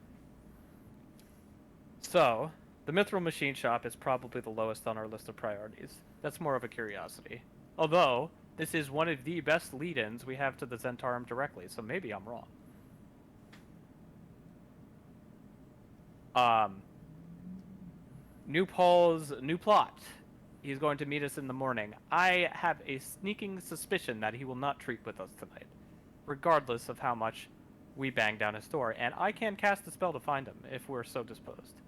So, the Mithril Machine Shop is probably the lowest on our list of priorities. That's more of a curiosity. Although, this is one of the best lead-ins we have to the Zentarum directly, so maybe I'm wrong. New Paul's new plot. He's going to meet us in the morning. I have a sneaking suspicion that he will not treat with us tonight, regardless of how much we bang down his door, and I can cast a spell to find him if we're so disposed.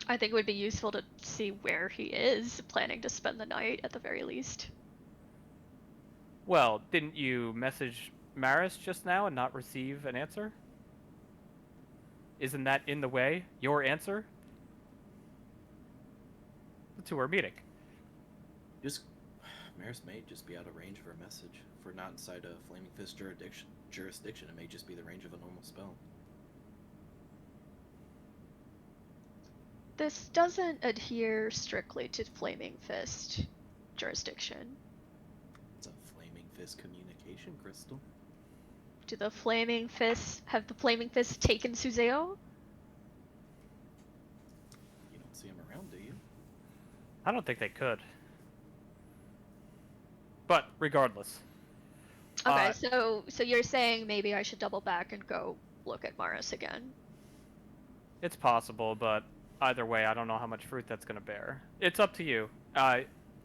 I think it would be useful to see where he is planning to spend the night at the very least. Well, didn't you message Maris just now and not receive an answer? Isn't that in the way? Your answer? To our meeting. Just Maris may just be out of range of her message. If we're not inside a Flaming Fist jurisdiction, it may just be the range of a normal spell. This doesn't adhere strictly to Flaming Fist jurisdiction. It's a Flaming Fist communication crystal. Do the Flaming Fists have the Flaming Fists taken Suzeo? You don't see him around, do you? I don't think they could. But regardless. Okay, so you're saying maybe I should double back and go look at Maris again. It's possible, but either way, I don't know how much fruit that's going to bear. It's up to you.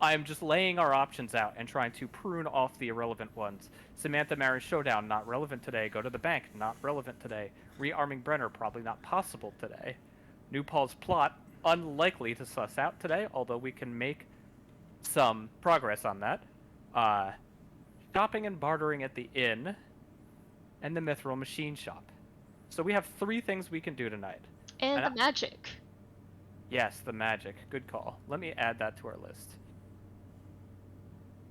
I'm just laying our options out and trying to prune off the irrelevant ones. Samantha Maris showdown, not relevant today. Go to the bank, not relevant today. Rearming Brenner, probably not possible today. New Paul's plot, unlikely to suss out today, although we can make some progress on that. Shopping and bartering at the inn, and the Mithril Machine Shop. So we have 3 things we can do tonight. And the magic. Yes, the magic. Good call. Let me add that to our list.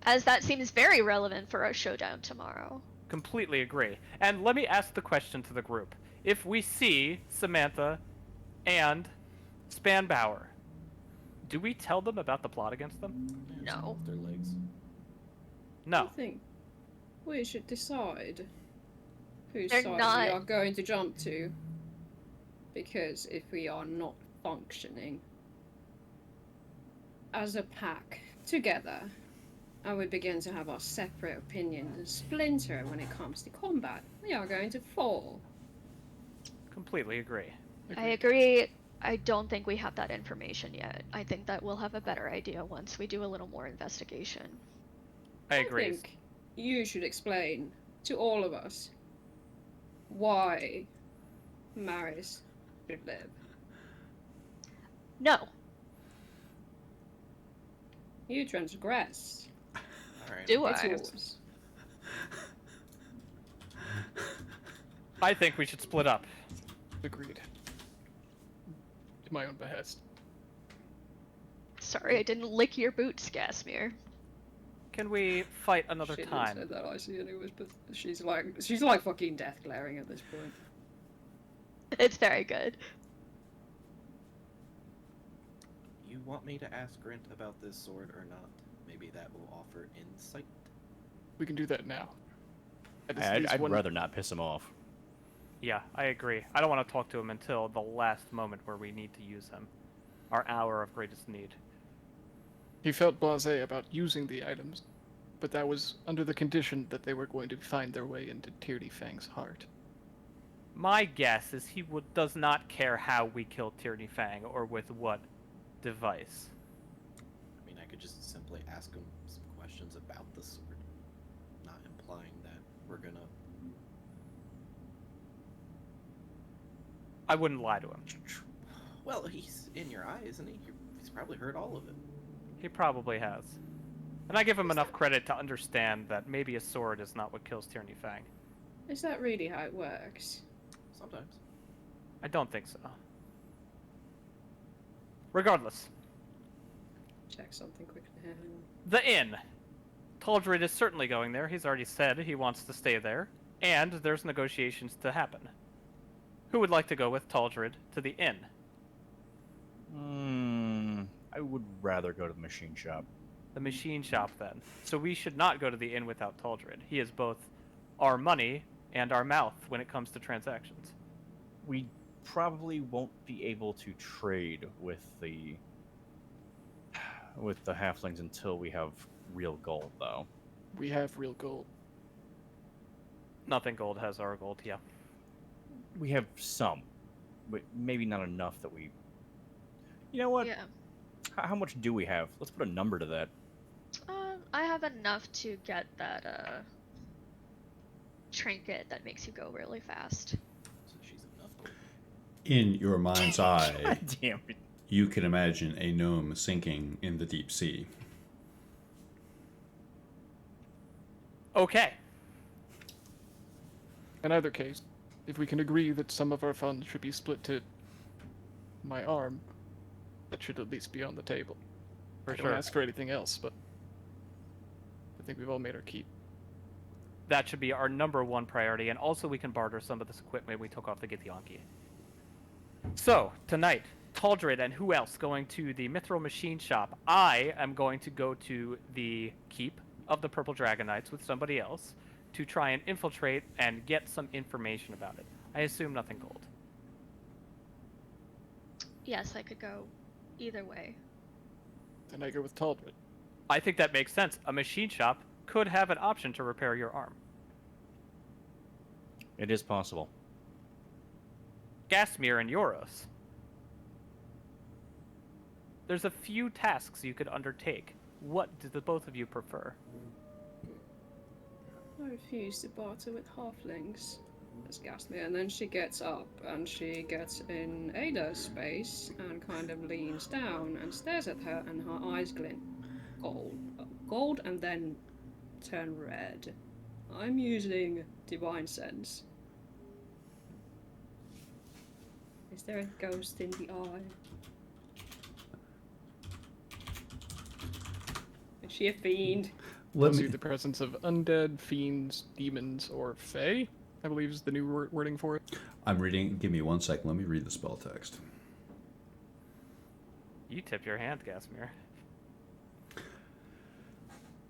As that seems very relevant for our showdown tomorrow. Completely agree. And let me ask the question to the group. If we see Samantha and Spanbauer, do we tell them about the plot against them? Yeah, just No. off their legs. No. I think we should decide whose They're side not- we are going to jump to. Because if we are not functioning as a pack together, and we begin to have our separate opinions and splinter when it comes to combat, we are going to fall. Completely agree. I agree. I don't think we have that information yet. I think that we'll have a better idea once we do a little more investigation. I agree. I think you should explain to all of us why Maris should live. No. You transgress. Alright. Do It's I? yours. I think we should split up. Agreed. To my own behest. Sorry, I didn't lick your boots, Gasmir. Can we fight another She time? didn't say that, I see anyways, but she's like fucking death glaring at this point. It's very good. You want me to ask Grint about this sword or not? Maybe that will offer insight. We can do that now. I just- I'd there's one- rather not piss him off. Yeah, I agree. I don't want to talk to him until the last moment where we need to use him. Our hour of greatest need. He felt blasé about using the items, but that was under the condition that they were going to find their way into Tierney Fang's heart. My guess is he does not care how we kill Tierney Fang or with what device. I mean, I could just simply ask him some questions about the sword, not implying that we're gonna. I wouldn't lie to him. Well, he's in your eye, isn't he? He's probably heard all of it. He probably has. And I give him enough credit to understand that maybe a sword is not what kills Tierney Fang. Is that really how it works? Sometimes. I don't think so. Regardless, Check something quickly here. Hang on. the inn. Taldred is certainly going there. He's already said he wants to stay there. And there's negotiations to happen. Who would like to go with Taldred to the inn? I would rather go to the machine shop. The machine shop, then. So we should not go to the inn without Taldred. He is both our money and our mouth when it comes to transactions. We probably won't be able to trade with the halflings until we have real gold, though. We have real gold. Nothing gold has our gold, yeah. We have some, but maybe not enough that we. You know what? Yeah. How much do we have? Let's put a number to that. I have enough to get that trinket that makes you go really fast. So she's enough gold. In your mind's eye, God damn it. you can imagine a gnome sinking in the deep sea. Okay. In either case, if we can agree that some of our funds should be split to my arm, that should at least be on the table. For I sure. don't ask for anything else, but I think we've all made our keep. That should be our number one priority, and also we can barter some of this equipment we took off the Githyanki. So, tonight, Taldred and who else going to the Mithril Machine Shop? I am going to go to the Keep of the Purple Dragon Knights with somebody else to try and infiltrate and get some information about it. I assume nothing gold. Yes, I could go either way. Then I go with Taldred. I think that makes sense. A machine shop could have an option to repair your arm. It is possible. Gasmir and Yoros. There's a few tasks you could undertake. What do the both of you prefer? I refuse to barter with halflings. That's Gasmir, and then she gets up and she gets in Ada's space and kind of leans down and stares at her, and her eyes glint gold, and then turn red. I'm using Divine Sense. Is there a ghost in the eye? Is she a fiend? Let Tells me. you the presence of undead, fiends, demons, or fae, I believe is the new wording for it. I'm reading. Give me 1 second. Let me read the spell text. You tip your hand, Gasmir.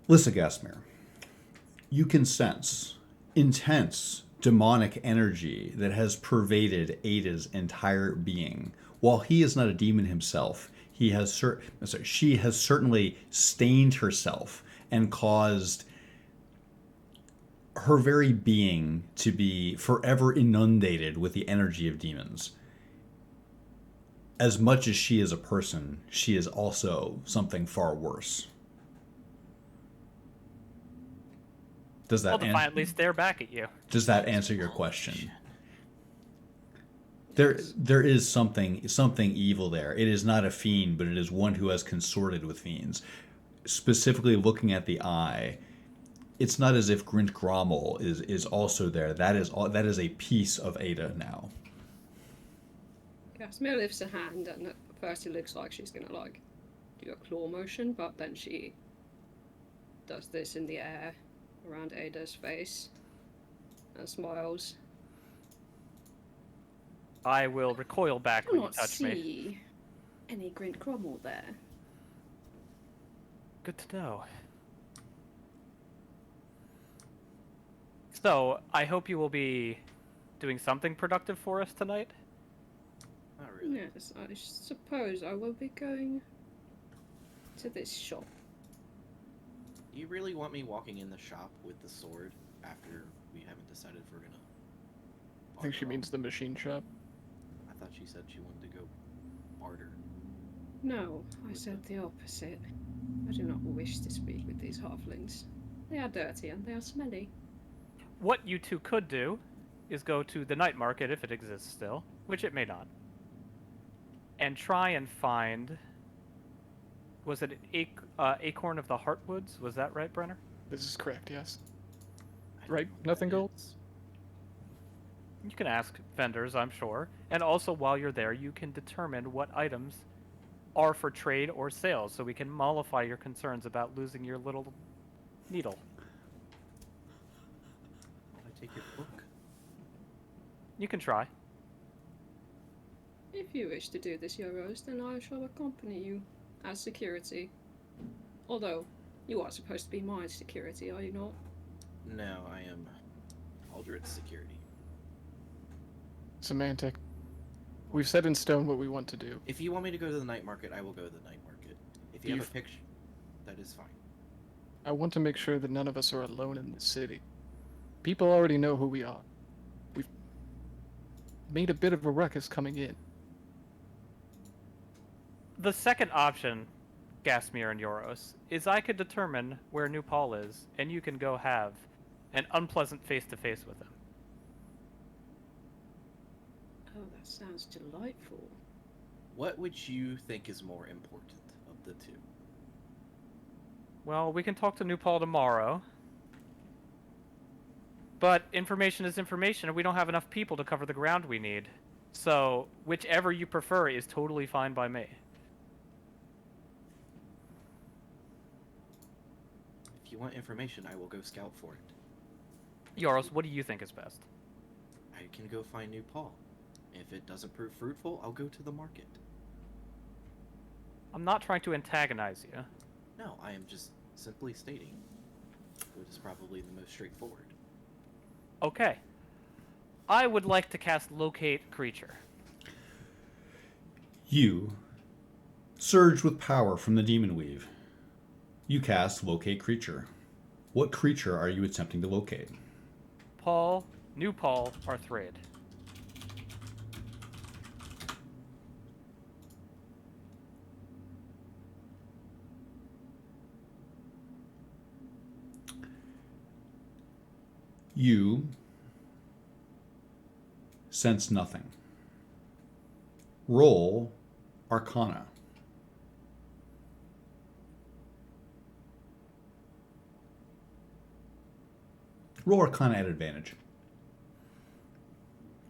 Listen, Gasmir. You can sense intense demonic energy that has pervaded Ada's entire being. While he is not a demon himself, she has certainly stained herself and caused her very being to be forever inundated with the energy of demons. As much as she is a person, she is also something far worse. Does I'll that defiantly stare back at you. Does that answer your question? There is something evil there. It is not a fiend, but it is one who has consorted with fiends. Specifically looking at the eye, it's not as if Grint Grommel is also there. That is a piece of Ada now. Gasmir lifts a hand, and at first it looks like she's gonna like do a claw motion, but then she does this in the air around Ada's face and smiles. I will recoil back I when you cannot touch me. see any Grint Grommel there. Good to know. So, I hope you will be doing something productive for us tonight. Not really. Yes, I suppose I will be going to this shop. You really want me walking in the shop with the sword after we haven't decided if we're gonna... I think she barter means the machine shop. I thought she said she wanted to go barter. No, I said the opposite. I do not wish to speak with these halflings. They are dirty and they are smelly. What you two could do is go to the night market if it exists still, which it may not, and try and find. Was it an acorn of the Heartwoods? Was that right, Brenner? This is correct, yes. I don't Right, know what nothing that gold? is. You can ask vendors, I'm sure. And also, while you're there, you can determine what items are for trade or sale, so we can mollify your concerns about losing your little needle. Will I take your book? You can try. If you wish to do this, Euros, then I shall accompany you as security. Although, you are supposed to be my security, are you not? No, I am Aldred's security. Semantic. We've set in stone what we want to do. If you want me to go to the night market, I will go to the night market. If you have a picture, that is fine. I want to make sure that none of us are alone in the city. People already know who we are. We've made a bit of a ruckus coming in. The second option, Gasmir and Euros, is I could determine where New Paul is, and you can go have an unpleasant face-to-face with him. Oh, that sounds delightful. What would you think is more important of the two? Well, we can talk to New Paul tomorrow. But information is information, and we don't have enough people to cover the ground we need. So, whichever you prefer is totally fine by me. If you want information, I will go scout for it. Yoros, what do you think is best? I can go find New Paul. If it doesn't prove fruitful, I'll go to the market. I'm not trying to antagonize you. No, I am just simply stating what is probably the most straightforward. Okay. I would like to cast Locate Creature. You surge with power from the Demon Weave. You cast Locate Creature. What creature are you attempting to locate? Paul, New Paul, or Thread? You sense nothing. Roll Arcana. Roll Arcana at advantage.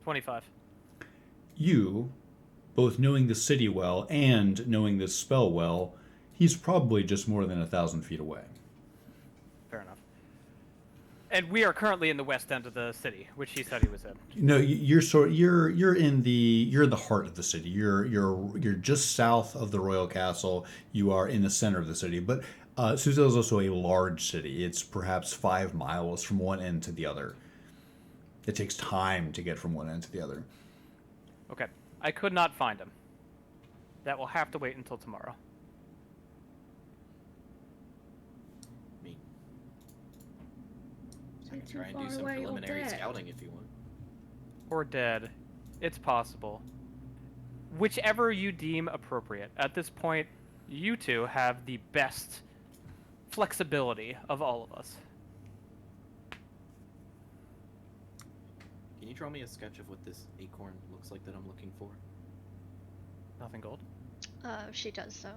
25. You, both knowing the city well and knowing this spell well, he's probably just more than 1,000 feet away. And we are currently in the west end of the city, which he said he was in. No, you're in the heart of the city. You're just south of the royal castle. You are in the center of the city. But Suzhou is also a large city. It's perhaps 5 miles from one end to the other. It takes time to get from one end to the other. Okay. I could not find him. That will have to wait until tomorrow. Me. Is I he can too try and far do some away or preliminary dead? scouting if you want. Or dead. It's possible. Whichever you deem appropriate. At this point, you two have the best flexibility of all of us. Can you draw me a sketch of what this acorn looks like that I'm looking for? Nothing gold. She does so.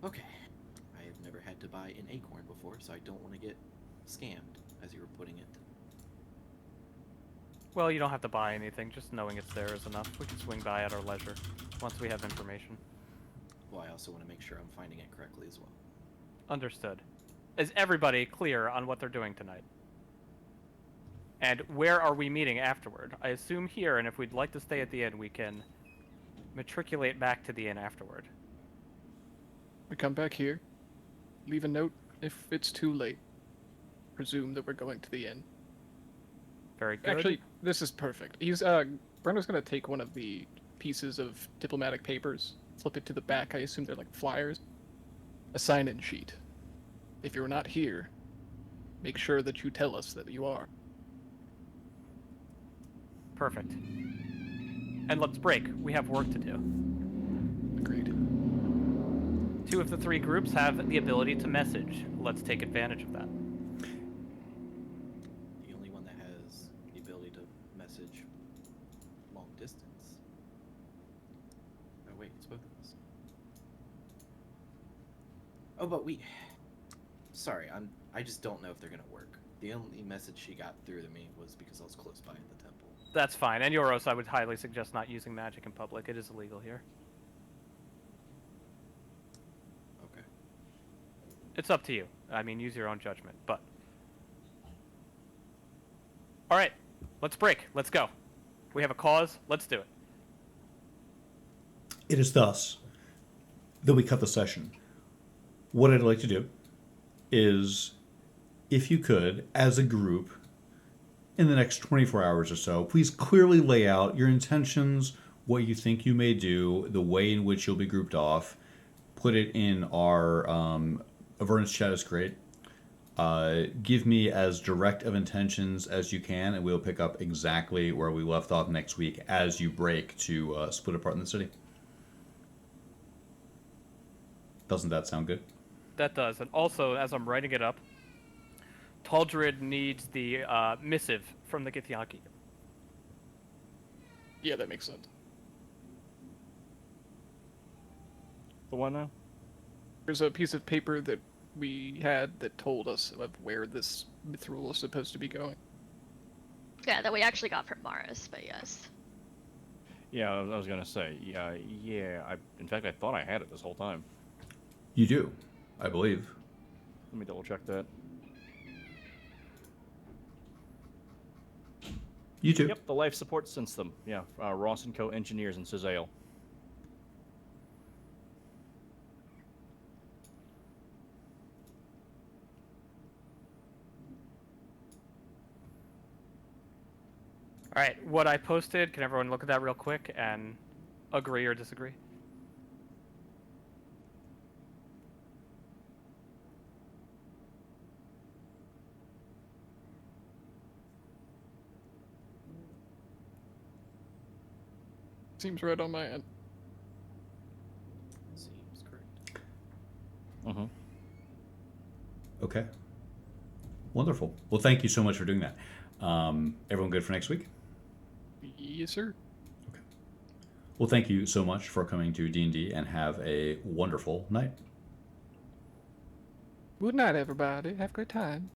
Okay. I have never had to buy an acorn before, so I don't want to get scammed, as you were putting it. Well, you don't have to buy anything. Just knowing it's there is enough. We can swing by at our leisure once we have information. Well, I also want to make sure I'm finding it correctly as well. Understood. Is everybody clear on what they're doing tonight? And where are we meeting afterward? I assume here, and if we'd like to stay at the inn, we can matriculate back to the inn afterward. We come back here, leave a note if it's too late. Presume that we're going to the inn. Very good. Actually, this is perfect. Brenda's gonna take one of the pieces of diplomatic papers, flip it to the back. I assume they're like flyers. A sign-in sheet. If you're not here, make sure that you tell us that you are. Perfect. And let's break. We have work to do. Agreed. 2 of the 3 groups have the ability to message. Let's take advantage of that. The only one that has the ability to message long distance. Oh wait, it's both of us. Oh, but Sorry, I just don't know if they're gonna work. The only message she got through to me was because I was close by the temple. That's fine. And Yoros, I would highly suggest not using magic in public. It is illegal here. Okay. It's up to you. I mean, use your own judgment, but... Alright, let's break. Let's go. We have a cause. Let's do it. It is thus that we cut the session. What I'd like to do is, if you could, as a group, in the next 24 hours or so, please clearly lay out your intentions, what you think you may do, the way in which you'll be grouped off. Put it in our Avernus chat is great. Give me as direct of intentions as you can, and we'll pick up exactly where we left off next week as you break to split apart in the city. Doesn't that sound good? That does. And also, as I'm writing it up, Taldred needs the missive from the Githyanki. Yeah, that makes sense. The one now? There's a piece of paper that we had that told us of where this mithril is supposed to be going. Yeah, that we actually got from Morris, but yes. Yeah, I was gonna say. Yeah. In fact, I thought I had it this whole time. You do, I believe. Let me double check that. You do. Yep, the life support system. Yeah, Ross & Co. Engineers in Cizale. All right, what I posted, can everyone look at that real quick and agree or disagree? Seems right on my end. Seems correct. Mm-hmm. Okay. Wonderful. Well, thank you so much for doing that. Everyone good for next week? Yes, sir. Okay. Well, thank you so much for coming to D&D, and have a wonderful night. Good night, everybody. Have a great time.